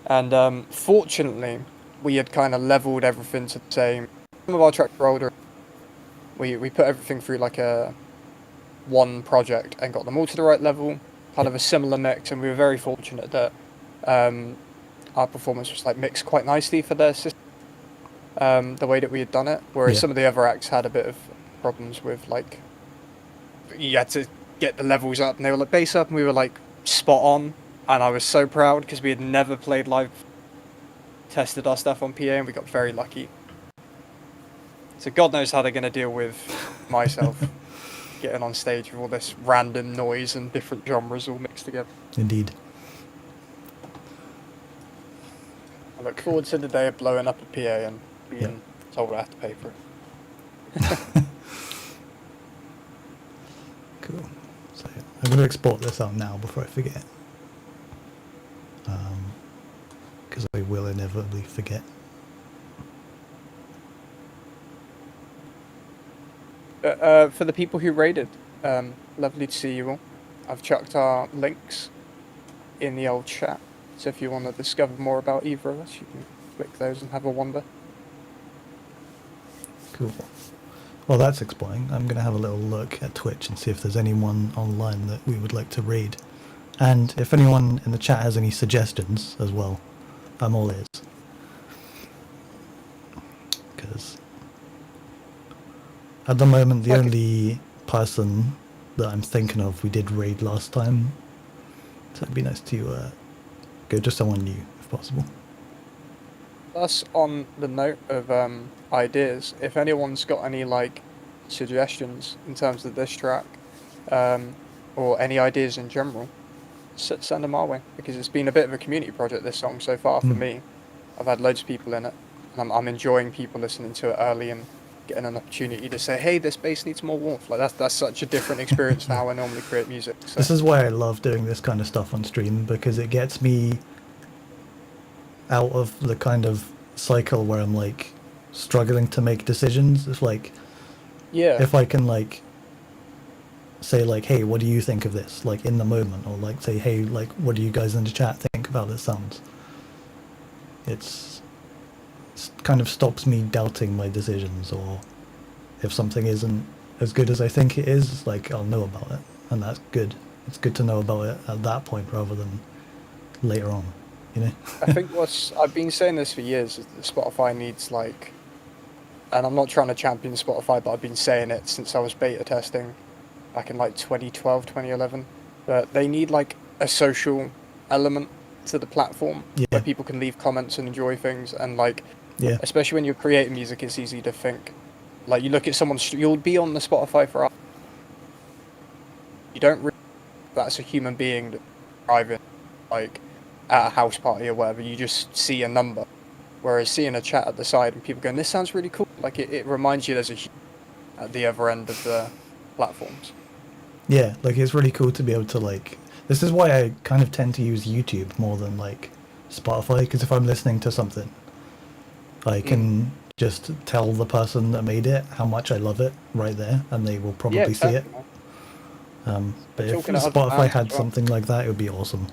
And fortunately, we had kind of leveled everything to the same. Some of our tracks were older. We put everything through like a one project and got them all to the right level, kind of a similar mix, and we were very fortunate that our performance was like mixed quite nicely for their system, the way that we had done it, whereas Yeah. some of the other acts had a bit of problems with like you had to get the levels up and they were like bass up and we were like spot on, and I was so proud because we had never played live, tested our stuff on PA, and we got very lucky. So God knows how they're going to deal with myself getting on stage with all this random noise and different genres all mixed together. indeed. I look forward to the day of blowing up a PA and being told I have to pay for it. Cool. So I'm going to export this out now before I forget. Because I will inevitably forget. For the people who raided, lovely to see you all. I've chucked our links in the old chat, So if you want to discover more about either of us, you can click those and have a wander. Cool. Well, that's exploring. I'm going to have a little look at Twitch and see if there's anyone online that we would like to raid. And if anyone in the chat has any suggestions as well, I'm all ears. Because at the moment, the only person that I'm thinking of we did raid last time. So it'd be nice to go to someone new, if possible. That's on the note of ideas. If anyone's got any like suggestions in terms of this track, or any ideas in general, send them our way, because it's been a bit of a community project, this song, so far for me. I've had loads of people in it, and I'm enjoying people listening to it early and getting an opportunity to say, hey, this bass needs more warmth. Like that's such a different experience to how I normally create music. So. This is why I love doing this kind of stuff on stream, because it gets me out of the kind of cycle where I'm like struggling to make decisions. It's like, yeah, if I can like say like, hey, what do you think of this, like in the moment, or like say, hey, like what do you guys in the chat think about this sounds, it's kind of stops me doubting my decisions. Or if something isn't as good as I think it is, like I'll know about it, and that's good. It's good to know about it at that point rather than later on, you know. I think I've been saying this for years, is that Spotify needs like, and I'm not trying to champion Spotify, but I've been saying it since I was beta testing back in like 2012, 2011, but they need like a social element to the platform where people can leave comments and enjoy things, and like, especially when you're creating music, it's easy to think, like you look at someone's, you'll be on the Spotify for hours. You don't really, that's a human being that's driving, like at a house party or whatever, you just see a number. Whereas seeing a chat at the side and people going, this sounds really cool, like it reminds you there's a human at the other end of the platforms. Yeah, like it's really cool to be able to like, this is why I kind of tend to use YouTube more than like Spotify, because if I'm listening to something, I can just tell the person that made it how much I love it right there, and they will probably see it. But if Spotify had something like that, it would be awesome.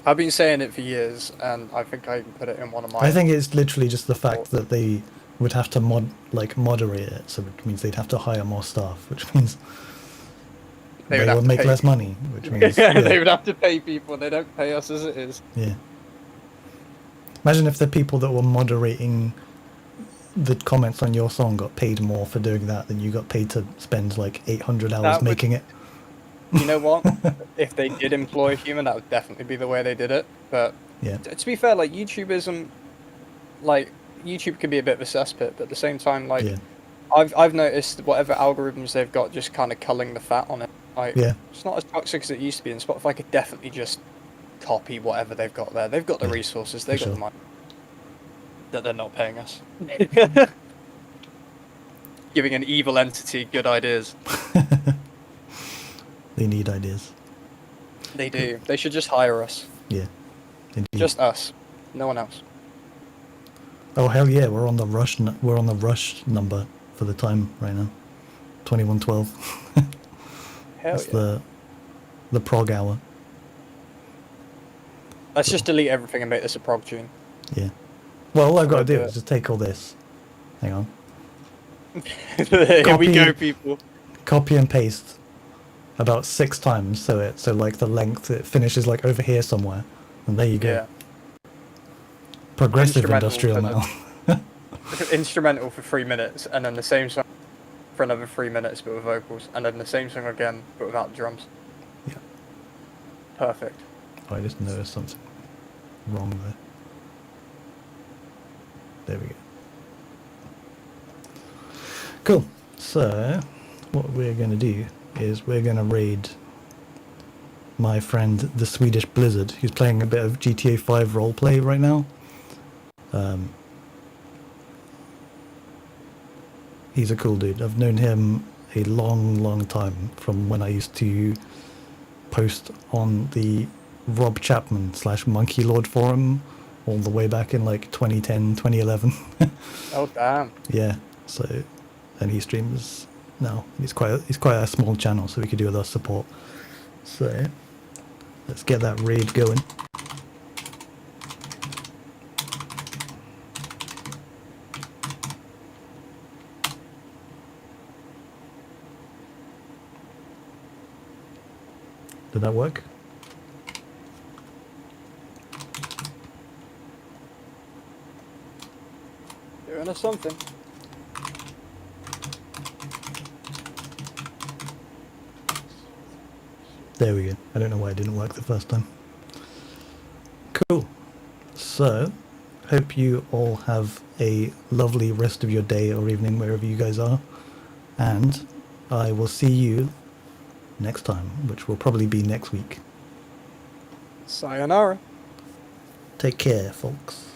I've been saying it for years, and I think I even put it in one of my... I think it's literally just the fact that they would have to moderate it, so which means they'd have to hire more staff, which means they would make less money, which means... they would have to pay people, they don't pay us as it is. Yeah. Imagine if the people that were moderating the comments on your song got paid more for doing that than you got paid to spend like 800 hours making it. You know what? If they did employ a human, that would definitely be the way they did it. But to be fair, like YouTube isn't, like YouTube can be a bit of a cesspit, but at the same time, like I've noticed whatever algorithms they've got just kind of culling the fat on it. Like it's not as toxic as it used to be, and Spotify could definitely just copy whatever they've got there. They've got the resources, they've got the money that they're not paying us. Giving an evil entity good ideas. They need ideas. They do. They should just hire us. Yeah. Indeed. Just us. No one else. Oh hell yeah! We're on the rush. We're on the rush number for the time right now. 21:12. That's the prog hour. Let's just delete everything and make this a prog tune. Yeah. Well, all I've got to do is just take all this. Hang on. Here we go, people. Copy and paste about 6 times, so like the length, it finishes like over here somewhere, and there you go. Yeah. Progressive industrial now. Instrumental for 3 minutes, and then the same song for another 3 minutes but with vocals, and then the same song again but without the drums. Yeah. Perfect. Oh, I just noticed something wrong there. There we go. Cool. So, what we're going to do is we're going to raid my friend the Swedish Blizzard, who's playing a bit of GTA 5 roleplay right now. He's a cool dude. I've known him a long time, from when I used to post on the Rob Chapman / Monkey Lord forum all the way back in like 2010, 2011. Oh damn. Yeah. So, and he streams now. He's quite a small channel, so we could do with our support. So, let's get that raid going. Did that work? Doing us something. There we go. I don't know why it didn't work the first time. Cool. So, hope you all have a lovely rest of your day or evening wherever you guys are. And I will see you next time, which will probably be next week. Sayonara. Take care, folks.